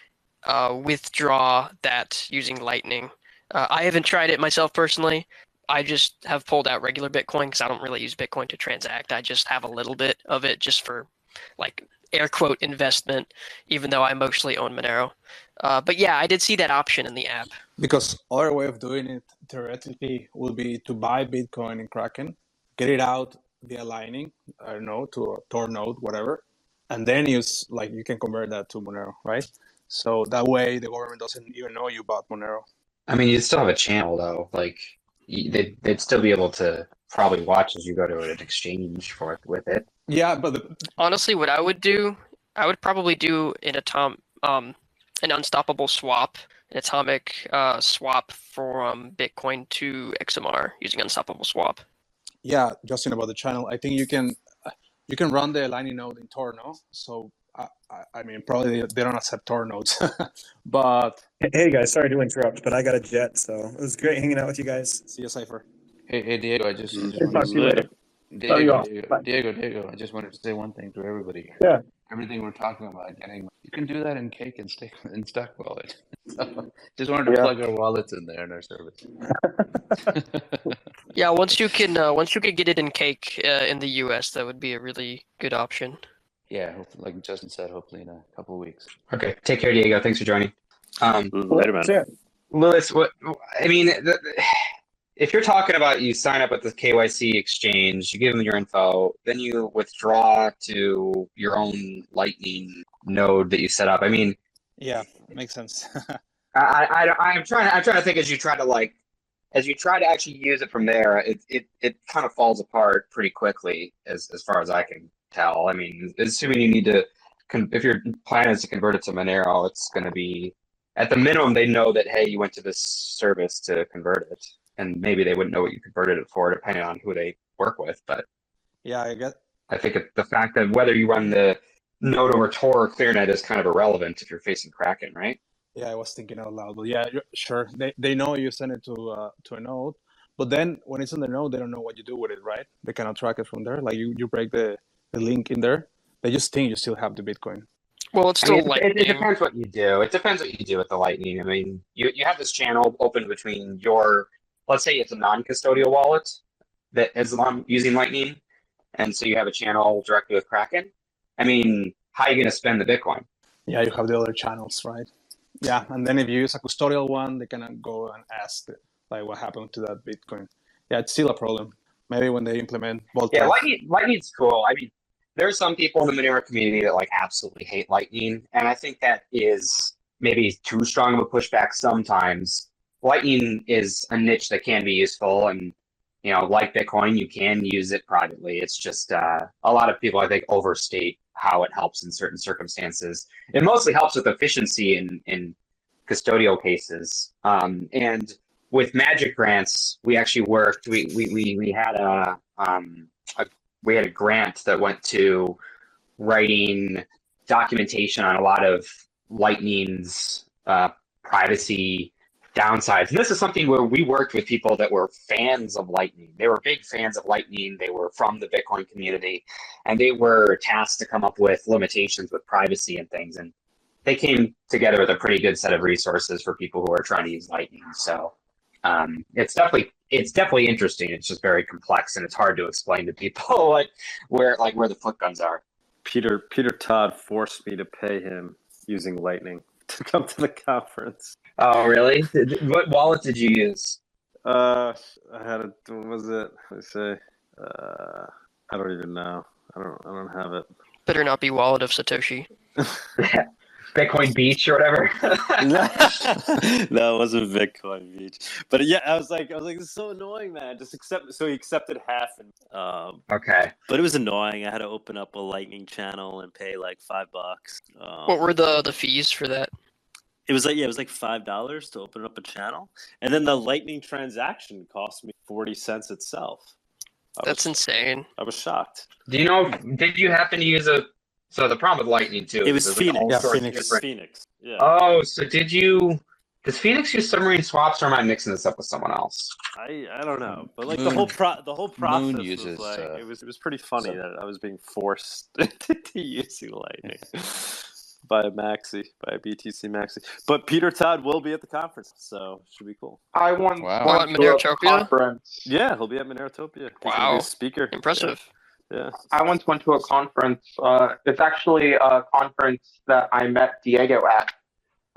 withdraw that using Lightning. I haven't tried it myself personally. I just have pulled out regular Bitcoin because I don't really use Bitcoin to transact. I just have a little bit of it just for like air quote investment, even though I mostly own Monero. But yeah, I did see that option in the app. Because other way of doing it theoretically would be to buy Bitcoin in Kraken, get it out via Lightning, I don't know, to a Tor node, whatever, and then you can convert that to Monero, right? So that way the government doesn't even know you bought Monero. I mean, you'd still have a channel though. Like they'd still be able to probably watch as you go to an exchange with it. Yeah, but honestly, what I would do, I would probably do an unstoppable swap, an atomic swap from Bitcoin to XMR using unstoppable swap. Yeah, Justin, about the channel, I think you can run the Lightning node in Tor, no? So I mean, probably they don't accept Tor nodes, but hey guys, sorry to interrupt, but I got a jet, so it was great hanging out with you guys. See you, Cypher. Hey Diego, I just talk to you later. Diego, I just wanted to say one thing to everybody. Yeah. everything we're talking about getting. You can do that in Cake and Stack Wallet. So, just wanted to plug our wallets in there in our service. Yeah, once you can get it in Cake in the U.S., that would be a really good option. Yeah, like Justin said, hopefully in a couple of weeks. Okay, take care, Diego. Thanks for joining. Later, man. Sure. Lewis, if you're talking about you sign up with the KYC exchange, you give them your info, then you withdraw to your own Lightning node that you set up. I mean, Yeah, makes sense. I'm trying to think as you try to actually use it from there, it kind of falls apart pretty quickly as far as I can tell. I mean, assuming you need to, if your plan is to convert it to Monero, it's going to be at the minimum they know that hey, you went to this service to convert it, and maybe they wouldn't know what you converted it for depending on who they work with. But Yeah, I guess. I think the fact that whether you run the node over Tor or ClearNet is kind of irrelevant if you're facing Kraken, right? Yeah, I was thinking out loud, but yeah, sure. They know you send it to a node, but then when it's on the node, they don't know what you do with it, right? They cannot track it from there. Like you break the link in there, they just think you still have the Bitcoin. Well, it's still Lightning. It depends what you do. It depends what you do with the Lightning. I mean, you have this channel open between your, let's say it's a non-custodial wallet that is using Lightning, and so you have a channel directly with Kraken. I mean, how are you going to spend the Bitcoin? Yeah, you have the other channels, right? Yeah, and then if you use a custodial one, they can go and ask like what happened to that Bitcoin. Yeah, it's still a problem. Maybe when they implement Vault. Yeah, Lightning's cool. I mean, there are some people in the Monero community that like absolutely hate Lightning, and I think that is maybe too strong of a pushback sometimes. Lightning is a niche that can be useful, and like Bitcoin, you can use it privately. It's just a lot of people, I think, overstate how it helps in certain circumstances. It mostly helps with efficiency in custodial cases. And with Magic Grants, we actually worked. We had a grant that went to writing documentation on a lot of Lightning's privacy downsides. And this is something where we worked with people that were fans of Lightning. They were big fans of Lightning. They were from the Bitcoin community, and they were tasked to come up with limitations with privacy and things. And they came together with a pretty good set of resources for people who are trying to use Lightning. So it's definitely interesting. It's just very complex, and it's hard to explain to people where the foot guns are. Peter Todd forced me to pay him using Lightning to come to the conference. Oh, really? What wallet did you use? I had what was it? Let's say, I don't even know. I don't have it. Better not be Wallet of Satoshi. Bitcoin Beach or whatever. No, it wasn't Bitcoin Beach. But yeah, I was like, this is so annoying, man. Just accept. So he accepted half, and okay. But it was annoying. I had to open up a Lightning channel and pay like $5. What were the fees for that? It was like $5 to open up a channel, and then the Lightning transaction cost me 40 cents itself. That's insane. I was shocked. Do you know? Did you happen to use a? So the problem with Lightning too. It was Phoenix. Phoenix. Yeah. Oh, so did you? Does Phoenix use submarine swaps, or am I mixing this up with someone else? I don't know, but like the whole process uses, was like it was pretty funny that I was being forced to using Lightning. By a BTC Maxi. But Peter Todd will be at the conference, so should be cool. I went at to a Monerotopia? conference. Yeah, he'll be at Monerotopia. Wow. He's a speaker. Impressive. Yeah. I once went to a conference. It's actually a conference that I met Diego at.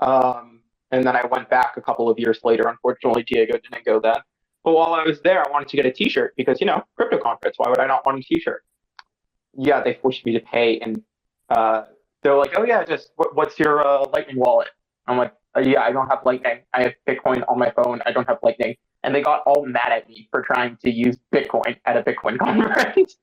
And then I went back a couple of years later. Unfortunately, Diego didn't go then. But while I was there, I wanted to get a t-shirt because, crypto conference. Why would I not want a t-shirt? Yeah, they forced me to pay, and they're like, oh, yeah, just what's your Lightning wallet? I'm like, yeah, I don't have Lightning. I have Bitcoin on my phone. I don't have Lightning. And they got all mad at me for trying to use Bitcoin at a Bitcoin conference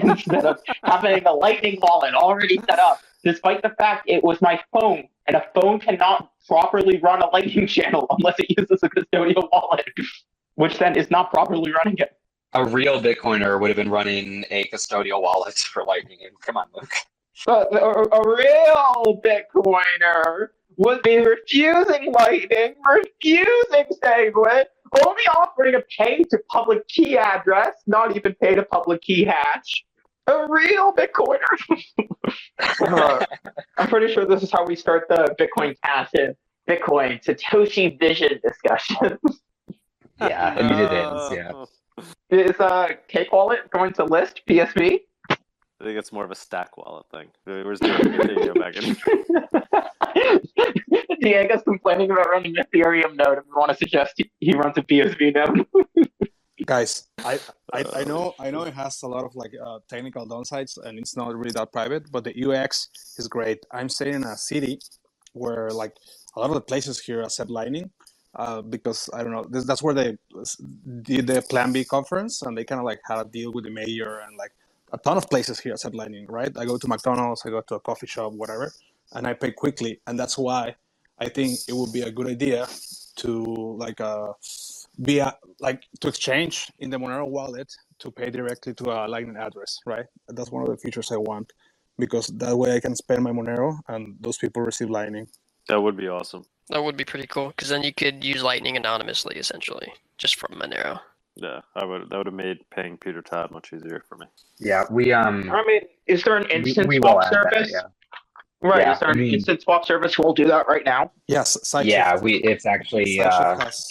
instead of having a Lightning wallet already set up, despite the fact it was my phone, and a phone cannot properly run a Lightning channel unless it uses a custodial wallet, which then is not properly running it. A real Bitcoiner would have been running a custodial wallet for Lightning. Come on, Luke. But a real Bitcoiner would be refusing Lightning, refusing SegWit, only offering a pay to public key address, not even pay to public key hash, A real Bitcoiner. I'm pretty sure this is how we start the Bitcoin Cash and Bitcoin Satoshi Vision discussion. Yeah, No. indeed it is. Yeah. Is Cake Wallet going to list PSV? I think it's more of a stack wallet thing. Where's Diego back in? Diego's complaining about running an Ethereum node. If you want to suggest he runs a PSV node. Guys, I know it has a lot of like technical downsides, and it's not really that private, but the UX is great. I'm staying in a city where like a lot of the places here accept Lightning, because I don't know, that's where they did the Plan B conference, and they kind of like had a deal with the mayor, and like a ton of places here accept Lightning, right? I go to McDonald's, I go to a coffee shop, whatever, and I pay quickly, and that's why I think it would be a good idea to like to exchange in the Monero wallet to pay directly to a Lightning address, right? That's one of the features I want, because that way I can spend my Monero and those people receive Lightning. That would be awesome. That would be pretty cool, because then you could use Lightning anonymously, essentially, just from Monero. Yeah, that would have made paying Peter Todd much easier for me. Yeah, we I mean, is there an instant we swap will add that, service? yeah. Right, Yeah, is there I an mean- instant swap service? We'll do that right now. Yes, Sideshift. Yeah, it's actually Sideshift has-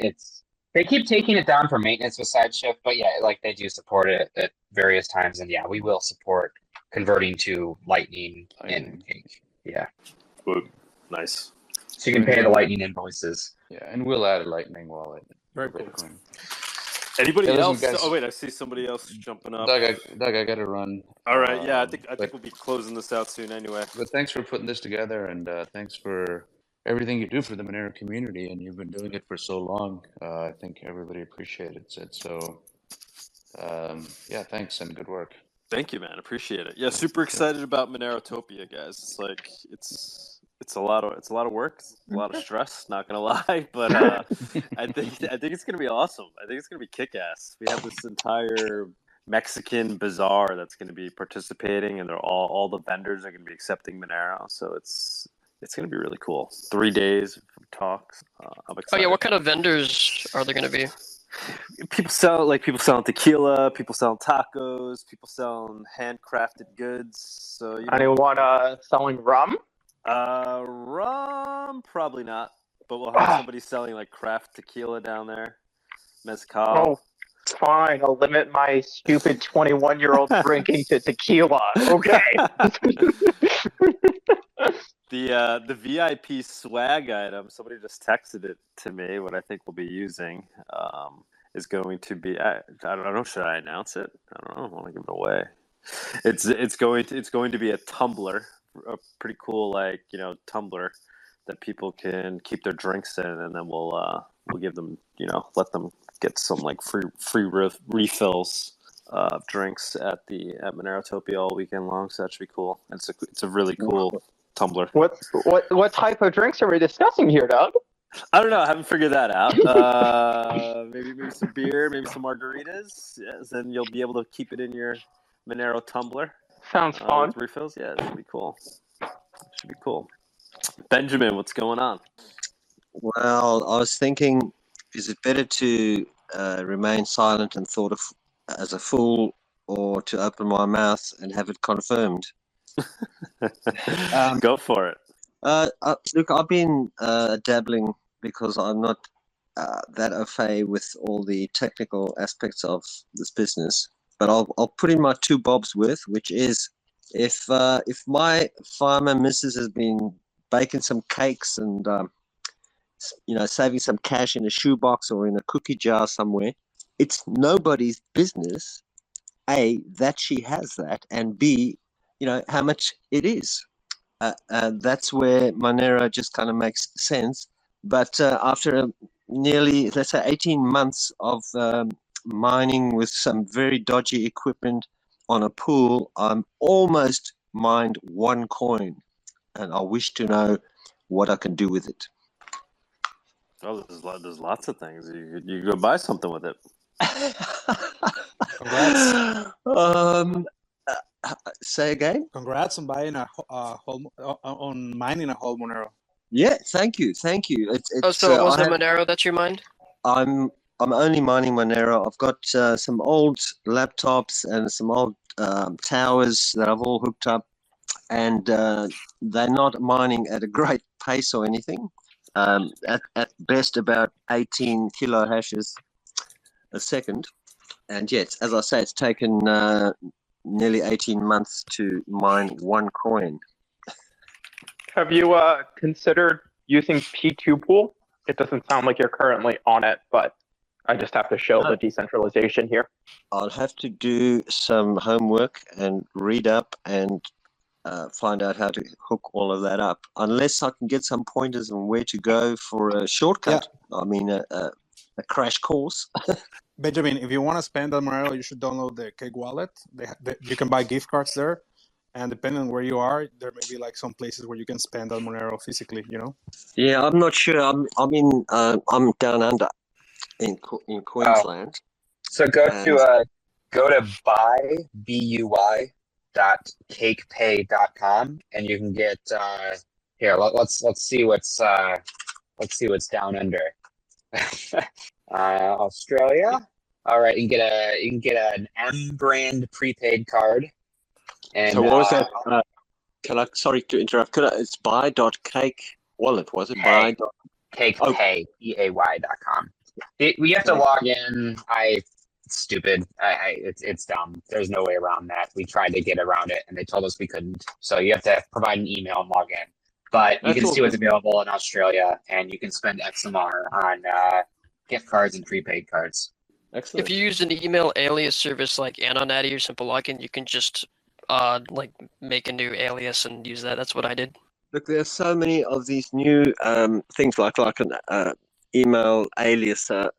it's they keep taking it down for maintenance with Sideshift, but yeah, like they do support it at various times, and yeah, we will support converting to Lightning in Cake. Yeah, Good. Nice. so you can pay the Lightning invoices. Yeah, and we'll add a Lightning wallet. Very cool. Bitcoin. Anybody Hey, listen, else? guys. Oh wait, I see somebody else jumping up. Doug, I gotta run. All right, yeah, I think but- we'll be closing this out soon anyway. But thanks for putting this together, and thanks for everything you do for the Monero community, and you've been doing it for so long. I think everybody appreciates it. So, yeah, thanks and good work. Thank you, man. Appreciate it. Yeah, super excited about Monerotopia, guys. It's like it's a lot of work, it's a lot of stress. Not gonna lie, but I think it's gonna be awesome. I think it's gonna be kick-ass. We have this entire Mexican bazaar that's gonna be participating, and they're all the vendors are gonna be accepting Monero. So it's gonna be really cool. 3 days of talks. I'm Oh excited. yeah, what kind of vendors are there going to be? People selling tequila, people selling tacos, people selling handcrafted goods. So Anyone selling rum? Rum probably not, but we'll have somebody selling like craft tequila down there, mezcal. Oh, fine. I'll limit my stupid 21-year-old drinking to tequila. Okay. The VIP swag item, somebody just texted it to me. What I think we'll be using is going to be. I don't know. Should I announce it? I don't know. I want to give it away. It's going to be a tumbler, a pretty cool tumbler that people can keep their drinks in, and then we'll give them let them get some like free refills of drinks at Monerotopia all weekend long. So that should be cool. It's a really cool tumbler. What type of drinks are we discussing here, Doug? I don't know. I haven't figured that out. Maybe some beer, maybe some margaritas. Yes, then you'll be able to keep it in your Monero tumbler. Sounds fun. With refills. Yeah, it should be cool. Benjamin, what's going on? Well, I was thinking, is it better to remain silent and thought of as a fool, or to open my mouth and have it confirmed? Go for it. Look, I've been dabbling because I'm not that au fait with all the technical aspects of this business. But I'll put in my 2 bobs worth, which is if my farmer missus has been baking some cakes and saving some cash in a shoebox or in a cookie jar somewhere, it's nobody's business, A, that she has that, and B, how much it is. That's where Monero just kind of makes sense. But after nearly, let's say, 18 months of mining with some very dodgy equipment on a pool, I'm almost mined 1 coin, and I wish to know what I can do with it. Oh, there's lots of things. You go buy something with it. Congrats. Say again? Congrats on buying on mining a whole Monero. Yeah, thank you. It's, So it I wasn't have- Monero that you mined? I'm I'm only mining Monero. I've got some old laptops and some old towers that I've all hooked up, and they're not mining at a great pace or anything. At best, about 18 kilo hashes a second. And yet, as I say, it's taken nearly 18 months to mine one coin. Have you considered using P2 Pool? It doesn't sound like you're currently on it, but I just have to show the decentralization here. I'll have to do some homework and read up and find out how to hook all of that up. Unless I can get some pointers on where to go for a shortcut. Yeah. I mean, a crash course. Benjamin, if you want to spend on Monero, you should download the Cake wallet. You can buy gift cards there. And depending on where you are, there may be like some places where you can spend on Monero physically, you know? Yeah, I'm not sure. I'm down under in Queensland. So go to buy.cakepay.com and you can get here. Let's see what's down under. Australia. All right, you can get an M brand prepaid card. And, so what was that? Sorry to interrupt. It's buy.cake wallet, was it? Buy. Cakepay, PAY.com. We have to log in. Stupid. It's dumb. There's no way around that. We tried to get around it, and they told us we couldn't. So you have to provide an email and log in. But you can see what's available in Australia, and you can spend XMR on gift cards and prepaid cards. Excellent. If you use an email alias service like Anonaddy or Simple Login, you can just like make a new alias and use that. That's what I did. Look, there's so many of these new things like an email alias, but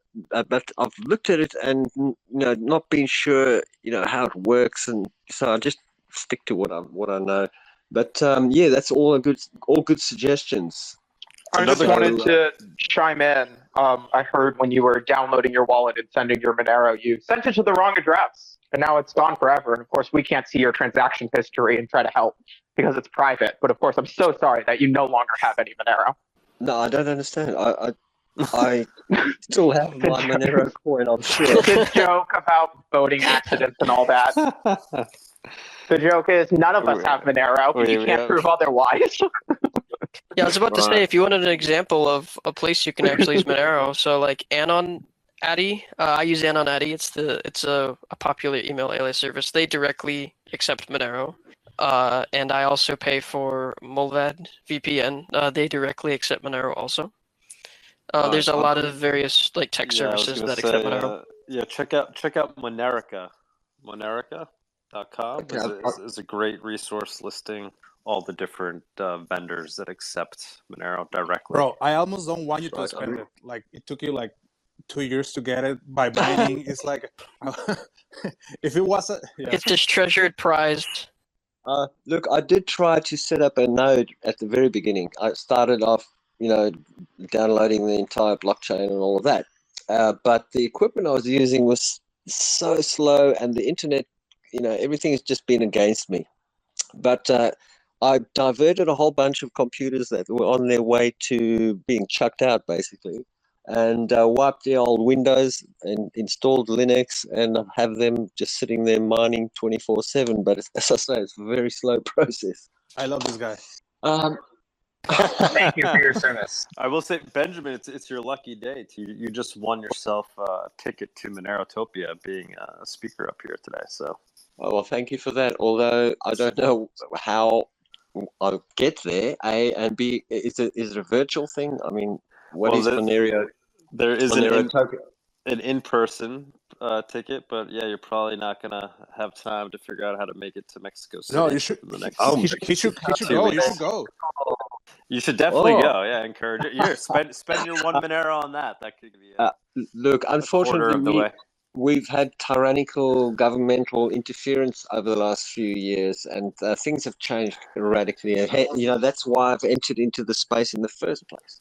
I've looked at it and not been sure how it works, and so I just stick to what I know. But yeah, that's all good suggestions. I just wanted to chime in. I heard when you were downloading your wallet and sending your Monero, you sent it to the wrong address, and now it's gone forever. And of course, we can't see your transaction history and try to help because it's private. But of course, I'm so sorry that you no longer have any Monero. No, I don't understand. I still have my Monero coin, I'm sure. The joke about voting accidents and all that. The joke is none of us have Monero, but you can't prove otherwise. Yeah, I was about to say, if you wanted an example of a place you can actually use Monero, so like Anonaddy, I use Anonaddy. It's a popular email alias service. They directly accept Monero, and I also pay for Mulvad VPN. They directly accept Monero also. There's a lot of various like tech services that accept Monero. Yeah, check out Monerica. Monerica.com is a great resource listing all the different vendors that accept Monero directly. Bro, I almost don't want you to spend it. Like, it took you like 2 years to get it by mining. It's like, if it wasn't... Yeah. It's just treasured prize. Look, I did try to set up a node at the very beginning. I started off, downloading the entire blockchain and all of that. But the equipment I was using was so slow, and the internet, everything has just been against me. But I diverted a whole bunch of computers that were on their way to being chucked out, basically, and wiped the old Windows and installed Linux and have them just sitting there mining 24/7. But as I say, it's a very slow process. I love this guy. Thank you for your service. I will say, Benjamin, it's your lucky day. You just won yourself a ticket to Monerotopia, being a speaker up here today. So, well, thank you for that. Although I don't know how I'll get there. A and B, is it a virtual thing? I mean, what is Monero? There is an in-person ticket, but yeah, you're probably not gonna have time to figure out how to make it to Mexico City. No, you should. He should go. You should go. You should definitely go. Yeah, encourage it. Here, spend your one Monero on that. That could be. Look, unfortunately, we've had tyrannical governmental interference over the last few years, and things have changed radically. That's why I've entered into the space in the first place.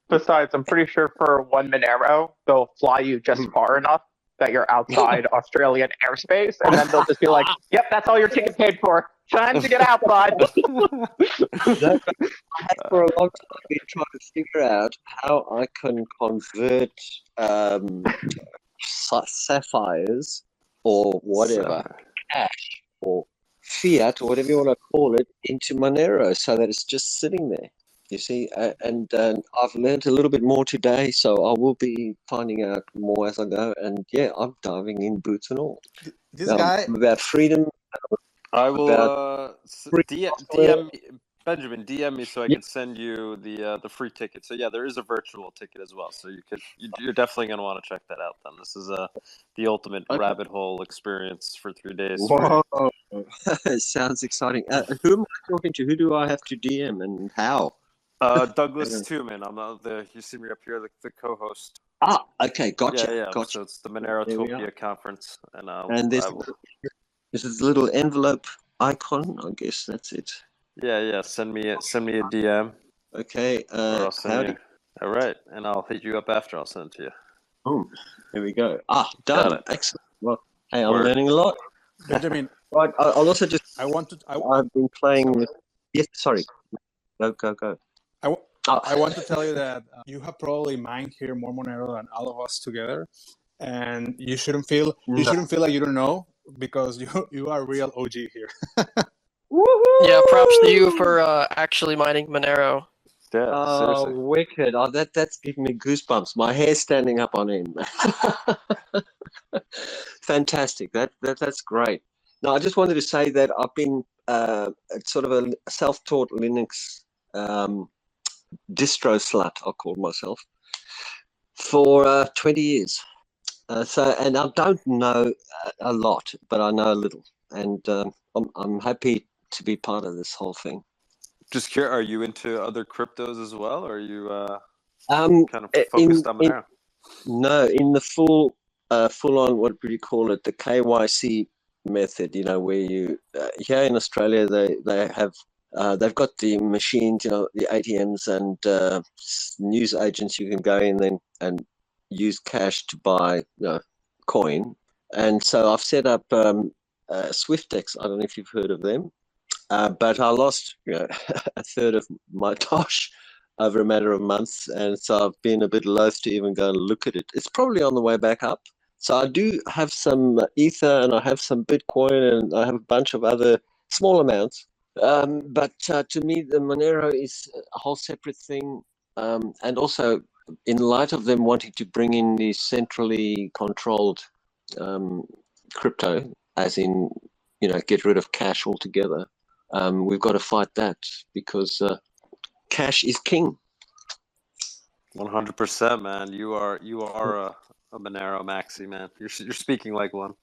Besides, I'm pretty sure for one Monero, they'll fly you just far enough that you're outside Australian airspace, and then they'll just be like, "Yep, that's all your ticket paid for. Time to get outside." I have for a long time been trying to figure out how I can convert sapphires or whatever, cash or fiat or whatever you want to call it, into Monero so that it's just sitting there. You see, and I've learned a little bit more today, so I will be finding out more as I go. And yeah, I'm diving in, boots and all. This guy about freedom. I will About DM Benjamin, DM me so I can send you the free ticket. So yeah, there is a virtual ticket as well. So you're definitely gonna want to check that out. Then this is the ultimate rabbit hole experience for 3 days. Whoa, sounds exciting. Who am I talking to? Who do I have to DM and how? Douglas Tuman. I'm you see me up here, the co-host. Ah, okay, gotcha. Yeah. Gotcha. So it's the Monerotopia conference, and this is a little envelope icon. I guess that's it. Yeah. Send me a DM. Okay. Or I'll send you. All right, and I'll hit you up after. I'll send it to you. Boom. There we go. Done. Excellent. Well, hey, I'm learning a lot. Benjamin. Right. I'll also just. I've been playing with. Yes. Sorry. Go. I want to tell you that you have probably mined here more Monero than all of us together, and you shouldn't feel like you don't know, because you are real OG here. Yeah, props to you for actually mining Monero. Yeah, seriously. Wicked. That's giving me goosebumps. My hair's standing up on end. Fantastic. That's great. Now, I just wanted to say that I've been sort of a self-taught Linux distro slut, I'll call myself, for 20 years. And I don't know a lot, but I know a little, and I'm happy to be part of this whole thing. Just curious, are you into other cryptos as well, or are you kind of focused on Monero? No, in the full on, what would you call it, the KYC method, where you here in Australia they have they've got the machines, the ATMs and news agents. You can go in then and use cash to buy coin. And so I've set up SwiftX. I don't know if you've heard of them, but I lost a third of my Tosh over a matter of months, and so I've been a bit loath to even go and look at it. It's probably on the way back up. So I do have some Ether, and I have some Bitcoin, and I have a bunch of other small amounts. But to me, the Monero is a whole separate thing. And also, in light of them wanting to bring in the centrally controlled crypto, as in, get rid of cash altogether, we've got to fight that, because cash is king. 100%, man. You are a Monero maxi, man. You're speaking like one.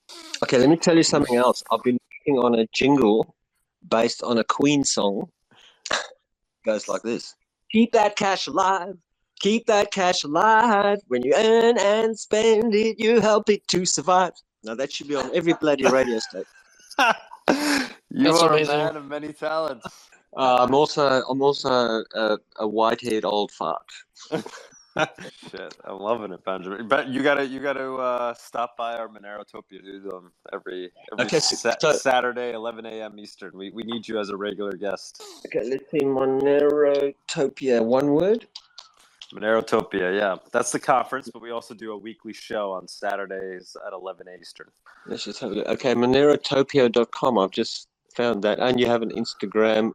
Okay, let me tell you something else. I've been working on a jingle based on a Queen song. Goes like this: keep that cash alive, keep that cash alive. When you earn and spend it, you help it to survive. Now that should be on every bloody radio station. That's are amazing. A man of many talents. I'm also a white-haired old fart. Shit, I'm loving it, Benjamin. But you gotta stop by our Monerotopia, dude. Every Saturday, 11 a.m. Eastern. We need you as a regular guest. Okay, let's see. Monerotopia, one word. Monerotopia, yeah. That's the conference, but we also do a weekly show on Saturdays at 11 Eastern. Let's just have a look. Okay, Monerotopia.com. I've just found that, and you have an Instagram.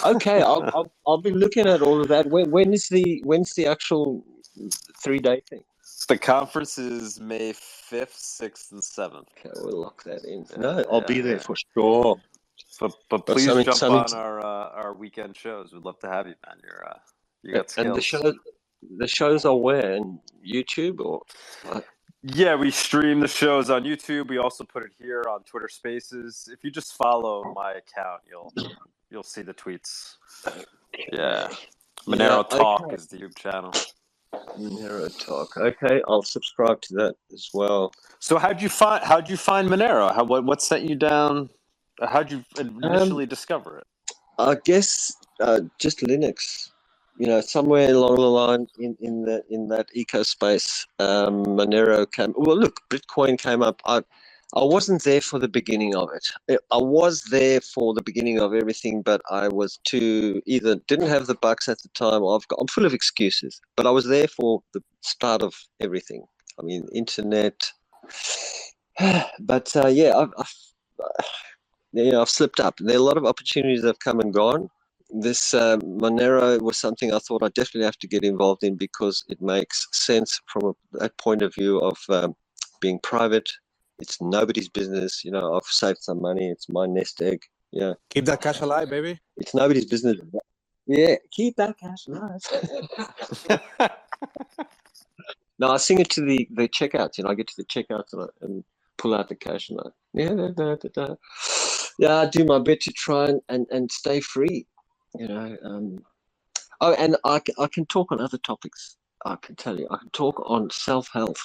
Okay, I'll be looking at all of that. When's the actual 3-day thing? The conference is May 5th, 6th, and 7th. Okay, we'll lock that in. I'll be there for sure. But please jump on our weekend shows. We'd love to have you, man. You got skills. And the shows are where? In YouTube or? Yeah, we stream the shows on YouTube. We also put it here on Twitter Spaces. If you just follow my account, you'll see the tweets. Yeah, Monero Talk is the YouTube channel. Monero Talk. Okay, I'll subscribe to that as well. So how'd you find Monero? What sent you down? How'd you initially discover it? I guess just Linux. somewhere along the line in that eco space, Monero came. Well, look, Bitcoin came up. I wasn't there for the beginning of it. I was there for the beginning of everything, but I was either didn't have the bucks at the time. I'm full of excuses, but I was there for the start of everything. I mean, internet. But I've slipped up. There are a lot of opportunities that have come and gone. This Monero was something I thought I definitely have to get involved in because it makes sense from that point of view of being private. It's nobody's business. I've saved some money. It's my nest egg. Yeah. Keep that cash alive, baby. It's nobody's business. Yeah, keep that cash alive. No, I sing it to the checkouts. I get to the checkouts and pull out the cash and I do my bit to try and stay free. And I can talk on other topics. I can tell you, I can talk on self-help,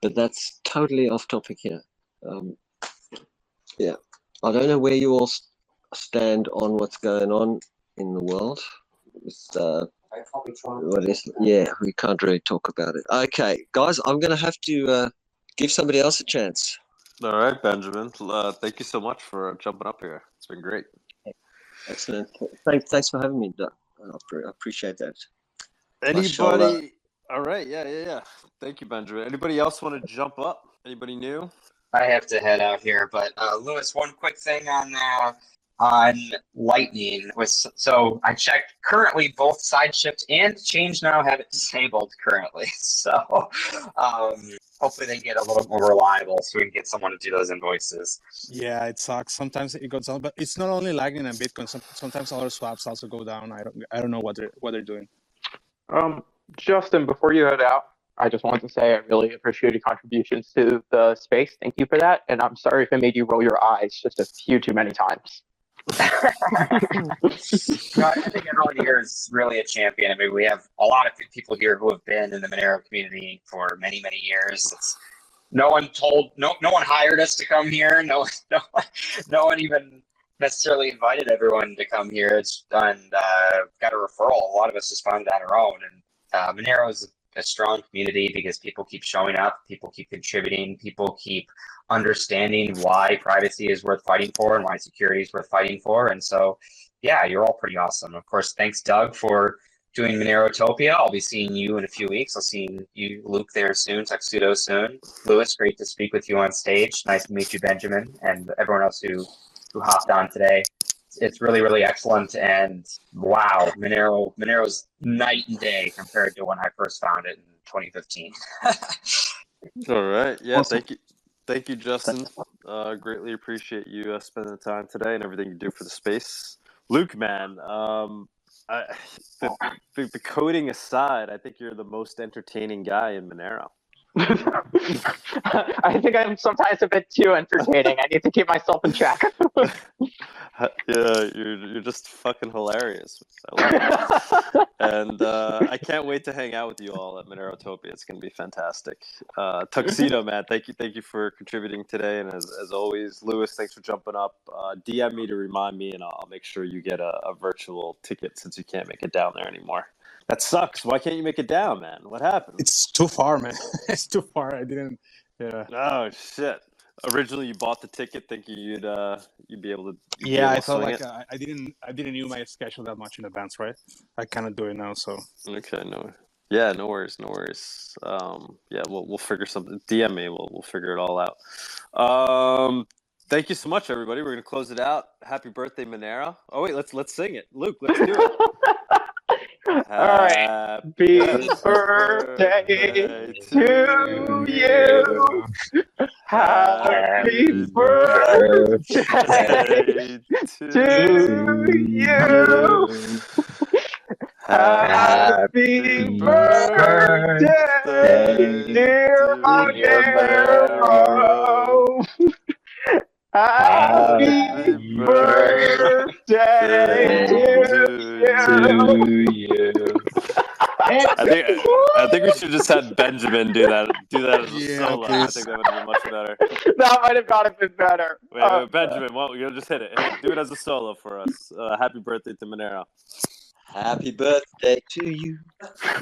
but that's totally off topic here. I don't know where you all stand on what's going on in the world. We can't really talk about it. Okay, guys, I'm going to have to give somebody else a chance. All right, Benjamin. Thank you so much for jumping up here. It's been great. Excellent. Thanks for having me, Doug. I appreciate that. Anybody? All right. Yeah. Thank you, Benjamin. Anybody else want to jump up? Anybody new? I have to head out here, but Lewis, one quick thing on Lightning so I checked. Currently, both Sideshift and Change now have it disabled currently. So hopefully they get a little more reliable, so we can get someone to do those invoices. Yeah, it sucks. Sometimes it goes down, but it's not only Lightning and Bitcoin. Sometimes other swaps also go down. I don't know what they're doing. Justin, before you head out, I just wanted to say I really appreciate your contributions to the space. Thank you for that. And I'm sorry if I made you roll your eyes just a few too many times. I think everyone here is really a champion. I mean, we have a lot of people here who have been in the Monero community for many, many years. No one hired us to come here. No one even necessarily invited everyone to come here. It's done. Got a referral. A lot of us just found it on our own. And Monero is a strong community because people keep showing up, people keep contributing, people keep understanding why privacy is worth fighting for and why security is worth fighting for. And so, yeah, you're all pretty awesome. Of course, thanks, Doug, for doing Monerotopia. I'll be seeing you in a few weeks. I'll see you, Luke, there soon, Tuxedo soon. Lewis, great to speak with you on stage. Nice to meet you, Benjamin, and everyone else who hopped on today. It's really, really excellent. And wow, Monero's night and day compared to when I first found it in 2015. All right. Yeah, Awesome. Thank you, Justin. Greatly appreciate you spending the time today and everything you do for the space. Luke, man, the coding aside, I think you're the most entertaining guy in Monero. I think I'm sometimes a bit too entertaining. I need to keep myself in check. Yeah, you're just fucking hilarious. I love it. And I can't wait to hang out with you all at Monerotopia. It's going to be fantastic. Tuxedo, man, thank you for contributing today. And as always, Lewis, thanks for jumping up. DM me to remind me, and I'll make sure you get a virtual ticket since you can't make it down there anymore. That sucks. Why can't you make it down, man? What happened? It's too far, man. It's too far. I didn't. Yeah. Oh shit! Originally, you bought the ticket thinking you'd be able to. Yeah, I felt like I didn't knew my schedule that much in advance, right? I cannot do it now, so. Okay, no worries. Yeah, we'll figure something. DM me. We'll figure it all out. Thank you so much, everybody. We're gonna close it out. Happy birthday, Monero. Oh wait, let's sing it, Luke. Let's do it. All right. Happy birthday to you. Happy birthday to you. Happy birthday, dear Monero. Happy birthday to you. I think we should just have Benjamin do that as a solo. Please. I think that would be much better. That might have got a bit better. Wait, Benjamin, you'll just hit it. Do it as a solo for us. Happy birthday to Monero. Happy birthday to you.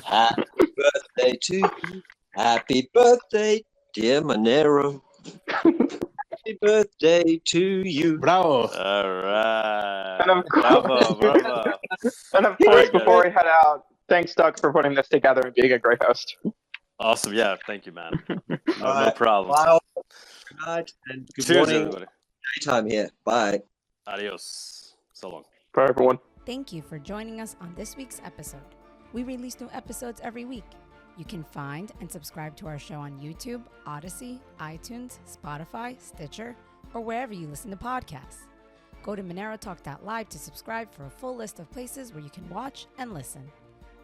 Happy birthday to you. Happy birthday, dear Monero. Happy birthday to you. Bravo. All right. And of Bravo, bravo. And of All course, right, guys. before we head out, thanks, Doug, for putting this together and being a great host. Awesome. Yeah, thank you, man. No Alright, problem. bye. Good night and good Cheers, morning. everybody. Daytime here. Bye. Adios. So long. Bye, everyone. Thank you for joining us on this week's episode. We release new episodes every week. You can find and subscribe to our show on YouTube, Odyssey, iTunes, Spotify, Stitcher, or wherever you listen to podcasts. Go to Monerotalk.live to subscribe for a full list of places where you can watch and listen.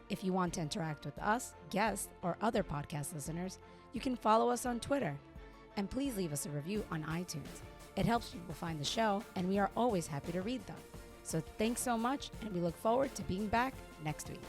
If you want to interact with us, guests, or other podcast listeners, you can follow us on Twitter. And please leave us a review on iTunes. It helps people find the show, and we are always happy to read them. So thanks so much, and we look forward to being back next week.